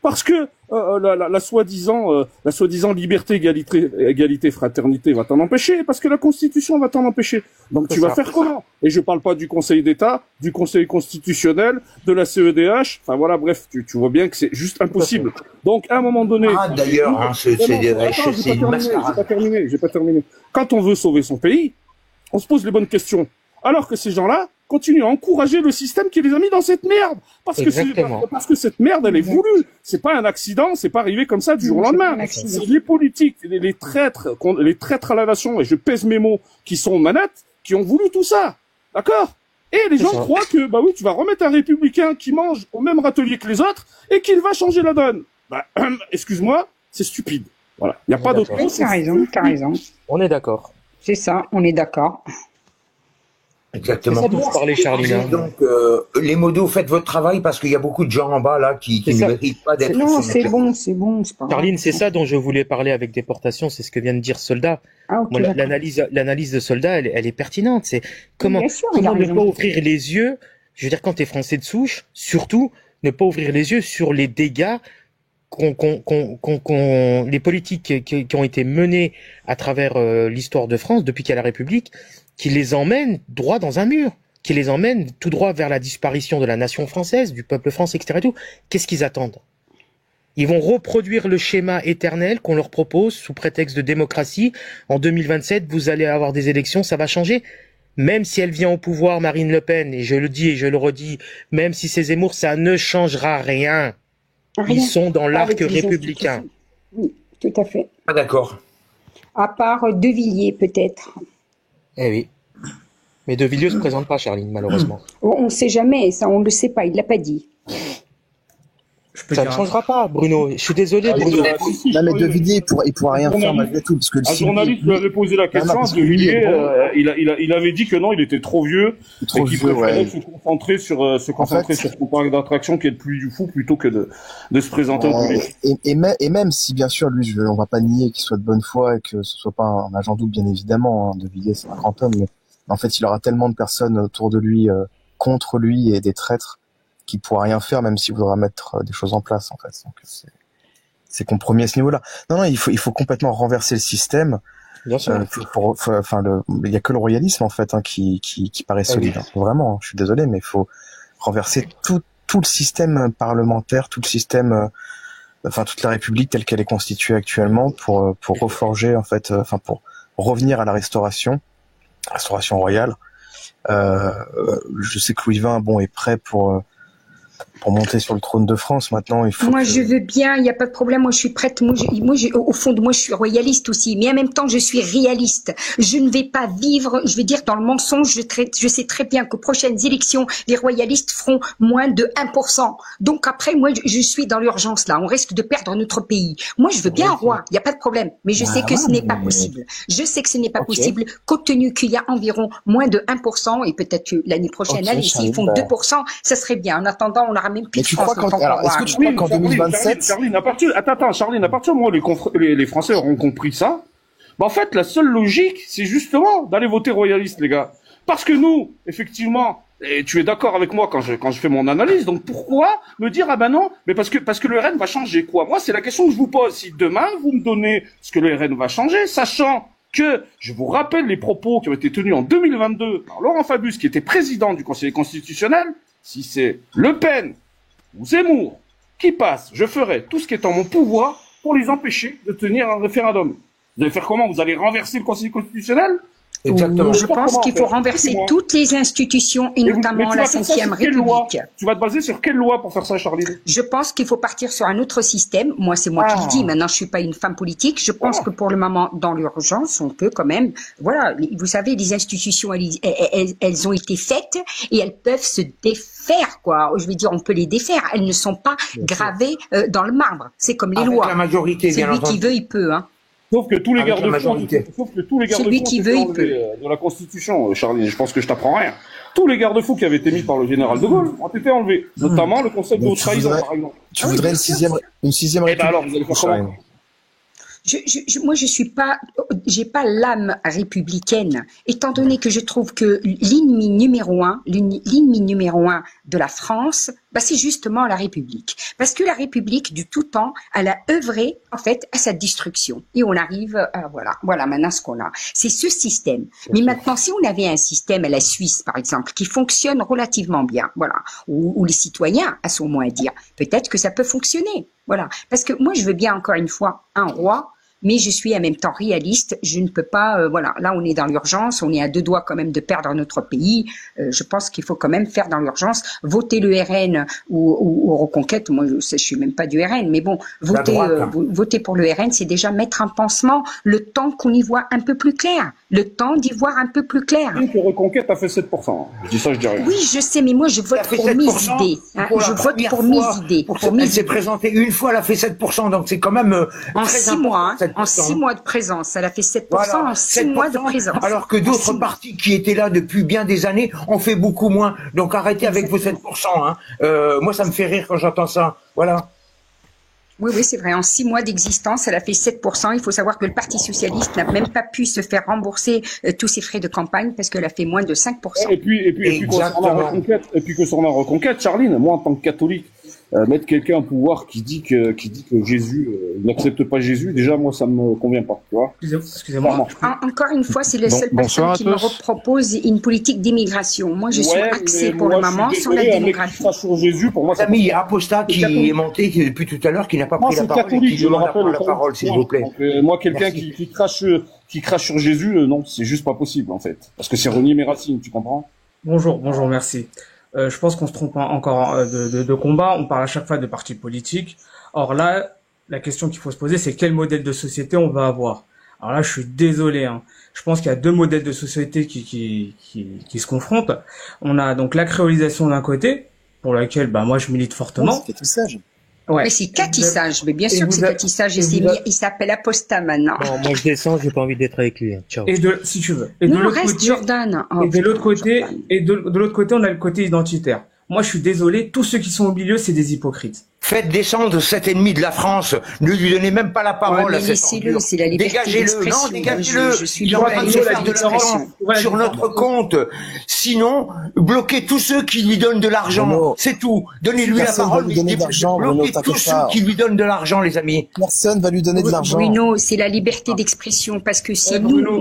S13: Parce que la soi-disant liberté, égalité, fraternité va t'en empêcher, parce que la Constitution va t'en empêcher. Donc tu vas faire comment? Et je parle pas du Conseil d'État, du Conseil constitutionnel, de la CEDH. Enfin voilà, bref, tu vois bien que c'est juste impossible. Donc à un moment donné.
S11: Ah d'ailleurs, hein, c'est une mascarade.
S13: J'ai pas terminé. Quand on veut sauver son pays, on se pose les bonnes questions. Alors que ces gens-là continuent à encourager le système qui les a mis dans cette merde. Parce que cette merde, elle est voulue. C'est pas un accident, c'est pas arrivé comme ça du jour au lendemain. C'est les politiques, les traîtres à la nation, et je pèse mes mots, qui sont aux manettes, qui ont voulu tout ça. D'accord? Et les gens croient que, bah oui, tu vas remettre un républicain qui mange au même râtelier que les autres, et qu'il va changer la donne. Bah, excuse-moi, c'est stupide. Voilà. Il n'y a pas d'autre chose.
S8: T'as raison.
S14: On est d'accord.
S8: C'est ça, on est d'accord.
S11: Exactement.
S14: C'est ça dont vous parlez, Charline.
S11: Donc, les modos, faites votre travail parce qu'il y a beaucoup de gens en bas là qui ne méritent pas d'être.
S8: Non, c'est bon, c'est pas grave.
S14: Charline, c'est ça dont je voulais parler avec déportation, c'est ce que vient de dire Soldat.
S8: Ah, okay,
S14: l'analyse de Soldat, elle est pertinente. C'est comment ne pas ouvrir les yeux. Je veux dire, quand t'es français de souche, surtout ne pas ouvrir les yeux sur les dégâts les politiques qui ont été menées à travers l'histoire de France depuis qu'il y a la République, qui les emmènent droit dans un mur, qui les emmènent tout droit vers la disparition de la nation française, du peuple français, etc. Et tout. Qu'est-ce qu'ils attendent? Ils vont reproduire le schéma éternel qu'on leur propose sous prétexte de démocratie. En 2027, vous allez avoir des élections, ça va changer. Même si elle vient au pouvoir, Marine Le Pen, et je le dis et je le redis, même si c'est Zemmour, ça ne changera rien. Ils sont dans l'arc républicain.
S8: Oui, tout à fait.
S11: Ah, d'accord.
S8: À part De Villiers, peut-être.
S14: Eh oui. Mais De Villiers ne se présente pas, Charline, malheureusement.
S8: On ne sait jamais, ça, on ne le sait pas, il ne l'a pas dit.
S14: Ça ne changera pas, Bruno. Je suis désolé, Bruno.
S3: Non, mais De Villiers, il pourra rien faire malgré tout. Parce que
S13: un journaliste lui avait posé la question, De Villiers, il avait dit que non, il était trop vieux, et qu'il préférait se concentrer sur son parc d'attraction qui est le plus du fou plutôt que de se présenter au public.
S3: Et même si, bien sûr, lui, on va pas nier qu'il soit de bonne foi et que ce soit pas un agent double, bien évidemment, hein. De Villiers, c'est un grand homme, mais en fait, il aura tellement de personnes autour de lui, contre lui et des traîtres, qui pourra rien faire, même s'il voudra mettre des choses en place, en fait. Donc, c'est compromis à ce niveau-là. Non, il faut complètement renverser le système.
S14: Bien sûr.
S3: Il y a que le royalisme, en fait, hein, qui paraît solide. Hein. Vraiment, je suis désolé, mais il faut renverser tout le système parlementaire, tout le système, toute la République telle qu'elle est constituée actuellement pour reforger, en fait, pour revenir à la restauration royale. Je sais que Louis XX, est prêt pour monter sur le trône de France. Maintenant, il faut.
S8: Moi, je veux bien, il n'y a pas de problème. Moi, je suis prête. Moi, au fond de moi, je suis royaliste aussi. Mais en même temps, je suis réaliste. Je ne vais pas vivre, je vais dire, dans le mensonge. Je sais très bien qu'aux prochaines élections, les royalistes feront moins de 1%. Donc après, moi, je suis dans l'urgence là. On risque de perdre notre pays. Moi, je veux bien un roi. Il n'y a pas de problème. Mais je sais que ce n'est pas possible. Je sais que ce n'est pas possible, compte tenu qu'il y a environ moins de 1%, et peut-être que l'année prochaine, allez, s'ils font 2%, ça serait bien. En attendant, on aura même plus de France.
S3: Est-ce que tu crois qu'en 2027...
S13: Charline, à partir du moment où les Français auront compris ça, en fait, la seule logique, c'est justement d'aller voter royaliste, les gars. Parce que nous, effectivement, et tu es d'accord avec moi quand je fais mon analyse, donc pourquoi me dire, ah ben non, mais parce que le RN va changer quoi? Moi, c'est la question que je vous pose. Si demain, vous me donnez ce que le RN va changer, sachant que, je vous rappelle les propos qui ont été tenus en 2022 par Laurent Fabius, qui était président du Conseil constitutionnel, si c'est Le Pen ou Zemmour qui passe, je ferai tout ce qui est en mon pouvoir pour les empêcher de tenir un référendum. Vous allez faire comment? Vous allez renverser le Conseil constitutionnel?
S8: Exactement. Je pense qu'il faut renverser toutes les institutions et notamment la 5e République.
S13: Tu vas te baser sur quelle loi pour faire ça, Charline?
S8: Je pense qu'il faut partir sur un autre système. Moi, c'est moi qui le dis. Maintenant, je suis pas une femme politique. Je pense que pour le moment, dans l'urgence, on peut quand même, voilà. Vous savez, les institutions, elles ont été faites et elles peuvent se défaire, quoi. Je veux dire, on peut les défaire. Elles ne sont pas gravées dans le marbre. C'est comme les lois.
S11: La majorité,
S8: c'est lui qui veut, il peut, hein.
S13: Sauf que tous les garde-fous de la Constitution, Charline, je pense que je t'apprends rien. Tous les garde-fous qui avaient été mis par le général de Gaulle ont été enlevés, notamment le concept de trahison, par exemple.
S3: Tu voudrais une sixième République?
S13: Alors, vous allez faire comment?
S8: Moi, j'ai pas l'âme républicaine, étant donné que je trouve que l'ennemi numéro un de la France, Bah, c'est justement la République. Parce que la République, du tout temps, elle a œuvré, en fait, à sa destruction. Et on arrive à, voilà maintenant ce qu'on a. C'est ce système. Mais maintenant, si on avait un système à la Suisse, par exemple, qui fonctionne relativement bien, voilà, où les citoyens a son mot à dire, peut-être que ça peut fonctionner. Voilà. Parce que moi, je veux bien, encore une fois, un roi, mais je suis en même temps réaliste. Je ne peux pas, voilà, là on est dans l'urgence, on est à 2 doigts quand même de perdre notre pays. Je pense qu'il faut quand même faire dans l'urgence, voter le RN ou Reconquête. Moi, je suis même pas du RN, mais bon, voter pour le RN, c'est déjà mettre un pansement, le temps qu'on y voit un peu plus clair, le temps d'y voir un peu plus clair.
S13: Que Reconquête a fait 7%. Je dis ça, je dis rien.
S8: Oui, je sais, mais moi je vote pour mes idées. Hein, je vote pour mes idées.
S11: Elle s'est présentée une fois, elle a fait 7%, donc c'est quand même
S8: en 6 mois. Hein. En 6 mois de présence, elle a fait 7% voilà, en 6 mois de présence.
S11: Alors que d'autres partis qui étaient là depuis bien des années ont fait beaucoup moins. Donc arrêtez avec vos 7%. Hein. Moi, ça me fait rire quand j'entends ça. Voilà.
S8: Oui, c'est vrai. En 6 mois d'existence, elle a fait 7%. Il faut savoir que le Parti socialiste n'a même pas pu se faire rembourser tous ses frais de campagne parce qu'elle a fait moins de 5%.
S13: Et puis concernant Reconquête, Charline, moi en tant que catholique, mettre quelqu'un au pouvoir qui dit que Jésus n'accepte pas Jésus, déjà moi ça me convient pas, tu vois.
S8: Excusez-moi. Encore une fois, c'est la seule personne qui me propose une politique d'immigration. Moi, je suis axé pour le moment sur la démographie.
S11: Sur Jésus, pour moi, il y a Apostat qui est monté depuis tout à l'heure, qui n'a pas pris la parole.
S13: Catholique, je le rappelle,
S11: la parole, s'il vous plaît.
S13: Donc, moi, quelqu'un qui crache sur Jésus, non, c'est juste pas possible en fait, parce que c'est renier mes racines, tu comprends?
S17: Bonjour, merci. Je pense qu'on se trompe encore de combat. On parle à chaque fois de partis politiques. Or là, la question qu'il faut se poser, c'est quel modèle de société on va avoir. Alors là, je suis désolé. Hein. Je pense qu'il y a 2 modèles de société qui se confrontent. On a donc la créolisation d'un côté, pour laquelle, moi, je milite fortement.
S12: C'est catissage.
S8: Ouais. Mais c'est catissage, mais bien sûr que c'est catissage, il s'appelle Apostat maintenant.
S14: Non, moi je descends, j'ai pas envie d'être avec lui. Ciao.
S17: Si tu veux. Et de l'autre côté,
S8: Jordan.
S17: Et de l'autre côté, on a le côté identitaire. Moi, je suis désolé, tous ceux qui sont au milieu, c'est des hypocrites.
S11: Faites descendre cet ennemi de la France. Ne lui donnez même pas la parole à cette ordure.
S8: C'est la liberté d'expression.
S11: Non, dégagez-le. Il est en train de se faire de l'argent sur notre compte. Sinon, bloquez tous ceux qui lui donnent de l'argent. C'est tout. Donnez-lui la parole. Bloquez tous ceux qui lui donnent de l'argent, les amis.
S12: Personne va lui donner de l'argent.
S8: Bruno, c'est la liberté d'expression. Parce que si nous, on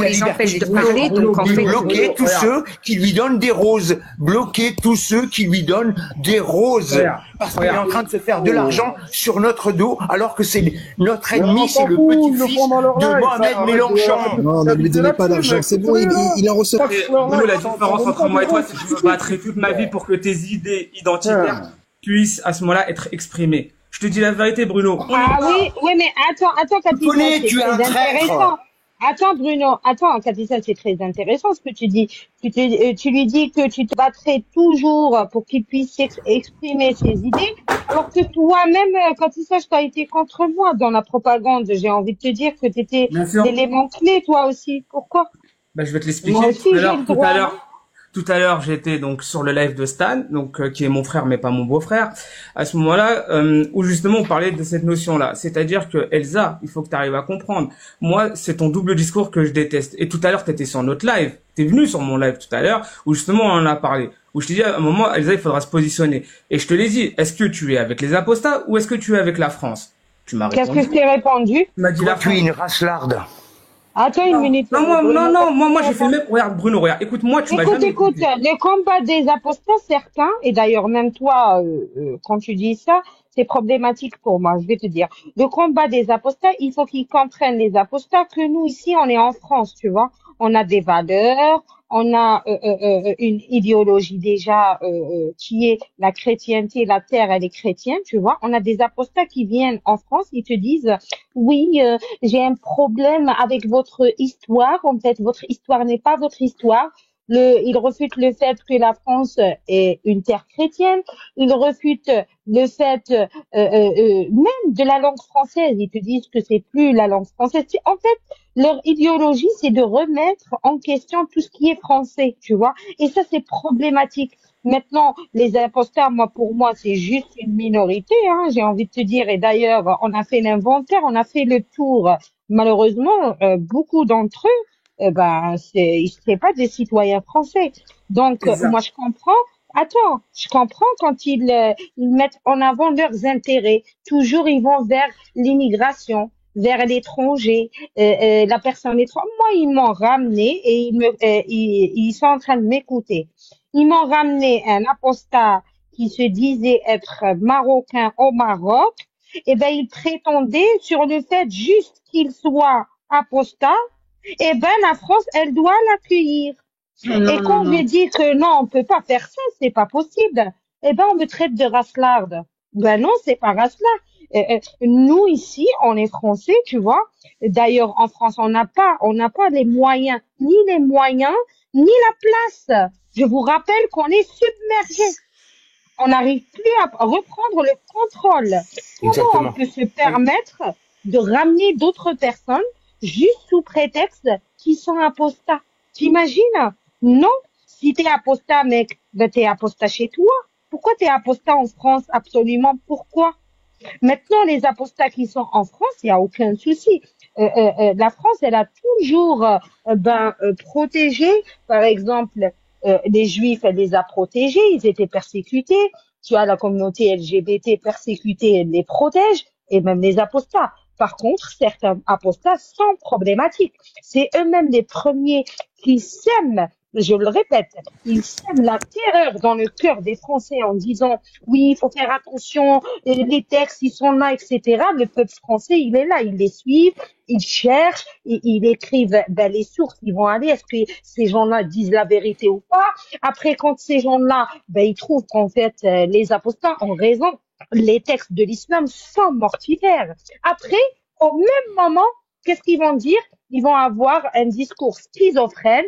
S8: les empêche de parler, donc en fait...
S11: Bloquez tous ceux qui lui donnent des roses. Bloquez tous ceux qui lui donnent des roses. Parce qu'il est en train de se faire de l'argent sur notre dos, alors que c'est notre ennemi, c'est le petit-fils de Mohamed Mélenchon.
S12: Non, ne lui donnez pas d'argent, c'est bon, il en reçoit.
S17: Nous, la différence entre moi et toi, c'est que je me battrai toute ma vie pour que tes idées identitaires puissent, à ce moment-là, être exprimées. Je te dis la vérité, Bruno.
S2: Ah oui, mais attends, Cathy,
S11: tu es un traître.
S2: Attends, Bruno, Cathy, c'est très intéressant ce que tu dis. Tu lui dis que tu te battrais toujours pour qu'il puisse exprimer ses idées, alors que toi-même, Cathy, tu as été contre moi dans la propagande. J'ai envie de te dire que tu étais l'élément clé, toi aussi. Pourquoi?
S17: Je vais te l'expliquer tout à l'heure, j'étais donc sur le live de Stan, donc qui est mon frère mais pas mon beau-frère. À ce moment-là, où justement on parlait de cette notion-là, c'est-à-dire que Elsa, il faut que tu arrives à comprendre. Moi, c'est ton double discours que je déteste. Et tout à l'heure, tu étais sur notre live, tu es venu sur mon live tout à l'heure, où justement on en a parlé. Où je t'ai dit à un moment, Elsa, il faudra se positionner. Et je te l'ai dit, est-ce que tu es avec les apostats ou est-ce que tu es avec la France? Tu m'as répondu.
S2: Qu'est-ce que je t'ai répondu?
S17: Tu m'as dit la France.
S11: Tu es une racelarde.
S2: Attends une minute.
S17: Non, moi j'ai fait le même. Regarde, Bruno, regarde. Écoute-moi, tu m'as jamais.
S2: Écoute, le combat des apostats, certains, et d'ailleurs même toi, quand tu dis ça, c'est problématique pour moi, je vais te dire. Le combat des apostats, il faut qu'ils comprennent les apostats que nous ici, on est en France, tu vois. On a des valeurs, on a une idéologie déjà qui est la chrétienté, la terre elle est chrétienne, tu vois. On a des apostats qui viennent en France, ils te disent oui, j'ai un problème avec votre histoire. En fait, votre histoire n'est pas votre histoire. Ils refutent le fait que la France est une terre chrétienne. Ils refutent le fait même de la langue française. Ils te disent que c'est plus la langue française. En fait, leur idéologie, c'est de remettre en question tout ce qui est français, tu vois. Et ça, c'est problématique. Maintenant, les imposteurs, pour moi, c'est juste une minorité, hein, j'ai envie de te dire. Et d'ailleurs, on a fait l'inventaire, on a fait le tour. Malheureusement, beaucoup d'entre eux, c'est pas des citoyens français. Donc, moi, je comprends Attends, je comprends quand ils mettent en avant leurs intérêts. Toujours, ils vont vers l'immigration, vers l'étranger, la personne étrangère. Moi, ils m'ont ramené et ils sont en train de m'écouter. Ils m'ont ramené un apostat qui se disait être marocain au Maroc. Eh ben, il prétendait sur le fait juste qu'il soit apostat. Eh ben, la France, elle doit l'accueillir.
S5: Non,
S2: Et
S5: non,
S2: quand
S5: non.
S2: je dis que non, on peut pas faire ça, c'est pas possible. Eh ben, on me traite de racelarde. Ben non, c'est pas racelard. Nous ici, on est français, tu vois. D'ailleurs, en France, on n'a pas les moyens, ni la place. Je vous rappelle qu'on est submergé. On n'arrive plus à reprendre le contrôle. Comment
S11: Exactement.
S2: on peut se permettre de ramener d'autres personnes juste sous prétexte qu'ils sont apostats? T'imagines? Non. Si t'es apostat, mec, ben t'es apostat chez toi. Pourquoi t'es apostat en France? Absolument. Pourquoi? Maintenant, les apostats qui sont en France, il n'y a aucun souci. La France, elle a toujours protégé, par exemple, les Juifs, elle les a protégés, ils étaient persécutés. Tu as la communauté LGBT persécutée, elle les protège, et même les apostats. Par contre, certains apostats sont problématiques. C'est eux-mêmes les premiers qui sèment, je le répète, ils sèment la terreur dans le cœur des Français en disant oui, il faut faire attention, les textes, ils sont là, etc. Le peuple français, il est là, il les suit, il cherche, ils écrivent les sources, ils vont aller, est-ce que ces gens-là disent la vérité ou pas? Après, quand ces gens-là, ils trouvent qu'en fait, les apostats ont raison, les textes de l'islam sont mortifères. Après, au même moment, qu'est-ce qu'ils vont dire? Ils vont avoir un discours schizophrène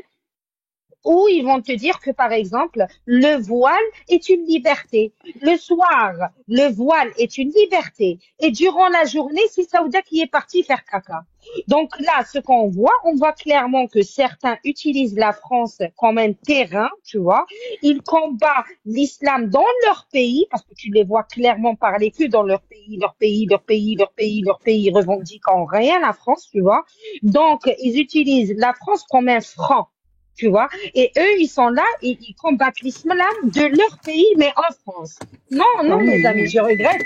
S2: où ils vont te dire que, par exemple, le voile est une liberté. Le soir, le voile est une liberté. Et durant la journée, c'est Saouda qui est parti faire caca. Donc là, ce qu'on voit, on voit clairement que certains utilisent la France comme un terrain, tu vois. Ils combattent l'islam dans leur pays, parce que tu les vois clairement parler que dans leur pays, ils revendiquent en rien la France, tu vois. Donc, ils utilisent la France comme un franc. Tu vois, et eux, ils sont là et ils combattent l'islam de leur pays, mais en France. Non, non, mes amis, je regrette.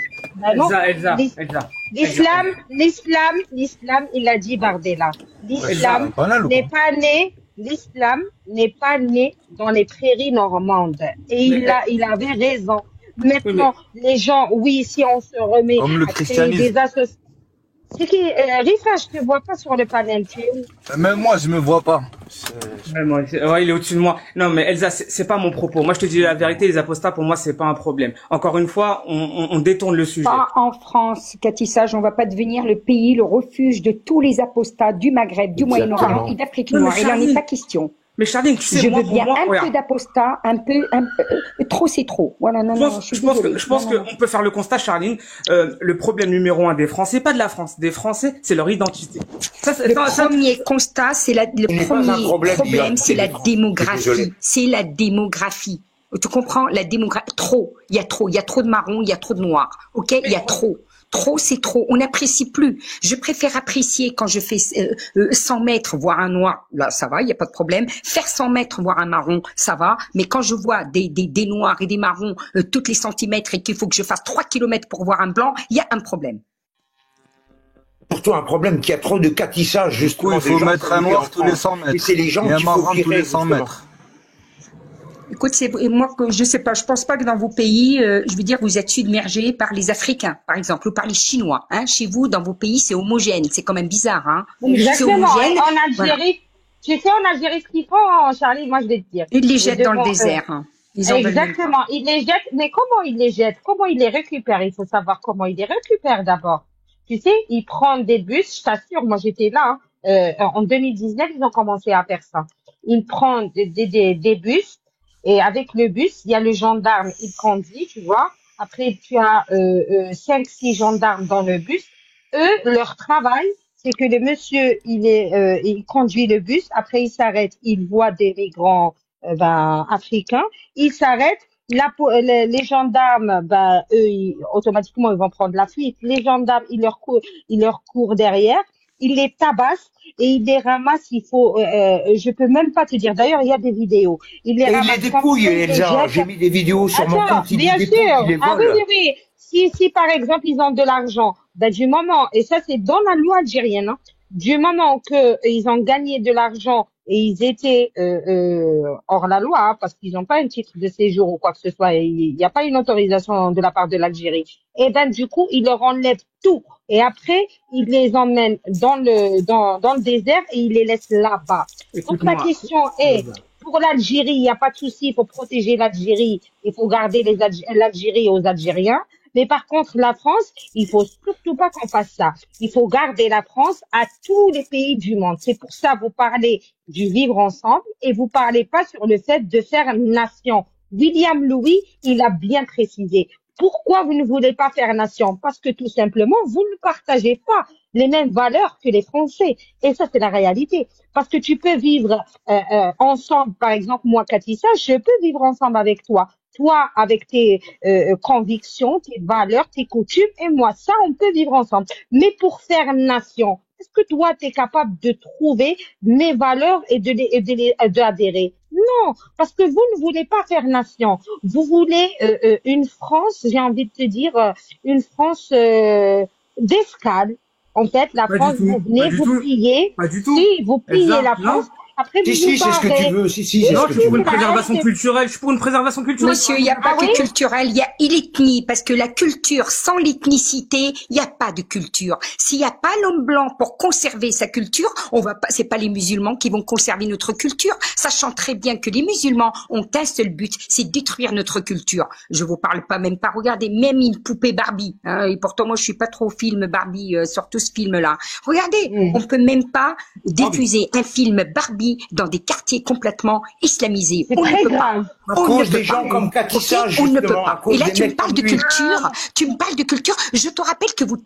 S2: Non. L'islam, il a dit Bardella. L'islam n'est pas né dans les prairies normandes. Et il avait raison. Maintenant, les gens, oui, si on se remet
S3: Comme le
S2: à créer des associations. C'est qui, Rifa, je te vois pas sur le panel, tu es où?
S18: Même moi, je me vois pas.
S17: Ouais, il est au-dessus de moi. Non, mais Elsa, c'est pas mon propos. Moi, je te dis la vérité, les apostats, pour moi, c'est pas un problème. Encore une fois, on détourne le sujet.
S8: Pas en France, Cathy Sage, on va pas devenir le pays, le refuge de tous les apostats du Maghreb, du Moyen-Orient et d'Afrique noire. Il n'en est pas question.
S17: Mais Charline, tu sais,
S8: je
S17: moi,
S8: veux bien
S17: pour moi,
S8: un peu d'apostats, trop c'est trop. Voilà, non,
S17: je pense qu'on peut faire le constat, Charline. Le problème numéro 1 des Français, pas de la France, des Français, c'est leur identité.
S8: Premier constat, c'est le premier problème, c'est la démographie. C'est la démographie. Tu comprends? La démographie, il y a trop de marrons, il y a trop de noirs. Ok, il y a trop. Trop, c'est trop. On n'apprécie plus. Je préfère apprécier quand je fais 100 mètres, voir un noir, là, ça va, il n'y a pas de problème. Faire 100 mètres, voir un marron, ça va. Mais quand je vois des noirs et des marrons toutes les centimètres et qu'il faut que je fasse 3 kilomètres pour voir un blanc, il y a un problème.
S11: Surtout un problème qu'il y a trop de catissage, justement.
S18: Il faut mettre un noir tous les 100 mètres.
S11: Et c'est les gens
S18: et un
S11: qu'il faut
S18: marron tous
S11: virer,
S18: les 100 mètres.
S8: Écoute, moi, je sais pas, je pense pas que dans vos pays, je veux dire, vous êtes submergés par les Africains, par exemple, ou par les Chinois. Hein. Chez vous, dans vos pays, c'est homogène. C'est quand même bizarre, hein.
S2: Exactement.
S8: C'est homogène.
S2: En Algérie, voilà. Tu sais, en Algérie, ce qu'ils font, Charlie, moi, je vais te dire.
S8: Ils les jettent dans le désert. Hein.
S2: Exactement. Ils les jettent. Mais comment ils les jettent? Comment ils les récupèrent? Il faut savoir comment ils les récupèrent d'abord. Tu sais, ils prennent des bus, je t'assure, moi, j'étais là, en 2019, ils ont commencé à faire ça. Ils prennent des bus. Et avec le bus, il y a le gendarme, il conduit, tu vois. Après, tu as 5-6 gendarmes dans le bus. Eux, leur travail, c'est que le monsieur, il conduit le bus. Après, il s'arrête, il voit des migrants africains. Il s'arrête. Les gendarmes, eux, automatiquement, ils vont prendre la fuite. Les gendarmes, ils leur courent derrière. il les tabasse et il les ramasse. Je peux même pas te dire. D'ailleurs, il y a des vidéos. Il les
S11: Et il
S2: ramasse
S11: les
S2: comme
S11: dépouille,
S2: ça, il les
S11: Elsa.
S2: jette.
S11: J'ai mis des vidéos sur mon
S2: Attends,
S11: compte, il
S2: bien
S11: les dépouille,
S2: sûr.
S11: il les
S2: Ah oui,
S11: vole.
S2: oui, oui. Si par exemple ils ont de l'argent, ben du moment, et ça c'est dans la loi algérienne, hein, du moment que ils ont gagné de l'argent et ils étaient hors la loi, hein, parce qu'ils n'ont pas un titre de séjour ou quoi que ce soit, il n'y a pas une autorisation de la part de l'Algérie, et ben du coup ils leur enlèvent tout et après ils les emmènent dans le désert et ils les laissent là-bas. Donc ma question est, pour l'Algérie, il n'y a pas de souci, il faut protéger l'Algérie, il faut garder l'Algérie aux Algériens. Mais par contre, la France, il faut surtout pas qu'on fasse ça. Il faut garder la France à tous les pays du monde. C'est pour ça que vous parlez du vivre ensemble et vous parlez pas sur le fait de faire nation. William Louis, il a bien précisé. Pourquoi vous ne voulez pas faire nation? Parce que tout simplement, vous ne partagez pas les mêmes valeurs que les Français. Et ça, c'est la réalité. Parce que tu peux vivre ensemble, par exemple, moi, Katissa, je peux vivre ensemble avec toi. Toi, avec tes convictions, tes valeurs, tes coutumes, et moi, ça, on peut vivre ensemble. Mais pour faire nation, est-ce que toi, tu es capable de trouver mes valeurs et d'adhérer? Non, parce que vous ne voulez pas faire nation. Vous voulez une France, j'ai envie de te dire, une France d'escale. En fait, la France, vous venez, vous pliez.
S17: Pas du tout.
S2: Si, vous pliez la France. Après, vous
S11: Si, c'est ce que tu veux.
S17: Non, je suis pour une préservation culturelle. Je suis pour une préservation culturelle.
S8: Monsieur, il n'y a pas que culturel, il y a l'ethnie, parce que la culture, sans l'ethnicité, il n'y a pas de culture. S'il n'y a pas l'homme blanc pour conserver sa culture, on va pas, c'est pas les musulmans qui vont conserver notre culture, sachant très bien que les musulmans ont un seul but, c'est détruire notre culture. Je vous parle pas même pas, regardez, même une poupée Barbie, hein, et pourtant moi je suis pas trop film Barbie, sur tout ce film-là. Regardez, on peut même pas diffuser un film Barbie dans des quartiers complètement islamisés. On ne peut pas.
S11: À cause des gens comme Katissa,
S8: on ne peut
S11: justement, à
S8: pas.
S11: cause
S8: Et là,
S11: des
S8: tu me
S11: mecs
S8: parles de
S11: comme lui.
S8: culture. Tu me parles de culture. Je te rappelle que vous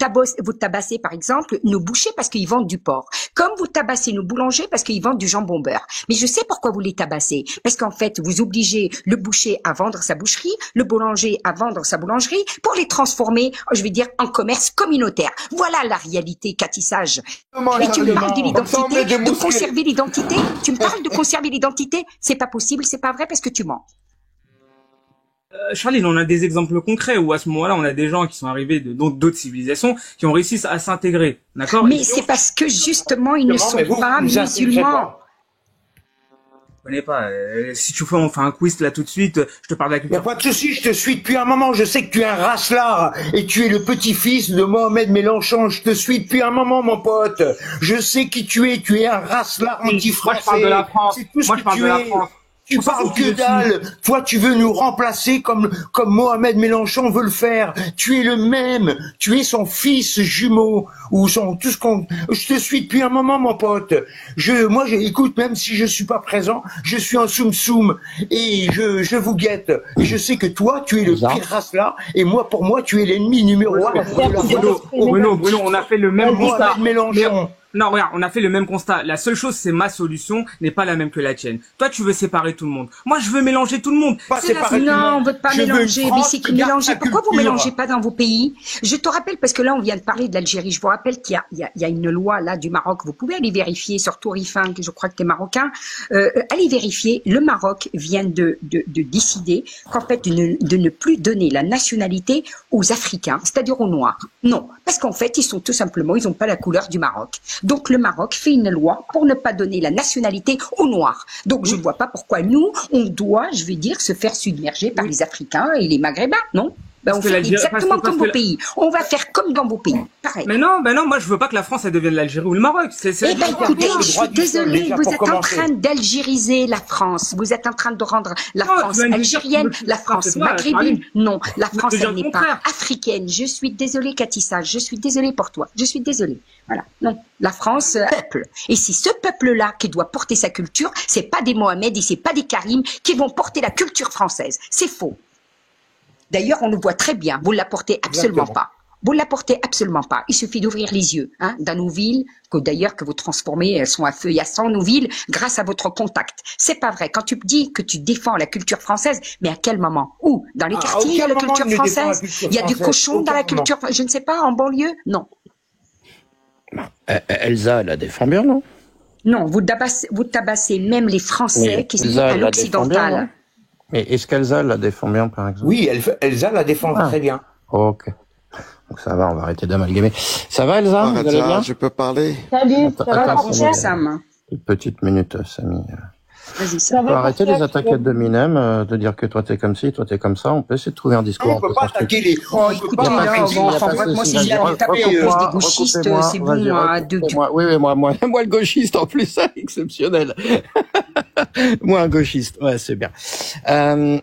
S8: tabassez, par exemple, nos bouchers parce qu'ils vendent du porc. Comme vous tabassez nos boulangers parce qu'ils vendent du jambon beurre. Mais je sais pourquoi vous les tabassez. Parce qu'en fait, vous obligez le boucher à vendre sa boucherie, le boulanger à vendre sa boulangerie pour les transformer, je vais dire, en commerce communautaire. Voilà la réalité, catissage. Et tu me parles de l'identité, de conserver l'identité. Tu me parles de conserver l'identité. C'est pas possible, c'est pas vrai parce que tu mens.
S17: Charlie, on a des exemples concrets où à ce moment-là, on a des gens qui sont arrivés de d'autres civilisations qui ont réussi à s'intégrer, d'accord?
S8: Mais c'est parce que justement, ils ne sont pas musulmans.
S17: Je connais pas. Si tu veux, on fait un quiz là tout de suite. Je te parle de la culture.
S11: Y a pas de souci, je te suis depuis un moment. Je sais que tu es un racelard et tu es le petit-fils de Mohamed Mélenchon. Je te suis depuis un moment, mon pote. Je sais qui tu es. Tu es un racelard anti-français.
S17: Moi, je parle de la France.
S11: C'est tout ce
S17: Moi,
S11: que
S17: je parle
S11: tu
S17: de la
S11: es.
S17: France.
S11: Tu parles que dalle. Toi, tu veux nous remplacer comme Mohamed Mélenchon veut le faire. Tu es le même. Tu es son fils jumeau ou son tout ce qu'on. Je te suis depuis un moment, mon pote. Écoute, même si je suis pas présent, je suis en soum-soum et je vous guette. Et je sais que toi, tu es le pire race là. Et moi, pour moi, tu es l'ennemi numéro 1.
S17: Bruno, on a fait le même constat.
S11: Mohamed Mélenchon.
S17: Non, regarde, on a fait le même constat. La seule chose, c'est ma solution n'est pas la même que la tienne. Toi, tu veux séparer tout le monde. Moi, je veux mélanger tout le monde.
S8: Non, on veut pas mélanger. Mais c'est que mélanger. Pourquoi vous mélangez pas dans vos pays? Je te rappelle, parce que là, on vient de parler de l'Algérie. Je vous rappelle qu'il y a une loi, là, du Maroc. Vous pouvez aller vérifier sur Tourifin, que je crois que tu es marocain. Allez vérifier. Le Maroc vient de décider qu'en fait, de ne plus donner la nationalité aux Africains, c'est-à-dire aux Noirs. Non. Parce qu'en fait, ils n'ont pas la couleur du Maroc. Donc le Maroc fait une loi pour ne pas donner la nationalité aux Noirs. Donc je ne vois pas pourquoi nous, on doit, je vais dire, se faire submerger par les Africains et les Maghrébins, non? On fait exactement comme vos pays. On va faire comme dans vos pays. Pareil.
S17: Mais non, moi je veux pas que la France elle devienne l'Algérie ou le Maroc.
S8: Eh ben écoutez, je suis désolée, vous êtes en train d'algériser la France. Vous êtes en train de rendre la France algérienne, la France maghrébine. Non, la France elle n'est pas africaine. Je suis désolée, Katissa. Je suis désolée pour toi. Je suis désolée. Voilà. Non, la France peuple. Et c'est ce peuple-là qui doit porter sa culture. C'est pas des Mohamed et c'est pas des Karim qui vont porter la culture française. C'est faux. D'ailleurs, on le voit très bien. Vous ne la portez absolument pas. Vous ne la portez absolument pas. Il suffit d'ouvrir les yeux, hein, dans nos villes, que d'ailleurs que vous transformez, elles sont à feu et à sang, nos villes, grâce à votre contact. C'est pas vrai. Quand tu dis que tu défends la culture française, mais à quel moment? Où? Dans les quartiers, il y a la culture française? Il y a du cochon dans la culture, je ne sais pas, en banlieue? Non.
S1: Elsa, elle la défend bien, non?
S8: Non, vous tabassez même les Français
S1: Mais
S8: qui sont
S1: Elsa,
S8: à
S1: elle la défend bien, non?
S8: l'occidental.
S1: Mais est-ce qu'Elsa la défend bien, par exemple?
S11: Oui, Elsa la défend très bien.
S1: Ok. Donc ça va, on va arrêter d'amalgamer. Ça va, Elsa? Vous allez bien?
S18: Je peux parler.
S2: Salut,
S1: Attends,
S2: ça va,
S1: attends,
S8: Bonjour, Sam.
S1: Une petite minute, Samy.
S8: Vas-y,
S2: Ça
S1: On peut
S2: va,
S1: arrêter
S2: Pascal,
S1: les attaquettes de Minem, de dire que toi t'es comme ci, toi t'es comme ça. On peut essayer de trouver un discours un peu constructif.
S8: Oh, écoutez, là, moi, si je viens de taper en plus des gauchistes, c'est bon,
S1: Moi, le gauchiste, en plus, ça, exceptionnel. Moi, un gauchiste. Ouais, c'est bien.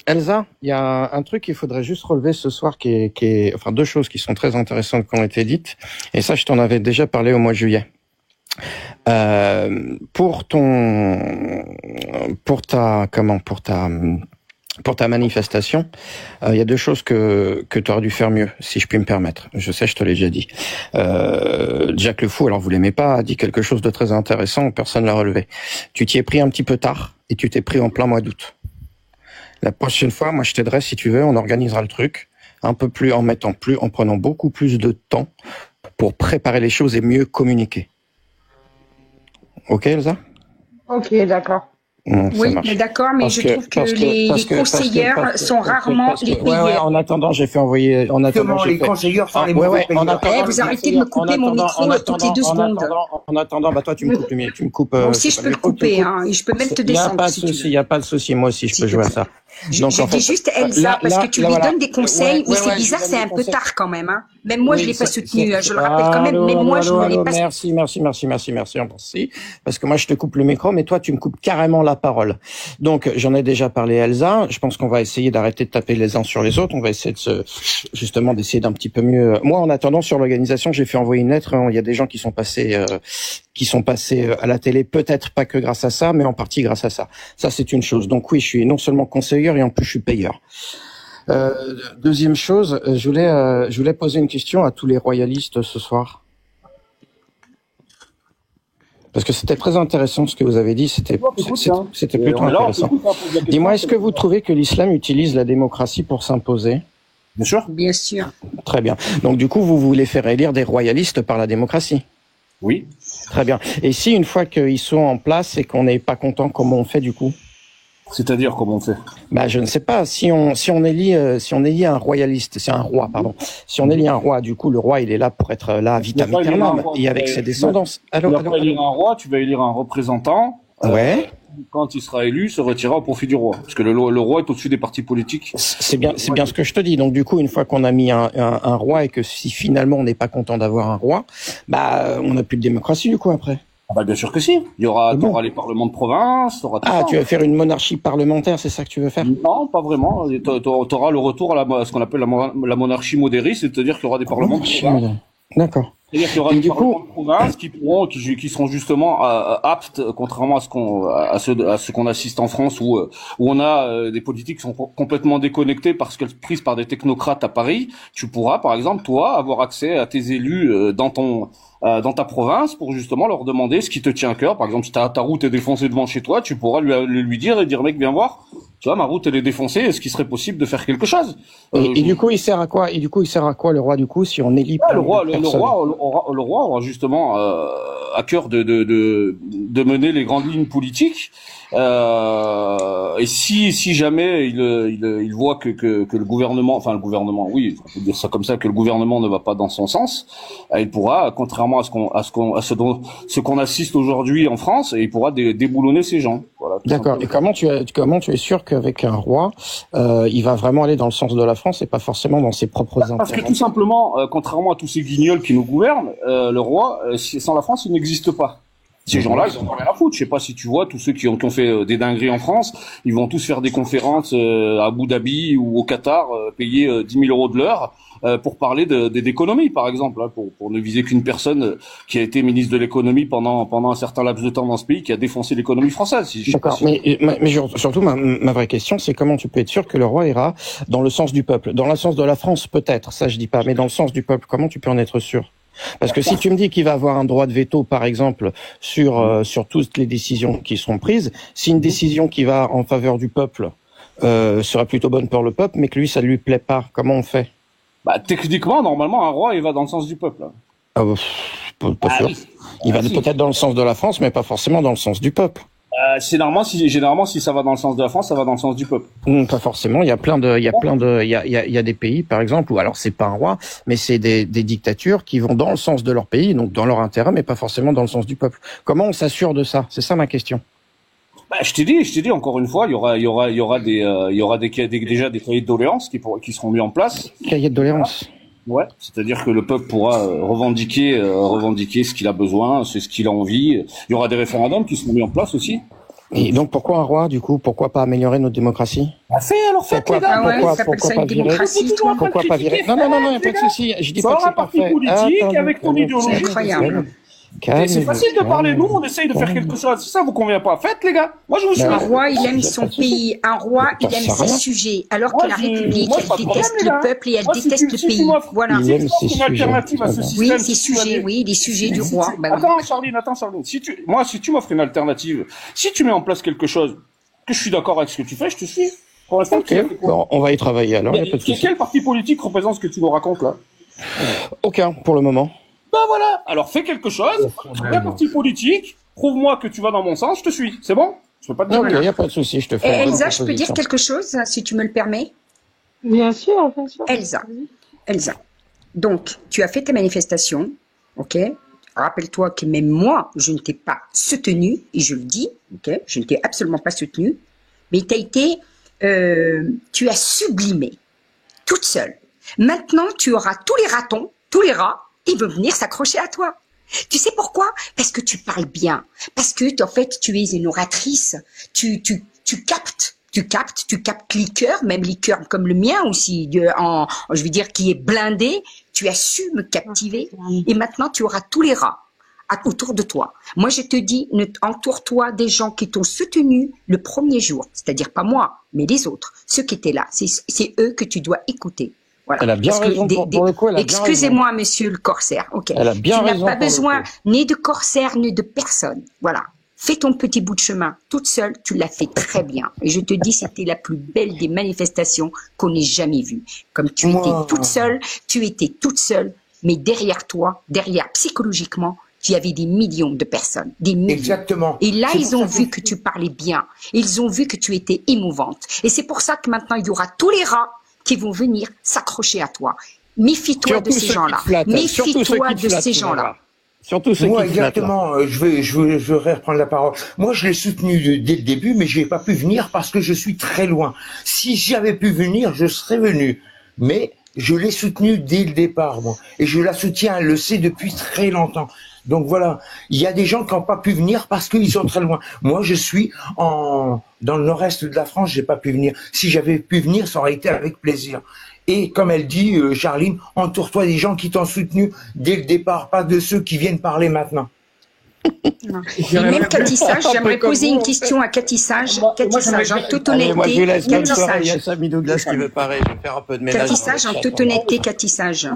S1: Elsa, il y a un truc qu'il faudrait juste relever ce soir enfin, deux choses qui sont très intéressantes qui ont été dites. Et ça, je t'en avais déjà parlé au mois de juillet. Pour ta manifestation, il y a deux choses que tu aurais dû faire mieux, si je puis me permettre. Je sais, je te l'ai déjà dit. Jack le Fou, alors vous l'aimez pas, a dit quelque chose de très intéressant, personne l'a relevé. Tu t'y es pris un petit peu tard et tu t'es pris en plein mois d'août. La prochaine fois, moi je t'aiderai si tu veux, on organisera le truc un peu plus en prenant beaucoup plus de temps pour préparer les choses et mieux communiquer. Ok, Elsa?
S2: Ok, d'accord.
S8: Oui, mais d'accord, mais je trouve que les conseillères sont rarement les payées.
S1: Ouais, en attendant, j'ai fait envoyer.
S11: Les conseillères sont les mauvais payeurs.
S8: Vous arrêtez de me couper mon micro toutes les 2 secondes.
S1: En attendant, bah toi tu me coupes le mien, tu me coupes.
S8: Moi aussi je peux le couper, hein, et je peux même te descendre si tu veux.
S1: Il y a pas de souci, moi aussi je peux jouer à ça.
S8: Donc, je dis juste Elsa, parce que tu lui donnes des conseils, mais c'est bizarre, c'est un peu tard quand même. Hein. Même moi, je l'ai pas soutenu, je le rappelle quand même, mais moi, je ne l'ai pas soutenu.
S1: Merci, parce que moi, je te coupe le micro, mais toi, tu me coupes carrément la parole. Donc, j'en ai déjà parlé à Elsa, je pense qu'on va essayer d'arrêter de taper les uns sur les autres, on va essayer justement d'essayer d'un petit peu mieux. Moi, en attendant, sur l'organisation, j'ai fait envoyer une lettre, il y a des gens qui sont passés à la télé, peut-être pas que grâce à ça, mais en partie grâce à ça. Ça, c'est une chose. Donc oui, je suis non seulement conseiller et en plus je suis payeur. Deuxième chose, je voulais poser une question à tous les royalistes ce soir. Parce que c'était très intéressant ce que vous avez dit, c'était plutôt intéressant. Dis-moi, est-ce que vous trouvez que l'islam utilise la démocratie pour s'imposer?
S13: Bien sûr.
S8: Bien sûr.
S1: Très bien. Donc du coup, vous voulez faire élire des royalistes par la démocratie?
S13: Oui.
S1: Très bien. Et si une fois qu'ils sont en place et qu'on n'est pas content, comment on fait du coup?
S13: C'est-à-dire comment on fait?
S1: Bah je ne sais pas. Si on élit un royaliste, c'est un roi, pardon. Si on élit un roi, du coup le roi il est là pour être là vitam aeternam et avec ses descendants.
S13: Tu vas pas élire un roi, tu vas élire un représentant.
S1: Ouais.
S13: Quand il sera élu, se retirera au profit du roi, parce que le roi est au-dessus des partis politiques.
S1: C'est bien ce que je te dis. Donc du coup, une fois qu'on a mis un roi et que si finalement on n'est pas content d'avoir un roi, bah on n'a plus de démocratie du coup après.
S13: Ah bah bien sûr que si. T'auras les parlements de province, t'auras tout ça.
S1: Tu vas faire une monarchie parlementaire, c'est ça que tu veux faire?
S13: Non, pas vraiment. T'auras le retour à ce qu'on appelle la monarchie modérée, c'est-à-dire qu'il y aura des parlements de province.
S1: D'accord.
S13: C'est-à-dire qu'il y aura des parlements de province qui seront justement aptes, contrairement à ce qu'on assiste en France où on a des politiques qui sont complètement déconnectées parce qu'elles sont prises par des technocrates à Paris. Tu pourras, par exemple, toi, avoir accès à tes élus dans ta province pour justement leur demander ce qui te tient à cœur. Par exemple, si ta route est défoncée devant chez toi, tu pourras lui dire mec, viens voir. Tu vois, ma route elle est défoncée. Est-ce qu'il serait possible de faire quelque chose?
S1: Et du coup, il sert à quoi? Le roi du coup si on élit
S13: le roi aura justement à cœur de mener les grandes lignes politiques. Et si jamais il voit que le gouvernement, oui, on peut dire ça comme ça, que le gouvernement ne va pas dans son sens, il pourra, contrairement à ce qu'on assiste aujourd'hui en France, il pourra déboulonner ces gens. Voilà.
S1: D'accord. Et comment tu es sûr qu'avec un roi, il va vraiment aller dans le sens de la France et pas forcément dans ses propres intérêts?
S13: Parce que tout simplement, contrairement à tous ces guignols qui nous gouvernent, le roi, sans la France, il n'existe pas. Ces gens-là, ils ont rien à foutre. Je sais pas si tu vois, tous ceux qui ont fait des dingueries en France, ils vont tous faire des conférences à Abu Dhabi ou au Qatar, payer 10 000 euros de l'heure pour parler d'économie, par exemple, hein, pour ne viser qu'une personne qui a été ministre de l'économie pendant un certain laps de temps dans ce pays, qui a défoncé l'économie française.
S1: D'accord. Mais surtout, ma vraie question, c'est comment tu peux être sûr que le roi ira dans le sens du peuple? Dans le sens de la France, peut-être, ça je dis pas, mais dans le sens du peuple, comment tu peux en être sûr? Parce que si tu me dis qu'il va avoir un droit de veto, par exemple, sur toutes les décisions qui sont prises, si une décision qui va en faveur du peuple serait plutôt bonne pour le peuple, mais que lui, ça lui plaît pas, comment on fait?
S13: Bah, techniquement, normalement, un roi, il va dans le sens du peuple.
S1: Pas sûr.
S13: Oui.
S1: Il va
S13: Si.
S1: peut-être dans le sens de la France, mais pas forcément dans le sens du peuple.
S13: Généralement, si ça va dans le sens de la France, ça va dans le sens du peuple.
S1: Pas forcément. Il y a des pays, par exemple, où alors c'est pas un roi, mais c'est des dictatures qui vont dans le sens de leur pays, donc dans leur intérêt, mais pas forcément dans le sens du peuple. Comment on s'assure de ça? C'est ça ma question.
S13: Je t'ai dit encore une fois, il y aura déjà des cahiers de doléances qui seront mis en place.
S1: Cahiers de doléances.
S13: Ouais, c'est-à-dire que le peuple pourra revendiquer ce qu'il a besoin, c'est ce qu'il a envie. Il y aura des référendums qui seront mis en place aussi.
S1: Et donc pourquoi un roi, du coup? Pourquoi pas améliorer notre démocratie?
S13: Faites les gars.
S1: Pourquoi pas virer? Pourquoi pas virer? Non, y a pas de souci. Je dis pas que c'est parfait.
S13: Un parti politique avec ton idéologie. C'est facile de parler, nous, on essaye de faire quelque chose. Si ça vous convient pas, faites, les gars. Moi, je vous suis.
S8: Un roi, il aime son pays. Un roi, il aime ses sujets. Alors que la République, elle déteste le peuple et elle déteste le pays. Voilà. Oui, ses sujets, oui, les sujets du roi.
S13: Attends, Charline. Si tu m'offres une alternative, si tu mets en place quelque chose, que je suis d'accord avec ce que tu fais, je te suis. Pour l'instant,
S1: bon, on va y travailler alors.
S13: Quel parti politique représente ce que tu nous racontes, là?
S1: Aucun, pour le moment.
S13: Bah voilà, alors fais quelque chose, un parti politique, prouve-moi que tu vas dans mon sens, je te suis, c'est bon? Je peux pas te dire.
S1: Ok, y a pas de souci, je te fais.
S8: Elsa, je peux dire quelque chose, si tu me le permets?
S2: Bien sûr, bien sûr.
S8: Elsa. Donc, tu as fait tes manifestations, ok? Rappelle-toi que même moi, je ne t'ai pas soutenue, et je le dis, ok? Je ne t'ai absolument pas soutenue, mais tu as sublimé, toute seule. Maintenant, tu auras tous les ratons, tous les rats, ils vont venir s'accrocher à toi. Tu sais pourquoi? Parce que tu parles bien. Parce que, en fait, tu es une oratrice. Tu captes les cœurs, même les cœurs comme le mien aussi, je veux dire, qui est blindé. Tu as su me captiver. Et maintenant, tu auras tous les rats autour de toi. Moi, je te dis, entoure-toi des gens qui t'ont soutenu le premier jour. C'est-à-dire pas moi, mais les autres. Ceux qui étaient là. C'est eux que tu dois écouter. Voilà.
S1: Elle a bien raison pour le coup.
S8: Excusez-moi, monsieur le corsaire. Ok.
S1: Elle a bien raison.
S8: Tu n'as pas besoin ni de corsaire ni de personne. Voilà. Fais ton petit bout de chemin toute seule. Tu l'as fait très bien. Et je te dis, c'était la plus belle des manifestations qu'on ait jamais vues. Comme tu étais toute seule, mais derrière toi, psychologiquement, il y avait des millions de personnes, des millions.
S11: Exactement.
S8: Et là, ils ont vu que tu parlais bien. Ils ont vu que tu étais émouvante. Et c'est pour ça que maintenant, il y aura tous les rats qui vont venir s'accrocher à toi. Méfie-toi de ces gens-là. Méfie-toi de ces gens-là.
S1: Surtout ceux
S11: moi,
S1: qui
S11: exactement, je veux reprendre la parole. Moi, je l'ai soutenu dès le début, mais je n'ai pas pu venir parce que je suis très loin. Si j'avais pu venir, je serais venu. Mais je l'ai soutenu dès le départ, moi. Et je la soutiens, elle le sait depuis très longtemps. Donc voilà, il y a des gens qui n'ont pas pu venir parce qu'ils sont très loin. Moi, je suis dans le nord-est de la France, j'ai pas pu venir. Si j'avais pu venir, ça aurait été avec plaisir. Et comme elle dit, Charline, entoure-toi des gens qui t'ont soutenu dès le départ, pas de ceux qui viennent parler maintenant.
S8: Et même Cathy Sage, j'aimerais poser une question à Cathy Sage. Cathy Sage, en toute honnêteté,
S1: il y a Samy Douglas qui veut parler, je vais faire un peu de ménage.
S8: Cathy Sage, en toute honnêteté, Cathy Sage.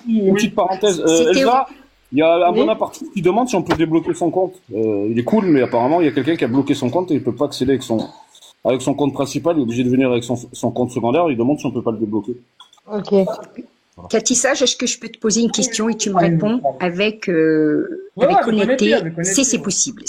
S13: Une petite parenthèse, Elsa, il y a un bonapartiste qui demande si on peut débloquer son compte. Il est cool, mais apparemment, il y a quelqu'un qui a bloqué son compte et il peut pas accéder avec son compte principal, il est obligé de venir avec son compte secondaire, il demande si on peut pas le débloquer.
S2: Ok.
S8: Cathy Sage, est-ce que je peux te poser une question et tu me réponds avec honnêteté? C'est possible.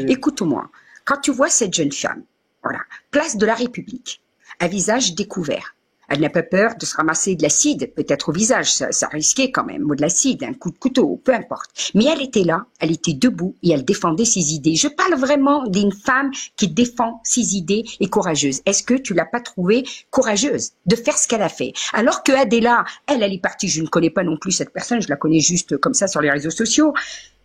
S8: Écoute-moi. Quand tu vois cette jeune femme, voilà, place de la République, à visage découvert, elle n'a pas peur de se ramasser de l'acide, peut-être au visage, ça risquait quand même, ou de l'acide, un coup de couteau, peu importe. Mais elle était là, elle était debout et elle défendait ses idées. Je parle vraiment d'une femme qui défend ses idées et courageuse. Est-ce que tu l'as pas trouvée courageuse de faire ce qu'elle a fait? Alors que Adela, elle est partie, je ne connais pas non plus cette personne, je la connais juste comme ça sur les réseaux sociaux.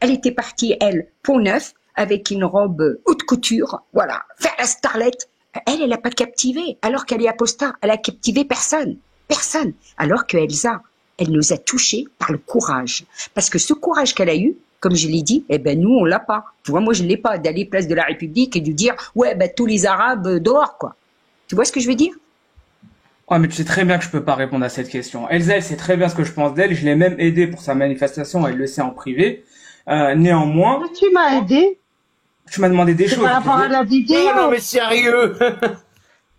S8: Elle était partie, elle, peau neuf, avec une robe haute couture, voilà, faire la starlette. Elle n'a pas captivé, alors qu'elle est apostat. Elle a captivé personne. Personne. Alors que Elsa, elle nous a touchés par le courage. Parce que ce courage qu'elle a eu, comme je l'ai dit, nous, on l'a pas. Tu vois, moi, je l'ai pas d'aller place de la République et de dire, tous les Arabes dehors, quoi. Tu vois ce que je veux dire?
S17: Ouais, mais tu sais très bien que je peux pas répondre à cette question. Elsa, elle sait très bien ce que je pense d'elle. Je l'ai même aidée pour sa manifestation. Elle le sait en privé. Néanmoins.
S2: Tu m'as aidé?
S17: Tu m'as demandé des choses.
S2: Par rapport à la vidéo.
S11: Non, mais sérieux.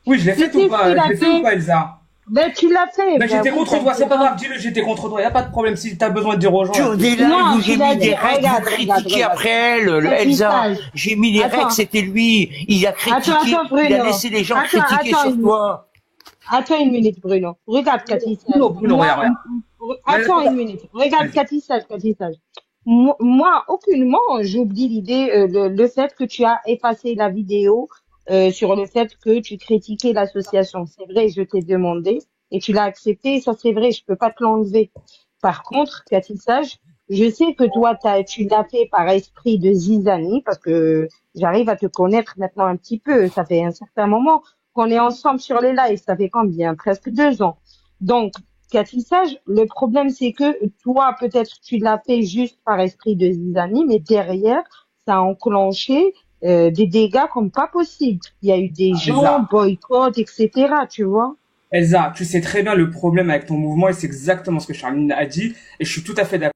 S17: Oui, je l'ai fait ou pas? Je l'ai fait ou pas, Elsa?
S2: Ben, tu l'as fait.
S17: Ben, j'étais contre toi, c'est pas grave, dis-le, j'étais contre toi, y a pas de problème si t'as besoin de dire aux gens.
S11: Sur des lives où j'ai mis des règles, vous critiquez après elle, Elsa. J'ai mis les règles, c'était lui. Il a critiqué, il a laissé les gens critiquer sur toi.
S2: Attends une minute, Bruno. Regarde, Cathy Sage.
S17: Bruno, regarde.
S2: Attends une minute. Regarde, Cathy Sage. Moi, aucunement, j'oublie l'idée, le fait que tu as effacé la vidéo sur le fait que tu critiquais l'association. C'est vrai, je t'ai demandé et tu l'as accepté. Ça, c'est vrai, je peux pas te l'enlever. Par contre, Cathy Sage, je sais que toi, tu l'as fait par esprit de zizanie parce que j'arrive à te connaître maintenant un petit peu. Ça fait un certain moment qu'on est ensemble sur les lives. Ça fait combien? Presque 2 ans. Donc, Cathy Sage, le problème, c'est que toi, peut-être, tu l'as fait juste par esprit de zizanie, mais derrière, ça a enclenché des dégâts comme pas possible. Il y a eu des gens, boycott, etc., tu vois.
S17: Elsa, tu sais très bien le problème avec ton mouvement et c'est exactement ce que Charline a dit et je suis tout à fait d'accord.